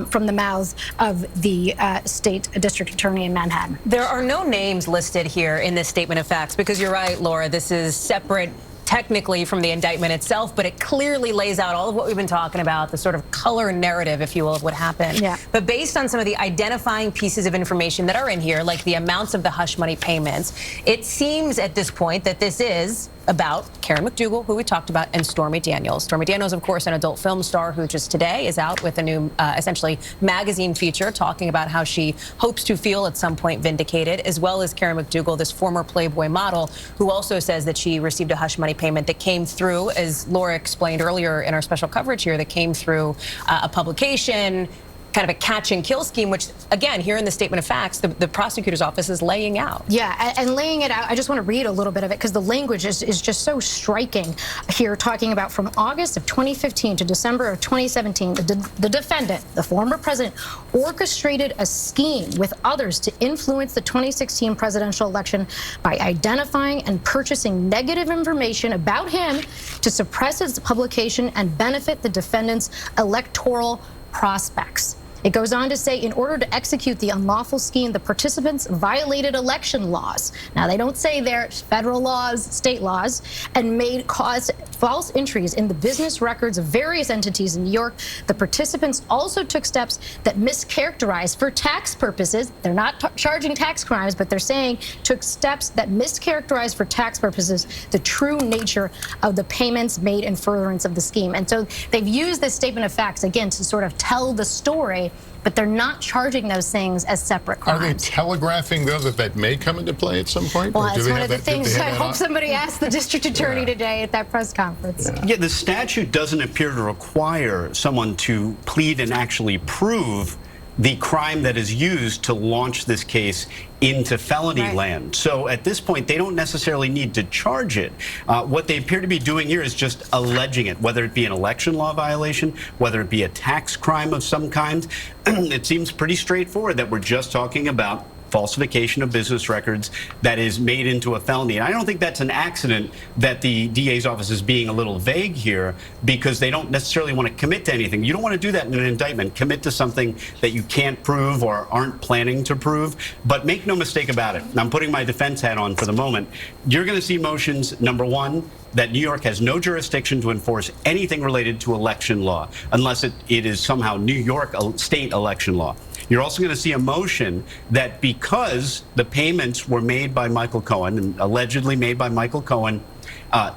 from the mouths of the state district attorney in Manhattan. There are no names listed here in this statement of facts, because you're right, Laura, this is separate technically from the indictment itself, but it clearly lays out all of what we've been talking about, the sort of color narrative, if you will, of what happened. Yeah. But based on some of the identifying pieces of information that are in here, like the amounts of the hush money payments, it seems at this point that this is about Karen McDougal, who we talked about, and Stormy Daniels. Stormy Daniels, of course, an adult film star who just today is out with a new, essentially, magazine feature talking about how she hopes to feel at some point vindicated, as well as Karen McDougal, this former Playboy model, who also says that she received a hush money payment that came through, as Laura explained earlier in our special coverage here, that came through a publication, kind of a catch and kill scheme, which, again, here in the statement of facts, the prosecutor's office is laying out. Yeah, and laying it out, I just want to read a little bit of it because the language is just so striking here, talking about from August of 2015 to December of 2017, the defendant, the former president, orchestrated a scheme with others to influence the 2016 presidential election by identifying and purchasing negative information about him to suppress its publication and benefit the defendant's electoral prospects. It goes on to say, in order to execute the unlawful scheme, the participants violated election laws. Now, they don't say they're federal laws, state laws, and caused false entries in the business records of various entities in New York. The participants also took steps that mischaracterized for tax purposes. They're not charging tax crimes, but they're saying took steps that mischaracterized for tax purposes the true nature of the payments made in furtherance of the scheme. And so they've used this statement of facts, again, to sort of tell the story, but they're not charging those things as separate crimes. Are they telegraphing, though, that may come into play at some point? Well, that's one of the things I hope somebody asked the district attorney today at that press conference. Yeah, the statute doesn't appear to require someone to plead and actually prove the crime that is used to launch this case into felony land. So at this point, they don't necessarily need to charge it. What they appear to be doing here is just alleging it, whether it be an election law violation, whether it be a tax crime of some kind. It seems pretty straightforward that we're just talking about falsification of business records that is made into a felony. And I don't think that's an accident that the DA's office is being a little vague here, because they don't necessarily want to commit to anything. You don't want to do that in an indictment, commit to something that you can't prove or aren't planning to prove. But make no mistake about it, and I'm putting my defense hat on for the moment, you're going to see motions, number one, that New York has no jurisdiction to enforce anything related to election law, unless it is somehow New York state election law. You're also going to see a motion that because the payments were made by Michael Cohen, and allegedly made by Michael Cohen,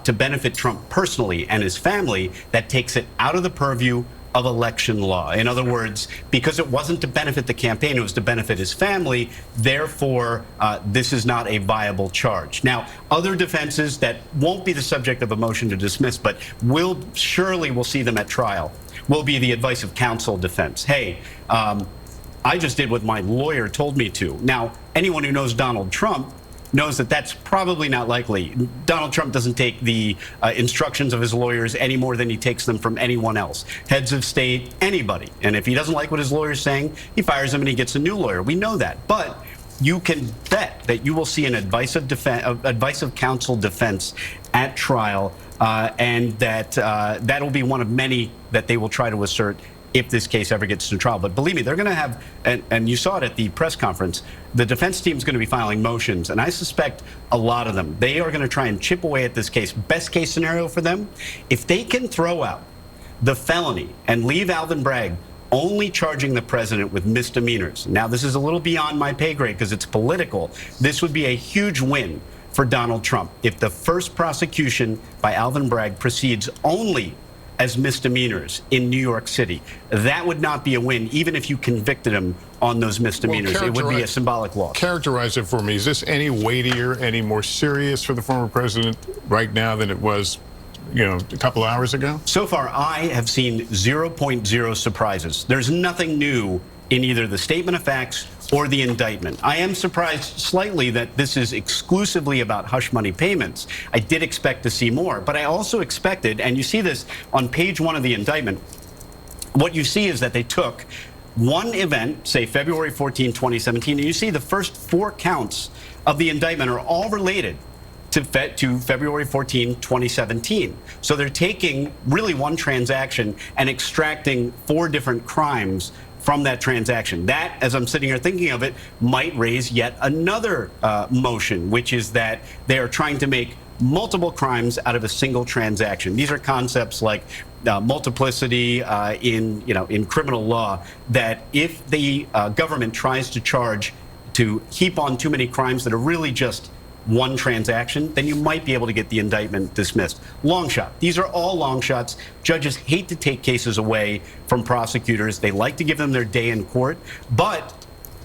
to benefit Trump personally and his family, that takes it out of the purview of election law. In other words, because it wasn't to benefit the campaign, it was to benefit his family, therefore, this is not a viable charge. Now, other defenses that won't be the subject of a motion to dismiss, but we'll see them at trial, will be the advice of counsel defense. Hey, I just did what my lawyer told me to. Now, anyone who knows Donald Trump knows that that's probably not likely. Donald Trump doesn't take the instructions of his lawyers any more than he takes them from anyone else. Heads of state, anybody. And if he doesn't like what his lawyer's saying, he fires him and he gets a new lawyer. We know that. But you can bet that you will see an advice of counsel defense at trial, and that that'll be one of many that they will try to assert if this case ever gets to trial. But believe me, they're going to have, and you saw it at the press conference, the defense team is going to be filing motions, and I suspect a lot of them. They are going to try and chip away at this case. Best case scenario for them, if they can throw out the felony and leave Alvin Bragg only charging the president with misdemeanors. Now, this is a little beyond my pay grade because it's political. This would be a huge win for Donald Trump if the first prosecution by Alvin Bragg proceeds only as misdemeanors in New York City. That would not be a win, even if you convicted him on those misdemeanors. It would be a symbolic loss. Characterize it for me. Is this any weightier, any more serious for the former president right now than it was, a couple hours ago? So far, I have seen 0.0 surprises. There's nothing new in either the statement of facts or the indictment. I am surprised slightly that this is exclusively about hush money payments. I did expect to see more, but I also expected, and you see this on page 1 of the indictment, what you see is that they took one event, say February 14, 2017, and you see the first 4 counts of the indictment are all related to February 14, 2017. So they're taking really one transaction and extracting 4 different crimes from that transaction. That, as I'm sitting here thinking of it, might raise yet another motion, which is that they are trying to make multiple crimes out of a single transaction. These are concepts like multiplicity in criminal law, that if the government tries to heap on too many crimes that are really just one transaction, then you might be able to get the indictment dismissed. Long shot. These are all long shots. Judges hate to take cases away from prosecutors. They like to give them their day in court. But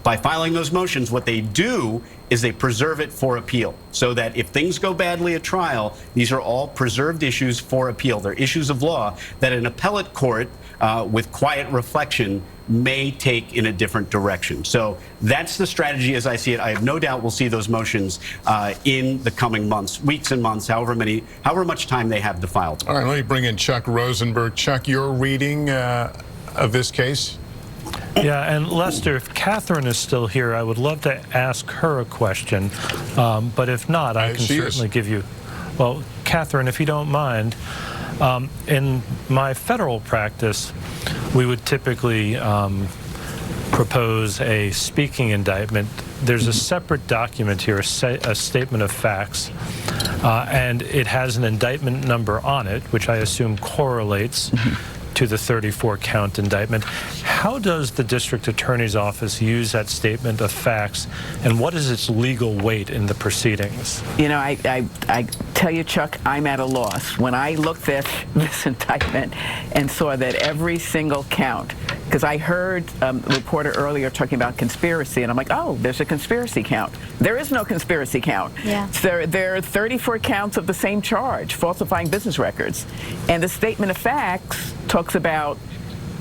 by filing those motions, what they do is they preserve it for appeal, so that if things go badly at trial, these are all preserved issues for appeal. They're issues of law that an appellate court, with quiet reflection, may take in a different direction. So that's the strategy as I see it. I have no doubt we'll see those motions in the coming months, weeks and months, however much time they have to file. All right, let me bring in Chuck Rosenberg. Chuck, your reading of this case? Yeah, and Lester, if Catherine is still here, I would love to ask her a question. But if not, I can certainly give you. Well, Catherine, if you don't mind, in my federal practice, we would typically propose a speaking indictment. There's a separate document here, a statement of facts, and it has an indictment number on it, which I assume correlates to the 34-count indictment. How does the district attorney's office use that statement of facts, and what is its legal weight in the proceedings? I tell you, Chuck, I'm at a loss. When I looked at this indictment and saw that every single count, because I heard a reporter earlier talking about conspiracy, and I'm like, oh, there's a conspiracy count. There is no conspiracy count. Yeah. There are 34 counts of the same charge, falsifying business records. And the statement of facts talks about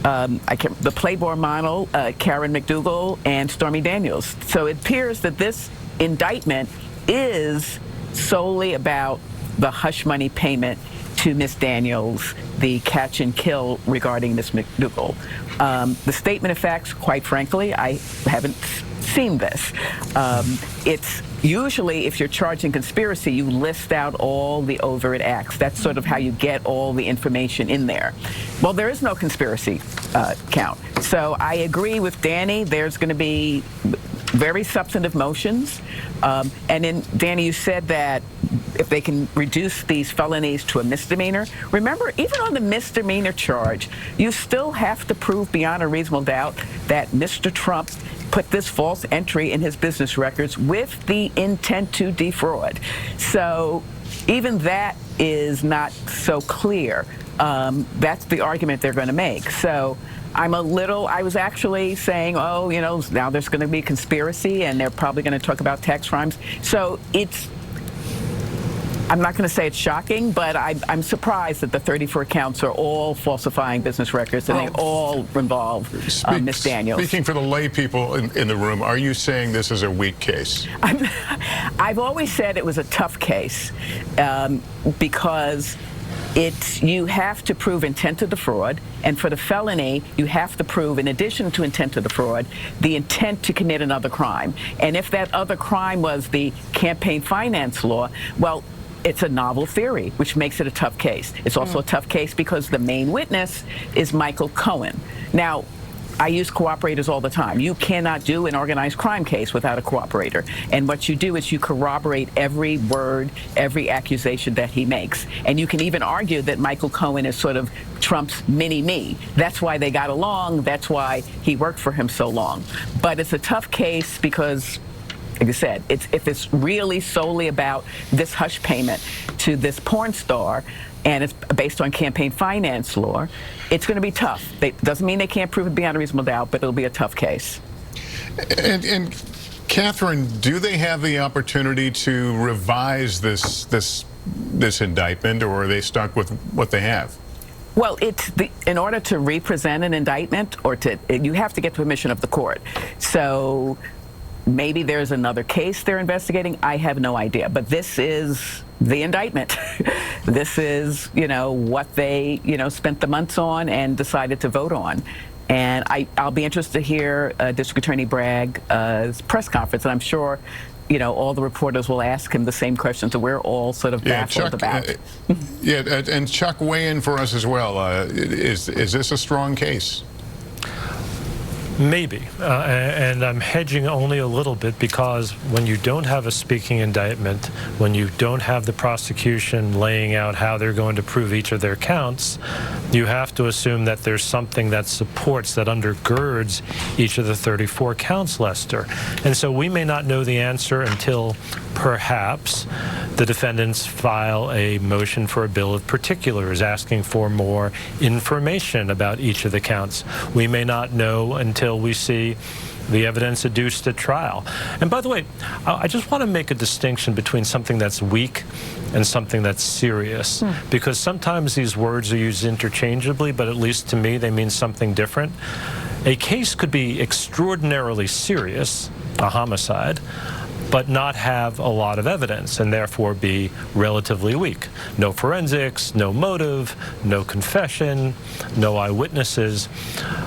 the Playboy model, Karen McDougal, and Stormy Daniels. So it appears that this indictment is solely about the hush money payment to Miss Daniels, the catch and kill regarding Miss McDougal. The statement of facts, quite frankly, I haven't seen this. It's usually, if you're charging conspiracy, you list out all the overt acts. That's sort of how you get all the information in there. Well, there is no conspiracy count. So I agree with Danny. There's going to be very substantive motions. And then, Danny, you said that if they can reduce these felonies to a misdemeanor. Remember, even on the misdemeanor charge, you still have to prove beyond a reasonable doubt that Mr. Trump put this false entry in his business records with the intent to defraud. So even that is not so clear. That's the argument they're going to make. So I was actually saying, oh, you know, now there's going to be conspiracy and they're probably going to talk about tax crimes. So I'm not going to say it's shocking, but I'm surprised that the 34 counts are all falsifying business records and they all involve Miss Daniels. Speaking for the lay people in the room, are you saying this is a weak case? I've always said it was a tough case because you have to prove intent to defraud, and for the felony, you have to prove, in addition to intent to defraud, the intent to commit another crime. And if that other crime was the campaign finance law, well, it's a novel theory, which makes it a tough case. It's also a tough case because the main witness is Michael Cohen. Now, I use cooperators all the time. You cannot do an organized crime case without a cooperator. And what you do is you corroborate every word, every accusation that he makes. And you can even argue that Michael Cohen is sort of Trump's mini-me. That's why they got along. That's why he worked for him so long. But it's a tough case because, like I said, if it's really solely about this hush payment to this porn star, and it's based on campaign finance law, it's going to be tough. It doesn't mean they can't prove it beyond a reasonable doubt, but it'll be a tough case. And Catherine, do they have the opportunity to revise this indictment, or are they stuck with what they have? Well, in order to represent an indictment, you have to get permission of the court. So maybe there's another case they're investigating. I have no idea. But this is the indictment. This is, what they, spent the months on and decided to vote on. And I'll be interested to hear District Attorney Bragg's press conference. And I'm sure, all the reporters will ask him the same questions that we're all sort of baffled about. And Chuck, weigh in for us as well. Is this a strong case? Maybe, and I'm hedging only a little bit because when you don't have a speaking indictment, when you don't have the prosecution laying out how they're going to prove each of their counts, you have to assume that there's something that supports, that undergirds each of the 34 counts, Lester. And so we may not know the answer until perhaps the defendants file a motion for a bill of particulars asking for more information about each of the counts. We may not know until we see the evidence adduced at trial. And by the way, I just want to make a distinction between something that's weak and something that's serious, because sometimes these words are used interchangeably, but at least to me they mean something different. A case could be extraordinarily serious, a homicide, but not have a lot of evidence and therefore be relatively weak. No forensics, no motive, no confession, no eyewitnesses.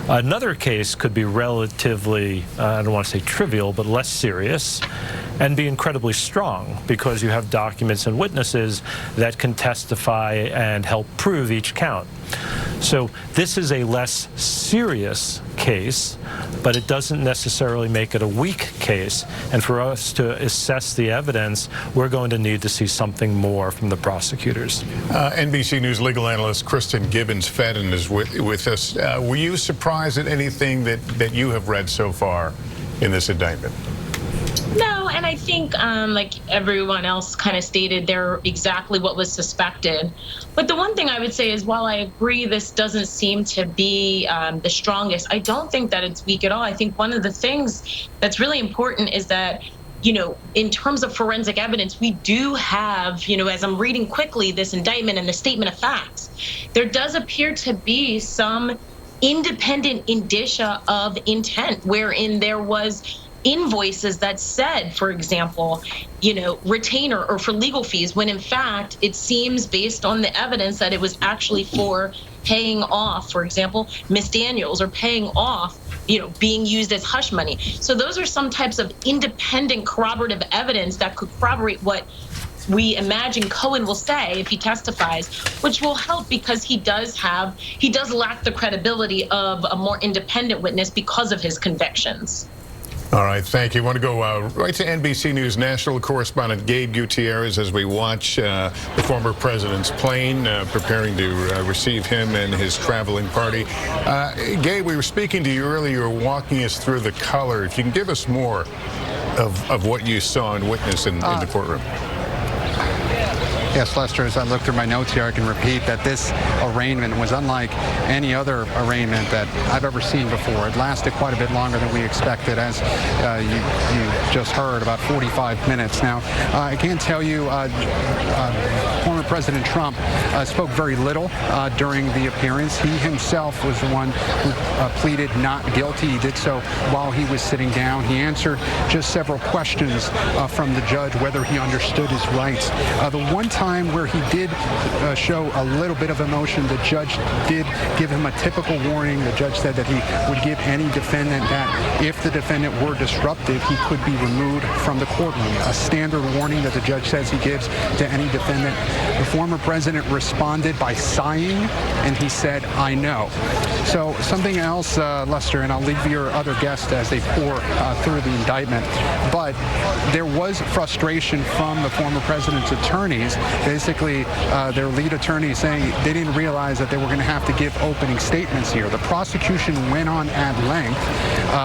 Another case could be relatively, I don't want to say trivial, but less serious, and be incredibly strong because you have documents and witnesses that can testify and help prove each count. So this is a less serious case, but it doesn't necessarily make it a weak case. And for us to assess the evidence, we're going to need to see something more from the prosecutors. NBC News legal analyst Kristen Gibbons-Fedden is with us. Were you surprised at anything that you have read so far in this indictment? No, and I think like everyone else kind of stated, they're exactly what was suspected. But the one thing I would say is, while I agree this doesn't seem to be the strongest, I don't think that it's weak at all. I think one of the things that's really important is that, in terms of forensic evidence, we do have, as I'm reading quickly this indictment and the statement of facts, there does appear to be some independent indicia of intent, wherein there was invoices that said, for example, retainer or for legal fees, when in fact it seems based on the evidence that it was actually for paying off, for example, Miss Daniels, or paying off, being used as hush money. So those are some types of independent corroborative evidence that could corroborate what we imagine Cohen will say if he testifies, which will help because he does lack the credibility of a more independent witness because of his convictions. All right, thank you. I want to go right to NBC News national correspondent Gabe Gutierrez as we watch the former president's plane preparing to receive him and his traveling party. Gabe, we were speaking to you earlier. You were walking us through the color. If you can give us more of what you saw and witnessed in the courtroom. Yes, Lester, as I look through my notes here, I can repeat that this arraignment was unlike any other arraignment that I've ever seen before. It lasted quite a bit longer than we expected, as you just heard, about 45 minutes. Now, I can tell you former President Trump spoke very little during the appearance. He himself was the one who pleaded not guilty. He did so while he was sitting down. He answered just several questions from the judge, whether he understood his rights. The one time where he did show a little bit of emotion, the judge did give him a typical warning. The judge said that he would give any defendant that if the defendant were disruptive, he could be removed from the courtroom. A standard warning that the judge says he gives to any defendant. The former president responded by sighing, and he said, "I know." So something else, Lester, and I'll leave your other guests as they pour through the indictment, but there was frustration from the former president's attorneys. Basically, their lead attorney saying they didn't realize that they were going to have to give opening statements here. The prosecution went on at length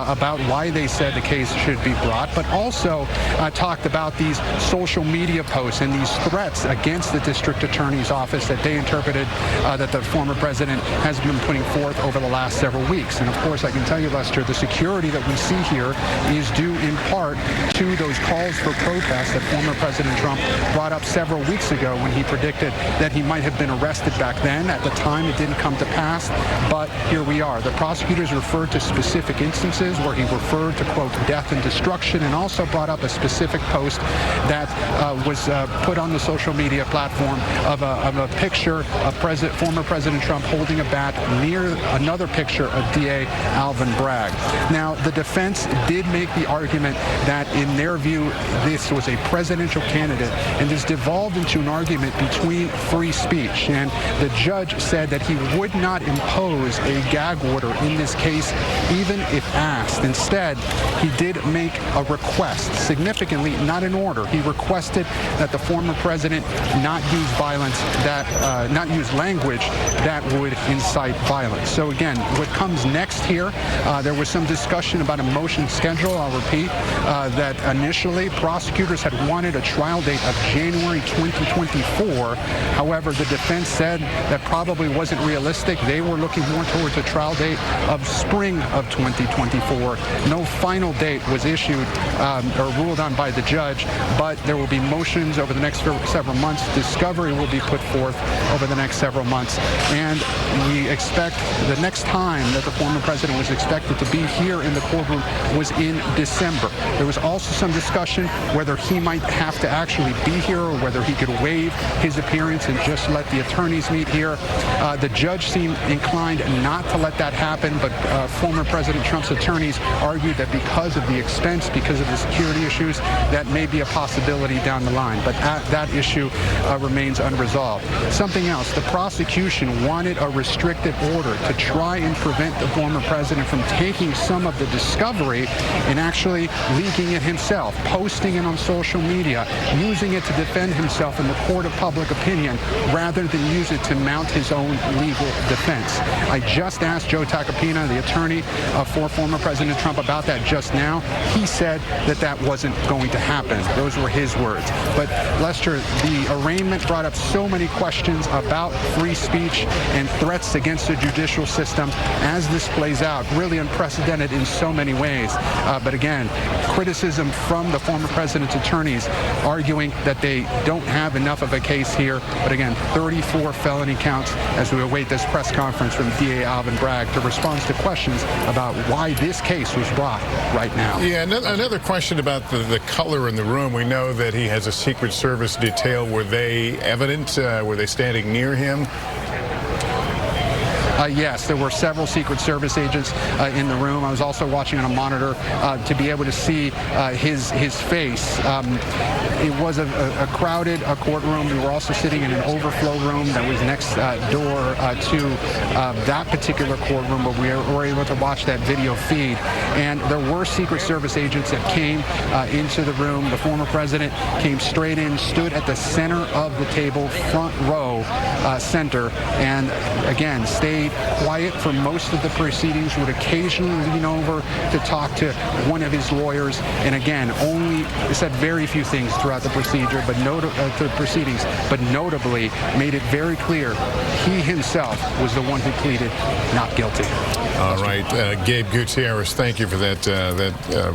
about why they said the case should be brought, but also talked about these social media posts and these threats against the district attorney's office that they interpreted that the former president has been putting forth over the last several weeks. And of course, I can tell you, Lester, the security that we see here is due in part to those calls for protest that former President Trump brought up several weeks ago when he predicted that he might have been arrested back then. At the time, it didn't come to pass, but here we are. The prosecutors referred to specific instances where he referred to, quote, death and destruction, and also brought up a specific post that was put on the social media platform of a picture of former President Trump holding a bat near another picture of DA Alvin Bragg. Now, the defense did make the argument that, in their view, this was a presidential candidate, and this devolved into an argument between free speech. And the judge said that he would not impose a gag order in this case, even if asked. Instead, he did make a request, significantly not an order. He requested that the former president not use violence, not use language that would incite violence. So again, what comes next here, there was some discussion about a motion schedule. I'll repeat that initially prosecutors had wanted a trial date of January 2024. However, the defense said that probably wasn't realistic. They were looking more towards a trial date of spring of 2024. No final date was issued or ruled on by the judge, but there will be motions over the next several months. Discovery will be put forth over the next several months, and we expect the next time that the former president was expected to be here in the courtroom was in December. There was also some discussion whether he might have to actually be here or whether he could waive his appearance and just let the attorneys meet here. The judge seemed inclined not to let that happen, but former President Trump's attorneys argued that because of the expense, because of the security issues, that may be a possibility down the line. But that issue remains unresolved. Something else, the prosecution wanted a restrictive order to try and prevent the former president from taking some of the discovery and actually leaking it himself, posting it on social media, using it to defend himself in the court of public opinion, rather than use it to mount his own legal defense. I just asked Joe Tacopina, the attorney for former President Trump, about that just now. He said that that wasn't going to happen. Those were his words. But Lester, the arraignment brought up so many questions about free speech and threats against the judicial system as this plays out. Really unprecedented in so many ways. But again, criticism from the former president's attorneys arguing that they don't have an enough of a case here. But again, 34 felony counts as we await this press conference from DA Alvin Bragg to respond to questions about why this case was brought right now. Yeah, another question about the color in the room. We know that he has a Secret Service detail. Were they evident? Were they standing near him? Yes, there were several Secret Service agents in the room. I was also watching on a monitor to be able to see his face. It was a crowded courtroom. We were also sitting in an overflow room that was next door to that particular courtroom, but we were able to watch that video feed. And there were Secret Service agents that came into the room. The former president came straight in, stood at the center of the table, front row center, and again, stayed quiet for most of the proceedings, would occasionally lean over to talk to one of his lawyers, and again, only said very few things throughout the procedure, but proceedings, but notably made it very clear he himself was the one who pleaded not guilty. All right, Gabe Gutierrez, thank you for that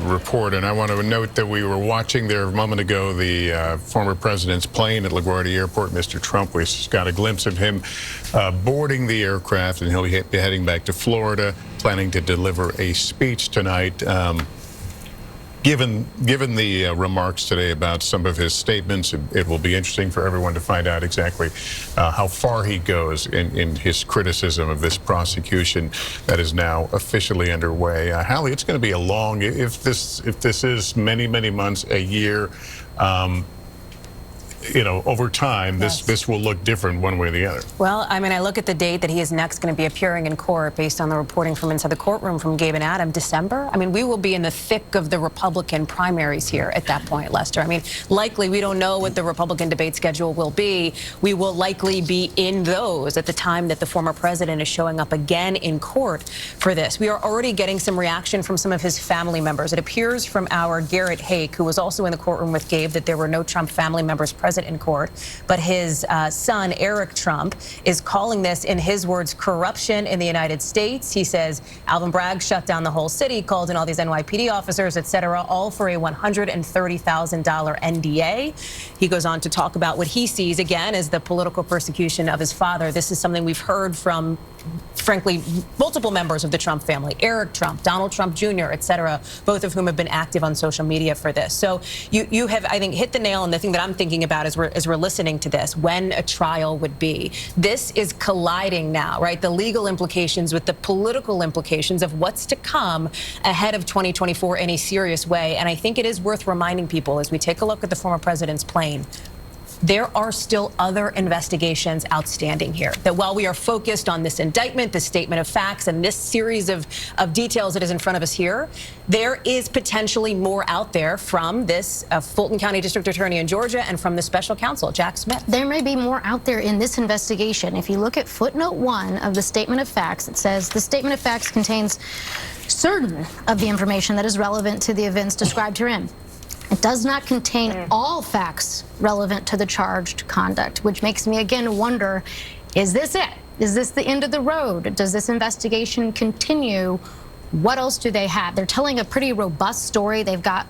report. And I want to note that we were watching there a moment ago the former president's plane at LaGuardia Airport. Mr. Trump, we got a glimpse of him boarding the aircraft, and he'll be heading back to Florida, planning to deliver a speech tonight. Given the remarks today about some of his statements, it will be interesting for everyone to find out exactly how far he goes in his criticism of this prosecution that is now officially underway. Hallie, it's going to be a long, if this is many months, a year. You know, over time, this will look different one way or the other. Well, I mean, I look at the date that he is next going to be appearing in court based on the reporting from inside the courtroom from Gabe and Adam, December. I mean, we will be in the thick of the Republican primaries here at that point, Lester. I mean, likely we don't know what the Republican debate schedule will be. We will likely be in those at the time that the former president is showing up again in court for this. We are already getting some reaction from some of his family members. It appears from our Garrett Hake, who was also in the courtroom with Gabe, that there were no Trump family members present in court, but his son, Eric Trump, is calling this, in his words, corruption in the United States. He says Alvin Bragg shut down the whole city, called in all these NYPD officers, etc., all for a $130,000 NDA. He goes on to talk about what he sees, again, as the political persecution of his father. This is something we've heard from, frankly, multiple members of the Trump family, Eric Trump, Donald Trump Jr., etc., both of whom have been active on social media for this. So you have, I think, hit the nail on the thing that I'm thinking about as we're listening to this, when a trial would be. This is colliding now, right? The legal implications with the political implications of what's to come ahead of 2024 in a serious way. And I think it is worth reminding people, as we take a look at the former president's plane, there are still other investigations outstanding here. That while we are focused on this indictment, this statement of facts, and this series of details that is in front of us here, there is potentially more out there from this Fulton County District Attorney in Georgia and from the special counsel, Jack Smith. There may be more out there in this investigation. If you look at footnote 1 of the statement of facts, it says the statement of facts contains certain of the information that is relevant to the events described herein. It does not contain all facts relevant to the charged conduct, which makes me again wonder, is this it? Is this the end of the road? Does this investigation continue? What else do they have? They're telling a pretty robust story. They've got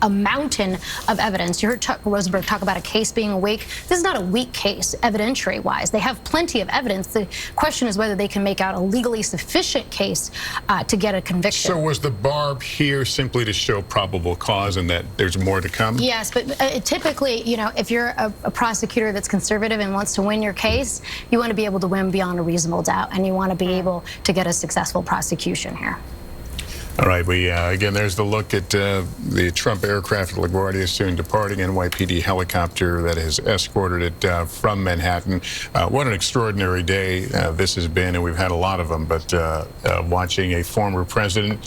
a mountain of evidence. You heard Chuck Rosenberg talk about a case being weak. This is not a weak case, evidentiary-wise. They have plenty of evidence. The question is whether they can make out a legally sufficient case to get a conviction. So was the bar here simply to show probable cause and that there's more to come? Yes, but typically, you know, if you're a prosecutor that's conservative and wants to win your case, you want to be able to win beyond a reasonable doubt, and you want to be able to get a successful prosecution here. All right, again, there's the look at the Trump aircraft at LaGuardia, soon departing, NYPD helicopter that has escorted it from Manhattan. What an extraordinary day this has been, and we've had a lot of them, but watching a former president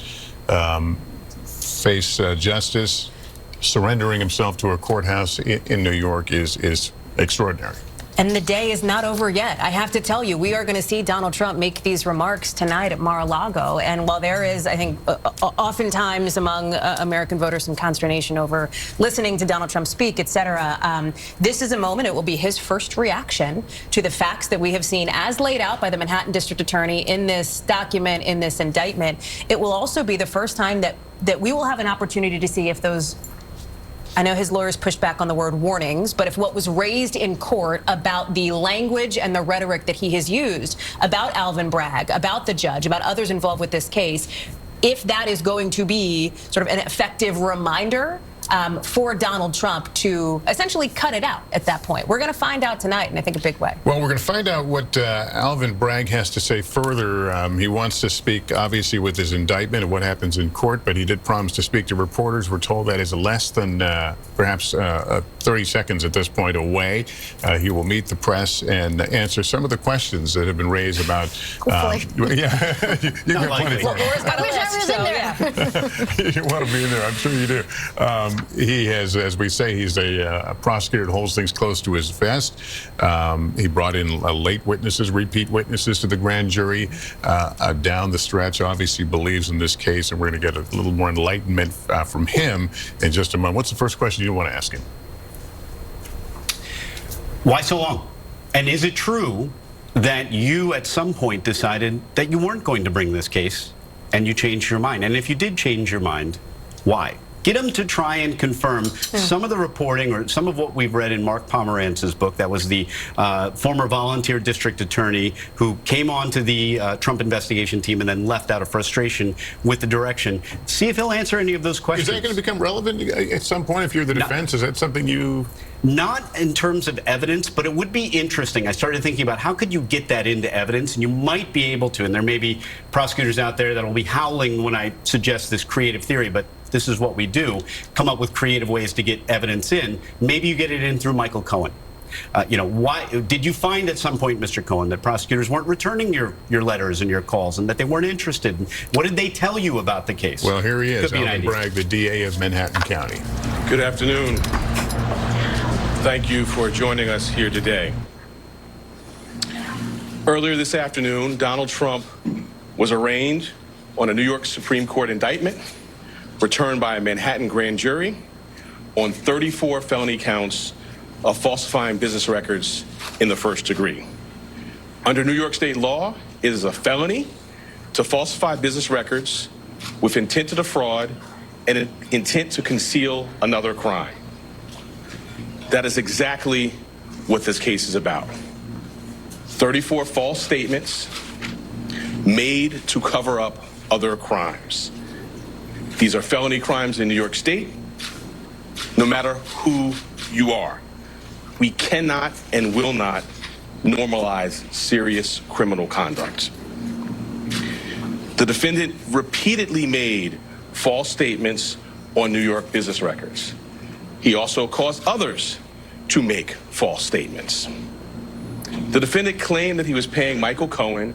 face justice, surrendering himself to a courthouse in New York is extraordinary. And the day is not over yet. I have to tell you, we are going to see Donald Trump make these remarks tonight at Mar-a-Lago. And while there is, I think, oftentimes among American voters some consternation over listening to Donald Trump speak, et cetera, this is a moment, it will be his first reaction to the facts that we have seen as laid out by the Manhattan District Attorney in this document, in this indictment. It will also be the first time that we will have an opportunity to see if those I know his lawyers pushed back on the word warnings, but if what was raised in court about the language and the rhetoric that he has used about Alvin Bragg, about the judge, about others involved with this case, if that is going to be sort of an effective reminder for Donald Trump to essentially cut it out at that point. We're going to find out tonight, and I think a big way. Well, we're going to find out what Alvin Bragg has to say further. He wants to speak, obviously, with his indictment and what happens in court, but he did promise to speak to reporters. We're told that is less than perhaps 30 seconds at this point away. He will meet the press and answer some of the questions that have been raised about. Yeah, you got plenty. Laura's got a list, so, yeah. You want to be in there, I'm sure you do. He has, as we say, he's a prosecutor that holds things close to his vest. He brought in late witnesses, repeat witnesses to the grand jury down the stretch. Obviously believes in this case, and we're going to get a little more enlightenment from him in just a moment. What's the first question you want to ask him? Why so long? And is it true that you at some point decided that you weren't going to bring this case and you changed your mind? And if you did change your mind, why? Get him to try and confirm some of the reporting or some of what we've read in Mark Pomerantz's book. That was the former volunteer district attorney who came onto the Trump investigation team and then left out of frustration with the direction. See if he'll answer any of those questions. Is that going to become relevant at some point if you're the defense? Is that something you... Not in terms of evidence, but it would be interesting. I started thinking about how could you get that into evidence, and you might be able to. And there may be prosecutors out there that will be howling when I suggest this creative theory, but this is what we do. Come up with creative ways to get evidence in. Maybe you get it in through Michael Cohen. Why did you find at some point, Mr. Cohen, that prosecutors weren't returning your letters and your calls and that they weren't interested? What did they tell you about the case? Well, here he is, Alvin Bragg, the DA of Manhattan County. Good afternoon. Thank you for joining us here today. Earlier this afternoon, Donald Trump was arraigned on a New York Supreme Court indictment returned by a Manhattan grand jury on 34 felony counts of falsifying business records in the first degree. Under New York state law, it is a felony to falsify business records with intent to defraud and an intent to conceal another crime. That is exactly what this case is about. 34 false statements made to cover up other crimes. These are felony crimes in New York State, no matter who you are. We cannot and will not normalize serious criminal conduct. The defendant repeatedly made false statements on New York business records. He also caused others to make false statements. The defendant claimed that he was paying Michael Cohen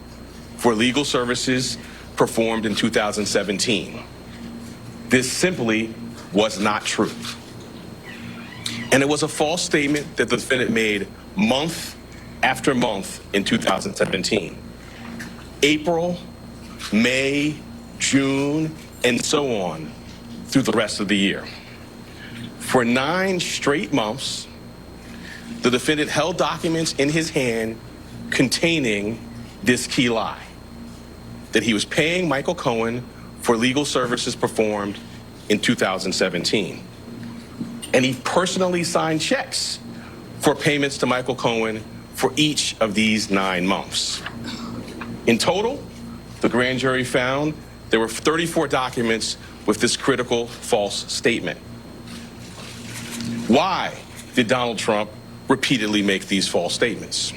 for legal services performed in 2017. This simply was not true. And it was a false statement that the defendant made month after month in 2017. April, May, June, and so on through the rest of the year. For 9 straight months, the defendant held documents in his hand containing this key lie, that he was paying Michael Cohen for legal services performed in 2017. And he personally signed checks for payments to Michael Cohen for each of these 9 months. In total, the grand jury found there were 34 documents with this critical false statement. Why did Donald Trump repeatedly make these false statements?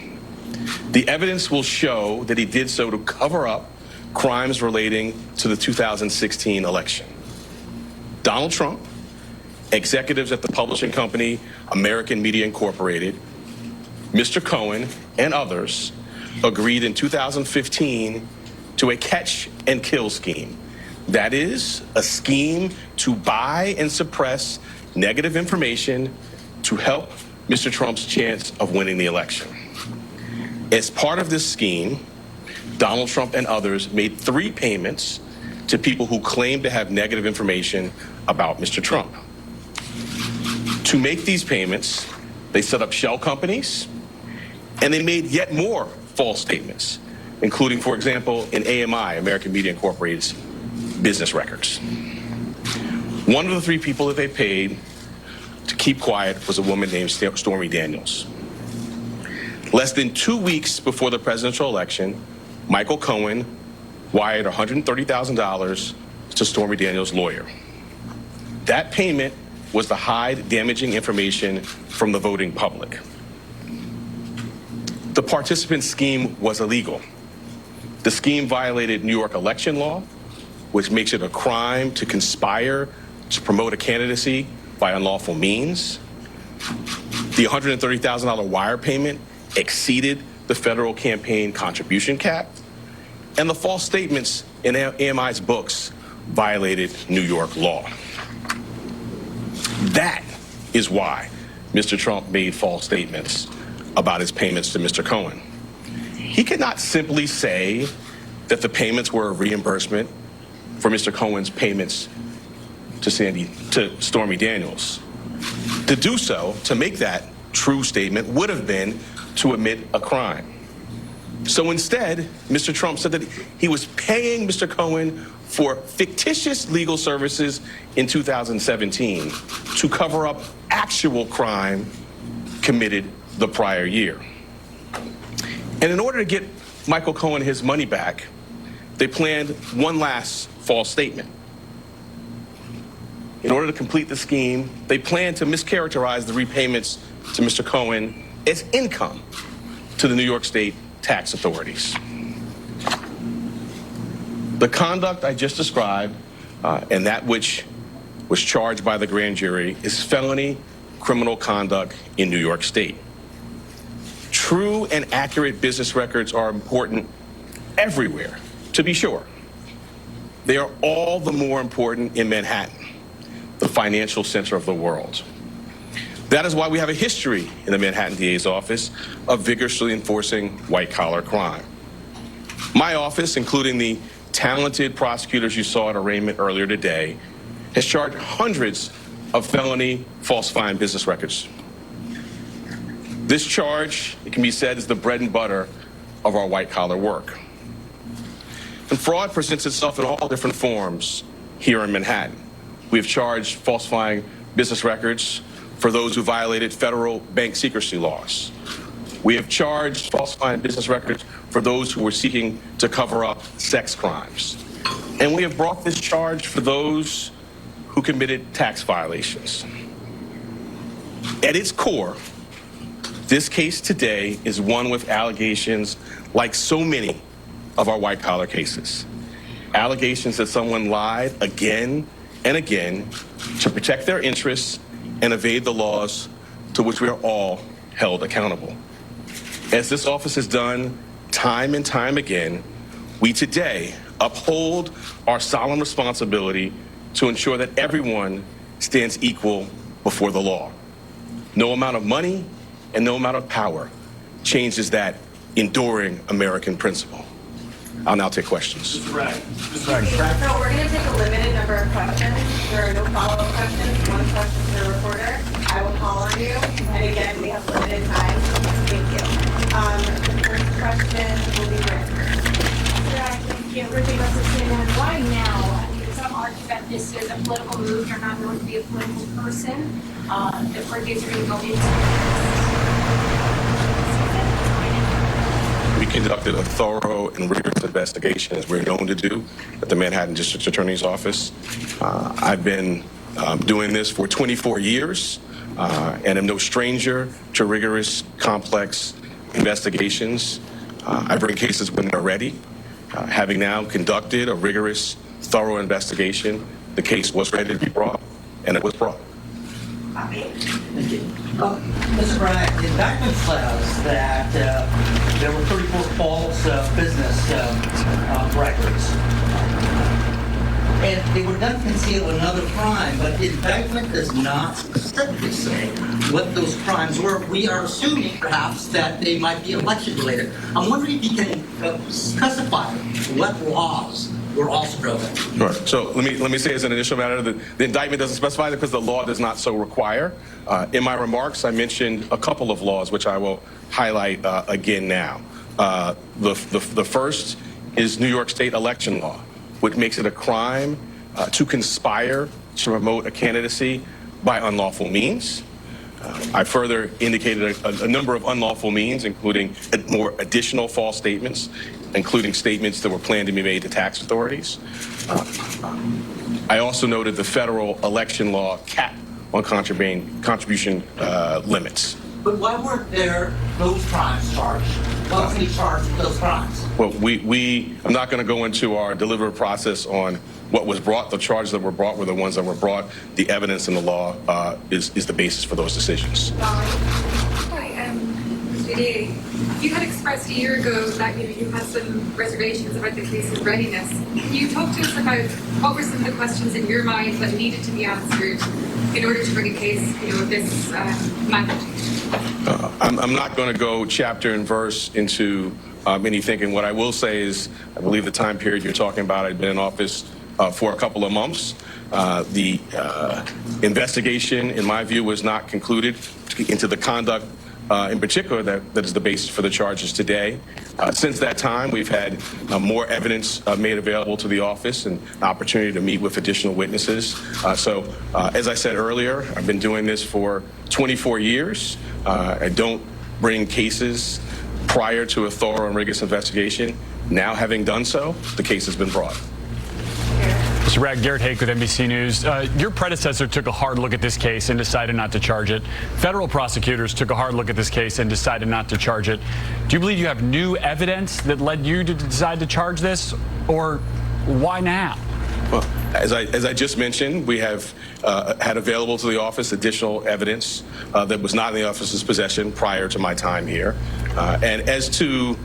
The evidence will show that he did so to cover up crimes relating to the 2016 election. Donald Trump, executives at the publishing company American Media Incorporated, Mr. Cohen, and others agreed in 2015 to a catch and kill scheme. That is, a scheme to buy and suppress negative information to help Mr. Trump's chance of winning the election. As part of this scheme, Donald Trump and others made 3 payments to people who claimed to have negative information about Mr. Trump. To make these payments, they set up shell companies, and they made yet more false statements, including, for example, in AMI, American Media Incorporated's business records. One of the 3 people that they paid to keep quiet was a woman named Stormy Daniels. Less than 2 weeks before the presidential election, Michael Cohen wired $130,000 to Stormy Daniels' lawyer. That payment was to hide damaging information from the voting public. The participant scheme was illegal. The scheme violated New York election law, which makes it a crime to conspire to promote a candidacy by unlawful means. The $130,000 wire payment exceeded the federal campaign contribution cap, and the false statements in AMI's books violated New York law. That is why Mr. Trump made false statements about his payments to Mr. Cohen. He could not simply say that the payments were a reimbursement for Mr. Cohen's payments to Stormy Daniels. To do so, to make that true statement, would have been to admit a crime. So instead, Mr. Trump said that he was paying Mr. Cohen for fictitious legal services in 2017 to cover up actual crime committed the prior year. And in order to get Michael Cohen his money back, they planned one last false statement. In order to complete the scheme, they planned to mischaracterize the repayments to Mr. Cohen as income to the New York State tax authorities. The conduct I just described and that which was charged by the grand jury is felony criminal conduct in New York State. True and accurate business records are important everywhere, to be sure. They are all the more important in Manhattan, the financial center of the world. That is why we have a history in the Manhattan DA's office of vigorously enforcing white-collar crime. My office, including the talented prosecutors you saw at arraignment earlier today, has charged hundreds of felony falsifying business records. This charge, it can be said, is the bread and butter of our white-collar work. And fraud presents itself in all different forms here in Manhattan. We have charged falsifying business records for those who violated federal bank secrecy laws. We have charged falsifying business records for those who were seeking to cover up sex crimes. And we have brought this charge for those who committed tax violations. At its core, this case today is one with allegations like so many of our white-collar cases. Allegations that someone lied again and again to protect their interests and evade the laws to which we are all held accountable. As this office has done time and time again, we today uphold our solemn responsibility to ensure that everyone stands equal before the law. No amount of money and no amount of power changes that enduring American principle. I'll now take questions. So we're going to take a limited number of questions. There are no follow-up questions. One question to the reporter. I will call on you. And again, we have limited time. Thank you. The first question will be Rick. Thank you. Rick, why now? Some argue that this is a political move. You're not going to be a political person. The parties are going to go into We conducted a thorough and rigorous investigation, as we're known to do, at the Manhattan District Attorney's Office. I've been doing this for 24 years and am no stranger to rigorous, complex investigations. I bring cases when they're ready. Having now conducted a rigorous, thorough investigation, the case was ready to be brought, and it was brought. Mr. Bryant, the indictment says that there were 34 false business records. And they were done to conceal another crime, but the indictment does not specifically say what those crimes were. We are assuming, perhaps, that they might be election-related. I'm wondering if you can specify what laws were also broken. Sure. So let me say as an initial matter that the indictment doesn't specify that because the law does not so require. In my remarks, I mentioned a couple of laws which I will highlight again now. The first is New York State election law, which makes it a crime to conspire to promote a candidacy by unlawful means. I further indicated a number of unlawful means, including more additional false statements, including statements that were planned to be made to tax authorities. I also noted the federal election law cap on contribution limits. But why weren't there those crimes charged? Why wasn't he charged with those crimes? Well, I'm not going to go into our deliberative process on what was brought. The charges that were brought were the ones that were brought. The evidence in the law is the basis for those decisions. Hi, Mr. DA. You had expressed a year ago that you had some reservations about the case's readiness. Can you talk to us about what were some of the questions in your mind that needed to be answered in order to bring a case of this magnitude? I'm not going to go chapter and verse into any thinking. What I will say is, I believe the time period you're talking about, I've been in office for a couple of months. The investigation, in my view, was not concluded into the conduct in particular that is the basis for the charges today. Since that time, we've had more evidence made available to the office and an opportunity to meet with additional witnesses. So, as I said earlier, I've been doing this for 24 years. I don't bring cases prior to a thorough and rigorous investigation. Now, having done so, the case has been brought. Mr. Bragg, Garrett Hake with NBC News. Your predecessor took a hard look at this case and decided not to charge it. Federal prosecutors took a hard look at this case and decided not to charge it. Do you believe you have new evidence that led you to decide to charge this, or why now? Well, as I just mentioned, we have had available to the office additional evidence that was not in the office's possession prior to my time here. And as to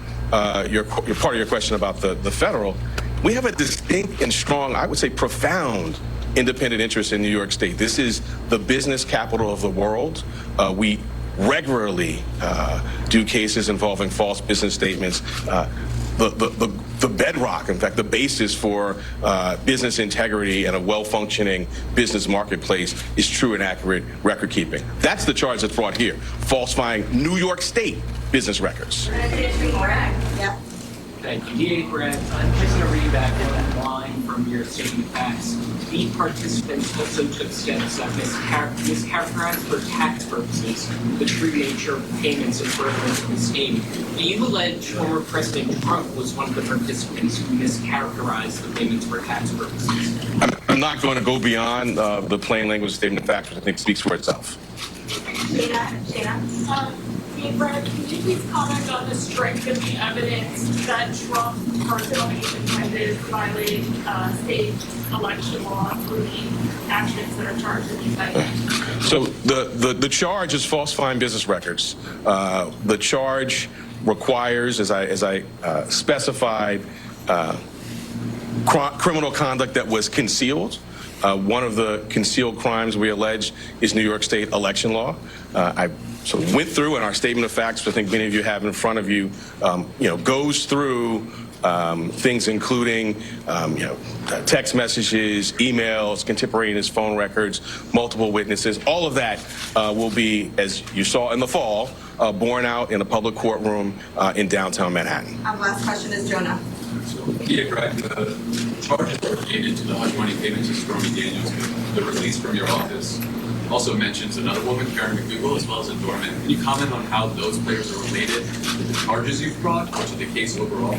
your part of your question about the federal, we have a distinct and strong, I would say profound, independent interest in New York State. This is the business capital of the world. We regularly do cases involving false business statements. The bedrock, in fact, the basis for business integrity and a well-functioning business marketplace is true and accurate record keeping. That's the charge that's brought here, falsifying New York State business records. Yeah. Thank you. DA Bragg, I'm just going to read back one line from your statement of facts. The participants also took steps that mischaracterized for tax purposes the true nature of payments and furtherance of the scheme. Do you allege former President Trump was one of the participants who mischaracterized the payments for tax purposes? I'm not going to go beyond the plain language statement of facts, which I think speaks for itself. Brad, can you please comment on the strength of the evidence that Trump personally intended violating state election law through the actions that are charged in the indictment? So the charge is falsifying business records. The charge requires, as I specified, criminal conduct that was concealed. One of the concealed crimes we allege is New York State election law. I sort of went through in our statement of facts, which I think many of you have in front of you, goes through things including, text messages, emails, contemporaneous phone records, multiple witnesses. All of that will be, as you saw in the fall, borne out in a public courtroom in downtown Manhattan. Last question is Jonah. Yeah, correct. The charges related to the hush money payments to Stormy Daniels, the release from your office, also mentions another woman, Karen McDougal, as well as a doorman. Can you comment on how those players are related to the charges you've brought or to the case overall?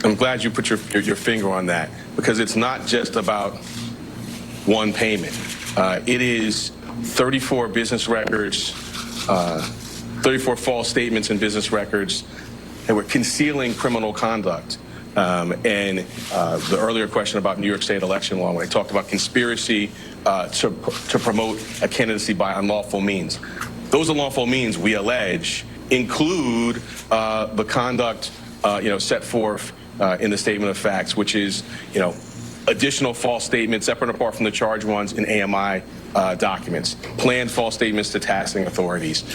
I'm glad you put your finger on that, because it's not just about one payment. It is 34 business records, 34 false statements in business records that were concealing criminal conduct. And the earlier question about New York State election law, when I talked about conspiracy to promote a candidacy by unlawful means. Those unlawful means, we allege, include the conduct set forth in the statement of facts, which is additional false statements separate and apart from the charged ones in AMI documents, planned false statements to taxing authorities.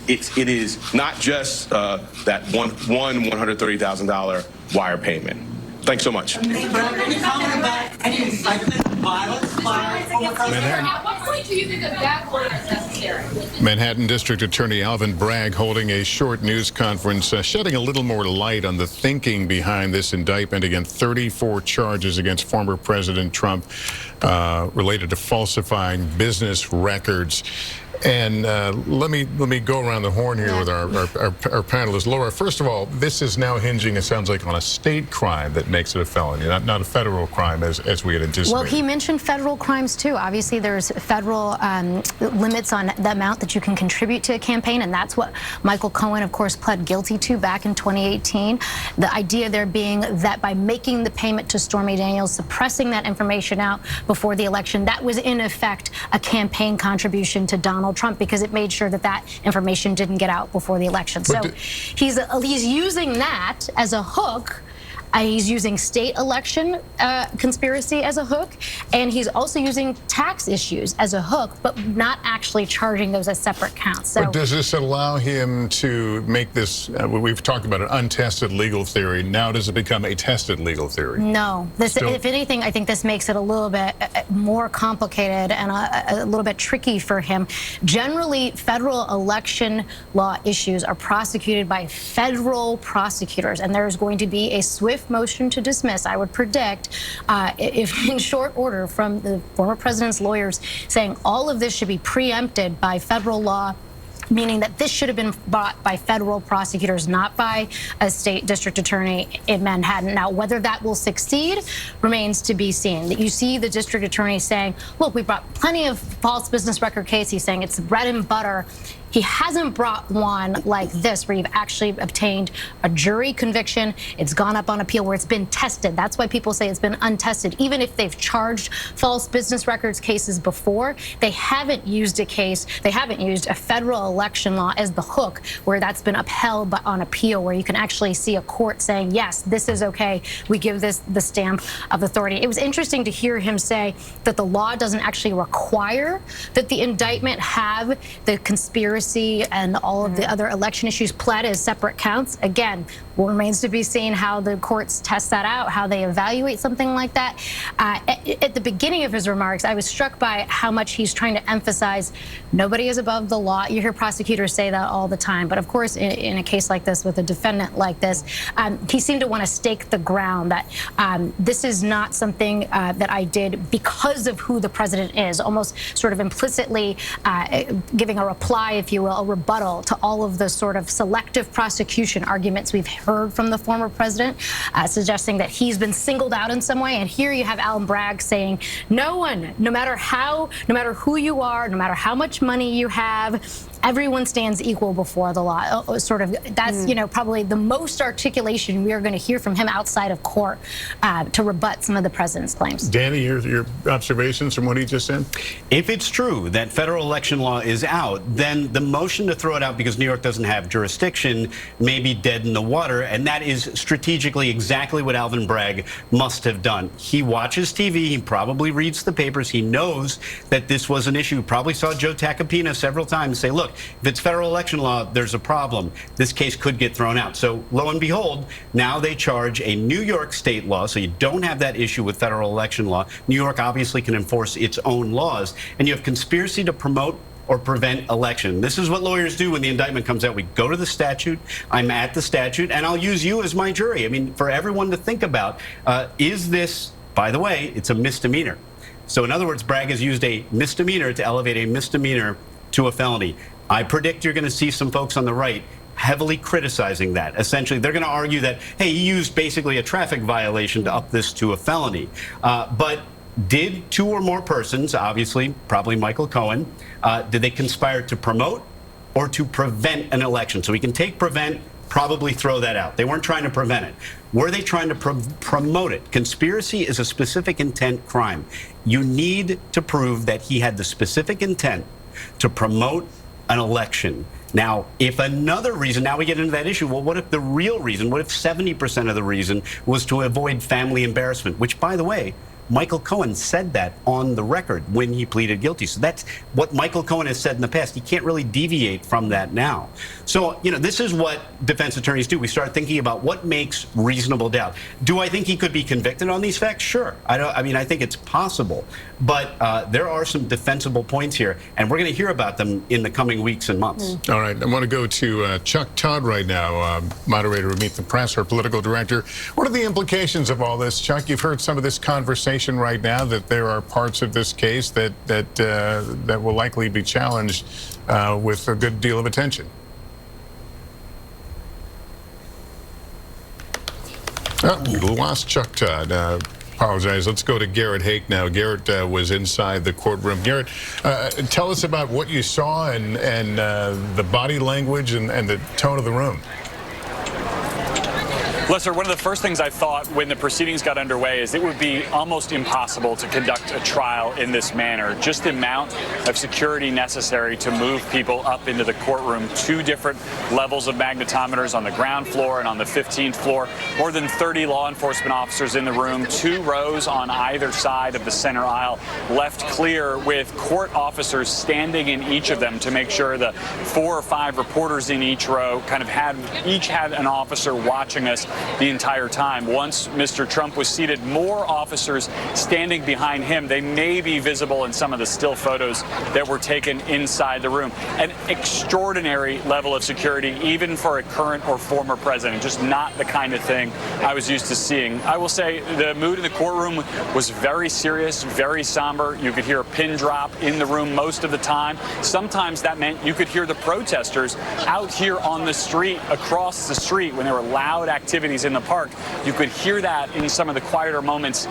It is not just that one $130,000 wire payment. Thanks so much. Mr. Bragg, can you comment about any incitement of violence by former President? point do you think of that order is necessary? Manhattan District Attorney Alvin Bragg holding a short news conference, shedding a little more light on the thinking behind this indictment against 34 charges against former President Trump related to falsifying business records. And let me go around the horn here with our panelists. Laura, first of all, this is now hinging, it sounds like, on a state crime that makes it a felony, not a federal crime as we had anticipated. Well, he mentioned federal crimes too. Obviously, there's federal limits on the amount that you can contribute to a campaign, and that's what Michael Cohen, of course, pled guilty to back in 2018. The idea there being that by making the payment to Stormy Daniels, suppressing that information out before the election, that was in effect a campaign contribution to Donald Trump, because it made sure that that information didn't get out before the election. So he's using that as a hook. He's using state election conspiracy as a hook, and he's also using tax issues as a hook, but not actually charging those as separate counts. So, but does this allow him to make this, we've talked about an untested legal theory, now does it become a tested legal theory? No. If anything, I think this makes it a little bit more complicated and a little bit tricky for him. Generally, federal election law issues are prosecuted by federal prosecutors, and there's going to be a swift motion to dismiss, I would predict, if in short order, from the former president's lawyers saying all of this should be preempted by federal law, meaning that this should have been brought by federal prosecutors, not by a state district attorney in Manhattan. Now, whether that will succeed remains to be seen. You see the district attorney saying, look, we brought plenty of false business record case. He's saying it's bread and butter. He hasn't brought one like this where you've actually obtained a jury conviction. It's gone up on appeal where it's been tested. That's why people say it's been untested. Even if they've charged false business records cases before, they haven't used a federal election law as the hook where that's been upheld on appeal, where you can actually see a court saying, yes, this is okay. We give this the stamp of authority. It was interesting to hear him say that the law doesn't actually require that the indictment have the conspiracy and all of the other election issues pled as separate counts. Again, remains to be seen how the courts test that out, how they evaluate something like that. At the beginning of his remarks, I was struck by how much he's trying to emphasize nobody is above the law. You hear prosecutors say that all the time. But of course, in a case like this, with a defendant like this, he seemed to want to stake the ground that this is not something that I did because of who the president is, almost sort of implicitly giving a reply, if you will, a rebuttal to all of the sort of selective prosecution arguments we've heard from the former president, suggesting that he's been singled out in some way. And here you have Alvin Bragg saying, no one, no matter who you are, no matter how much money you have, everyone stands equal before the law. Sort of, that's, probably the most articulation we are going to hear from him outside of court to rebut some of the president's claims. Danny, your observations from what he just said? If it's true that federal election law is out, then the motion to throw it out because New York doesn't have jurisdiction may be dead in the water, and that is strategically exactly what Alvin Bragg must have done. He watches TV, he probably reads the papers, he knows that this was an issue. Probably saw Joe Tacopina several times say, look, if it's federal election law, there's a problem. This case could get thrown out. So lo and behold, now they charge a New York state law, so you don't have that issue with federal election law. New York obviously can enforce its own laws, and you have conspiracy to promote or prevent election. This is what lawyers do when the indictment comes out. We go to the statute, I'm at the statute, and I'll use you as my jury. I mean, for everyone to think about, is this, by the way, it's a misdemeanor. So in other words, Bragg has used a misdemeanor to elevate a misdemeanor to a felony. I predict you're going to see some folks on the right heavily criticizing that. Essentially, they're going to argue that, hey, he used basically a traffic violation to up this to a felony. But did two or more persons, obviously, probably Michael Cohen, did they conspire to promote or to prevent an election? So we can take prevent, probably throw that out. They weren't trying to prevent it. Were they trying to promote it? Conspiracy is a specific intent crime. You need to prove that he had the specific intent to promote an election. Now, if another reason, now we get into that issue, well, what if the real reason, what if 70% of the reason was to avoid family embarrassment, which, by the way, Michael Cohen said that on the record when he pleaded guilty. So that's what Michael Cohen has said in the past. He can't really deviate from that now. So, you know, this is what defense attorneys do. We start thinking about what makes reasonable doubt. Do I think he could be convicted on these facts? Sure. I mean, I think it's possible. But there are some defensible points here, and we're going to hear about them in the coming weeks and months. All right. I want to go to Chuck Todd right now, moderator of Meet the Press, our political director. What are the implications of all this, Chuck? You've heard some of this conversation right now that there are parts of this case that will likely be challenged with a good deal of attention. Oh, we lost Chuck Todd. Apologize. Let's go to Garrett Hake now. Garrett was inside the courtroom. Garrett, tell us about what you saw and the body language and the tone of the room. Lester, one of the first things I thought when the proceedings got underway is it would be almost impossible to conduct a trial in this manner. Just the amount of security necessary to move people up into the courtroom, 2 different levels of magnetometers on the ground floor and on the 15th floor, more than 30 law enforcement officers in the room, 2 rows on either side of the center aisle left clear with court officers standing in each of them to make sure the 4 or 5 reporters in each row kind of each had an officer watching us the entire time. Once Mr. Trump was seated, more officers standing behind him. They may be visible in some of the still photos that were taken inside the room. An extraordinary level of security, even for a current or former president. Just not the kind of thing I was used to seeing. I will say the mood in the courtroom was very serious, very somber. You could hear a pin drop in the room most of the time. Sometimes that meant you could hear the protesters out here on the street, across the street, when there were loud activities in the park. You could hear that in some of the quieter moments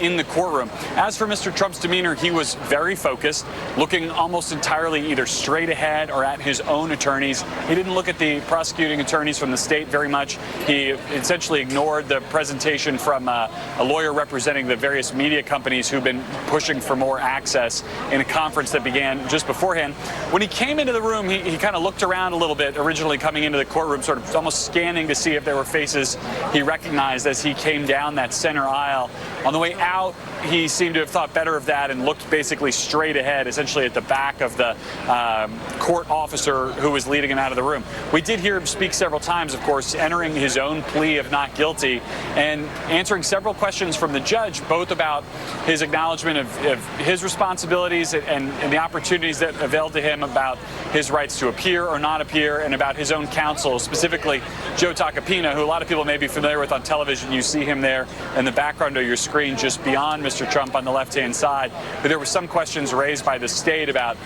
in the courtroom. As for Mr. Trump's demeanor, he was very focused, looking almost entirely either straight ahead or at his own attorneys. He didn't look at the prosecuting attorneys from the state very much. He essentially ignored the presentation from a lawyer representing the various media companies who've been pushing for more access in a conference that began just beforehand. When he came into the room, he kind of looked around a little bit, originally coming into the courtroom, sort of almost scanning to see if there were faces he recognized as he came down that center aisle. On the way out, he seemed to have thought better of that and looked basically straight ahead, essentially at the back of the court officer who was leading him out of the room. We did hear him speak several times, of course, entering his own plea of not guilty and answering several questions from the judge, both about his acknowledgement of his responsibilities and the opportunities that availed to him, about his rights to appear or not appear, and about his own counsel, specifically Joe Tacopina, who a lot of people may be familiar with on television. You see him there in the background of your screen just beyond Mr. Trump on the left-hand side. But there were some questions raised by the state about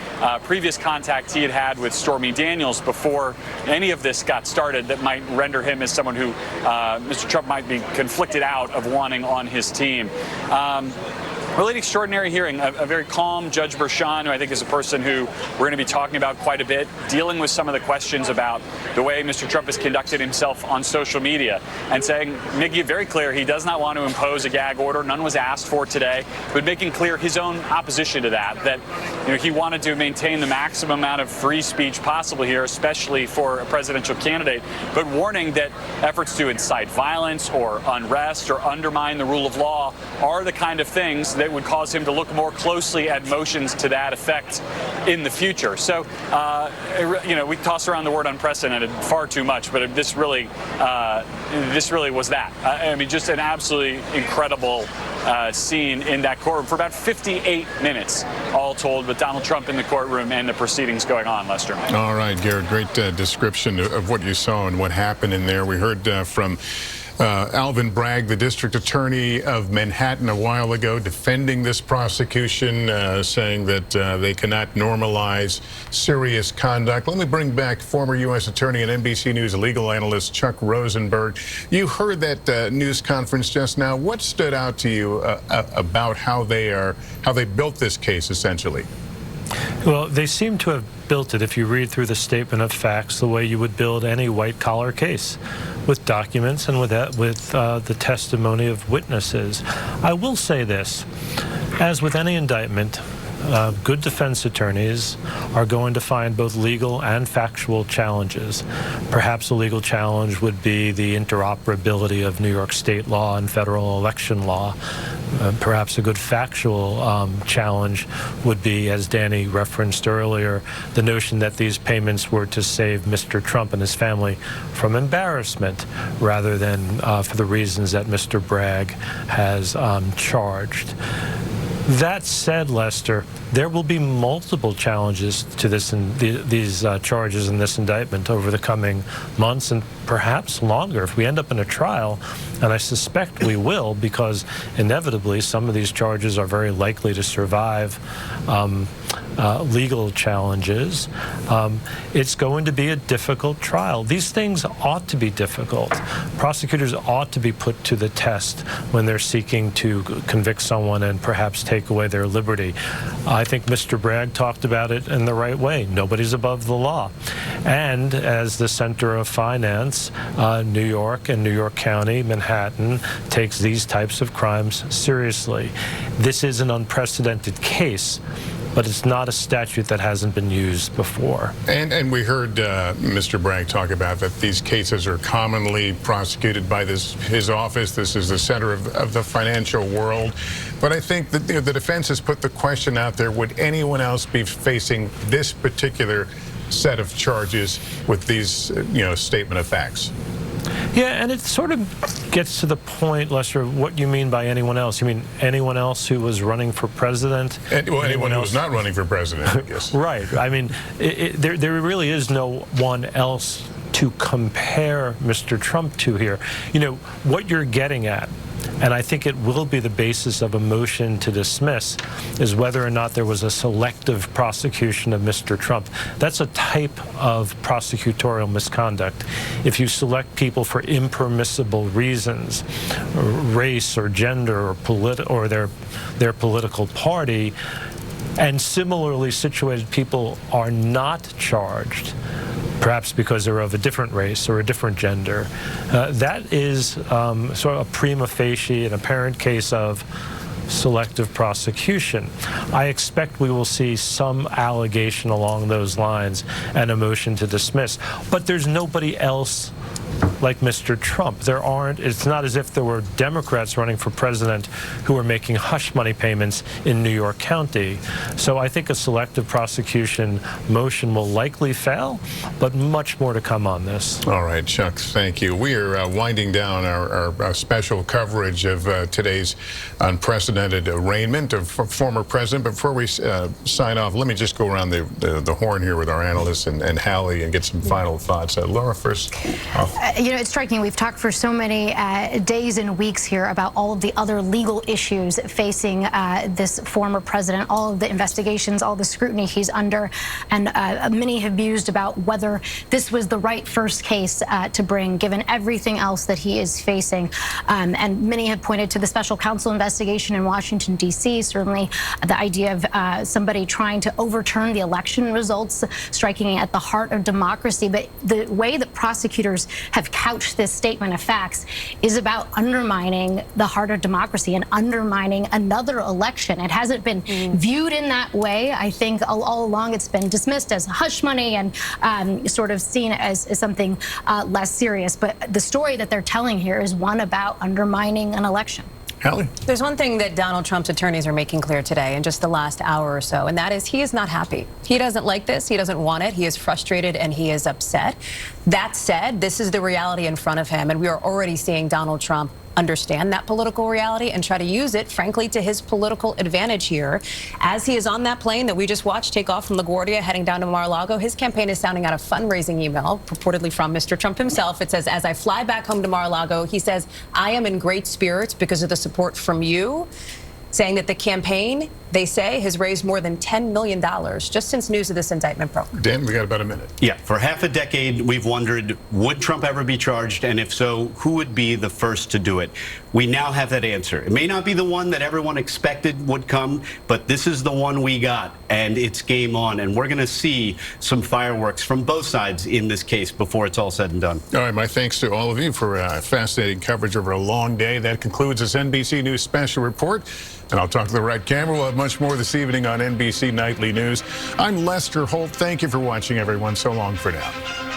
previous contact he had had with Stormy Daniels before any of this got started that might render him as someone who Mr. Trump might be conflicted out of wanting on his team. Really an extraordinary hearing. A very calm Judge Bershon, who I think is a person who we're going to be talking about quite a bit, dealing with some of the questions about the way Mr. Trump has conducted himself on social media and saying, making it very clear he does not want to impose a gag order. None was asked for today, but making clear his own opposition to that, he wanted to maintain the maximum amount of free speech possible here, especially for a presidential candidate, but warning that efforts to incite violence or unrest or undermine the rule of law are the kind of things that would cause him to look more closely at motions to that effect in the future. So, we toss around the word unprecedented far too much, but this really was that. I mean, just an absolutely incredible scene in that courtroom for about 58 minutes, all told, with Donald Trump in the courtroom and the proceedings going on, Lester. All right, Garrett, great description of what you saw and what happened in there. We heard from Alvin Bragg, the district attorney of Manhattan, a while ago, defending this prosecution, saying that they cannot normalize serious conduct. Let me bring back former U.S. attorney and NBC News legal analyst Chuck Rosenberg. You heard that news conference just now. What stood out to you about how they built this case, essentially? Well, they seem to have built it, if you read through the statement of facts, the way you would build any white-collar case, with documents and with the testimony of witnesses. I will say this, as with any indictment, good defense attorneys are going to find both legal and factual challenges. Perhaps a legal challenge would be the interoperability of New York state law and federal election law. Perhaps a good factual challenge would be, as Danny referenced earlier, the notion that these payments were to save Mr. Trump and his family from embarrassment rather than for the reasons that Mr. Bragg has charged. That said, Lester, there will be multiple challenges to this and these charges in this indictment over the coming months and perhaps longer if we end up in a trial, and I suspect we will, because inevitably some of these charges are very likely to survive legal challenges. It's going to be a difficult trial. These things ought to be difficult. Prosecutors ought to be put to the test when they're seeking to convict someone and perhaps take away their liberty. I think Mr. Bragg talked about it in the right way. Nobody's above the law. And as the center of finance, New York and New York County, Manhattan, takes these types of crimes seriously. This is an unprecedented case, but it's not a statute that hasn't been used before. And we heard Mr. Bragg talk about that these cases are commonly prosecuted by his office. This is the center of the financial world. But I think that the defense has put the question out there, would anyone else be facing this particular set of charges with these, statement of facts? Yeah, and it sort of gets to the point, Lester, what you mean by anyone else. You mean anyone else who was running for president? Anyone who was not running for president, I guess. Right. I mean, there really is no one else to compare Mr. Trump to here. What you're getting at, and I think it will be the basis of a motion to dismiss, is whether or not there was a selective prosecution of Mr. Trump. That's a type of prosecutorial misconduct. If you select people for impermissible reasons, race or gender or their political party, and similarly situated people are not charged, perhaps because they're of a different race or a different gender, that is sort of a prima facie, an apparent case of selective prosecution. I expect we will see some allegation along those lines and a motion to dismiss. But there's nobody else like Mr. Trump. It's not as if there were Democrats running for president who were making hush money payments in New York County. So I think a selective prosecution motion will likely fail, but much more to come on this. All right, Chuck, thank you. We are winding down our special coverage of today's unprecedented arraignment of former president. Before we sign off, let me just go around the horn here with our analysts and Hallie and get some final thoughts. Laura, first off. It's striking. We've talked for so many days and weeks here about all of the other legal issues facing this former president, all of the investigations, all the scrutiny he's under, and many have mused about whether this was the right first case to bring, given everything else that he is facing. And many have pointed to the special counsel investigation in Washington, D.C., certainly the idea of somebody trying to overturn the election results, striking at the heart of democracy. But the way that prosecutors have couched this statement of facts is about undermining the heart of democracy and undermining another election. It hasn't been viewed in that way. I think all along it's been dismissed as hush money and sort of seen as something less serious. But the story that they're telling here is one about undermining an election. Hallie? There's one thing that Donald Trump's attorneys are making clear today in just the last hour or so, and that is he is not happy. He doesn't like this. He doesn't want it. He is frustrated and he is upset. That said, this is the reality in front of him, and we are already seeing Donald Trump understand that political reality and try to use it, frankly, to his political advantage here. As he is on that plane that we just watched take off from LaGuardia heading down to Mar-a-Lago, his campaign is sounding out a fundraising email, purportedly from Mr. Trump himself. It says, as I fly back home to Mar-a-Lago, he says, I am in great spirits because of the support from you, saying that the campaign, they say, has raised more than $10 million just since news of this indictment broke. Dan, we got about a minute. Yeah, for half a decade, we've wondered, would Trump ever be charged? And if so, who would be the first to do it? We now have that answer. It may not be the one that everyone expected would come, but this is the one we got, and it's game on. And we're going to see some fireworks from both sides in this case before it's all said and done. All right, my thanks to all of you for fascinating coverage over a long day. That concludes this NBC News Special Report. And I'll talk to the right camera. We'll have much much more this evening on NBC Nightly News. I'm Lester Holt. Thank you for watching, everyone. So long for now.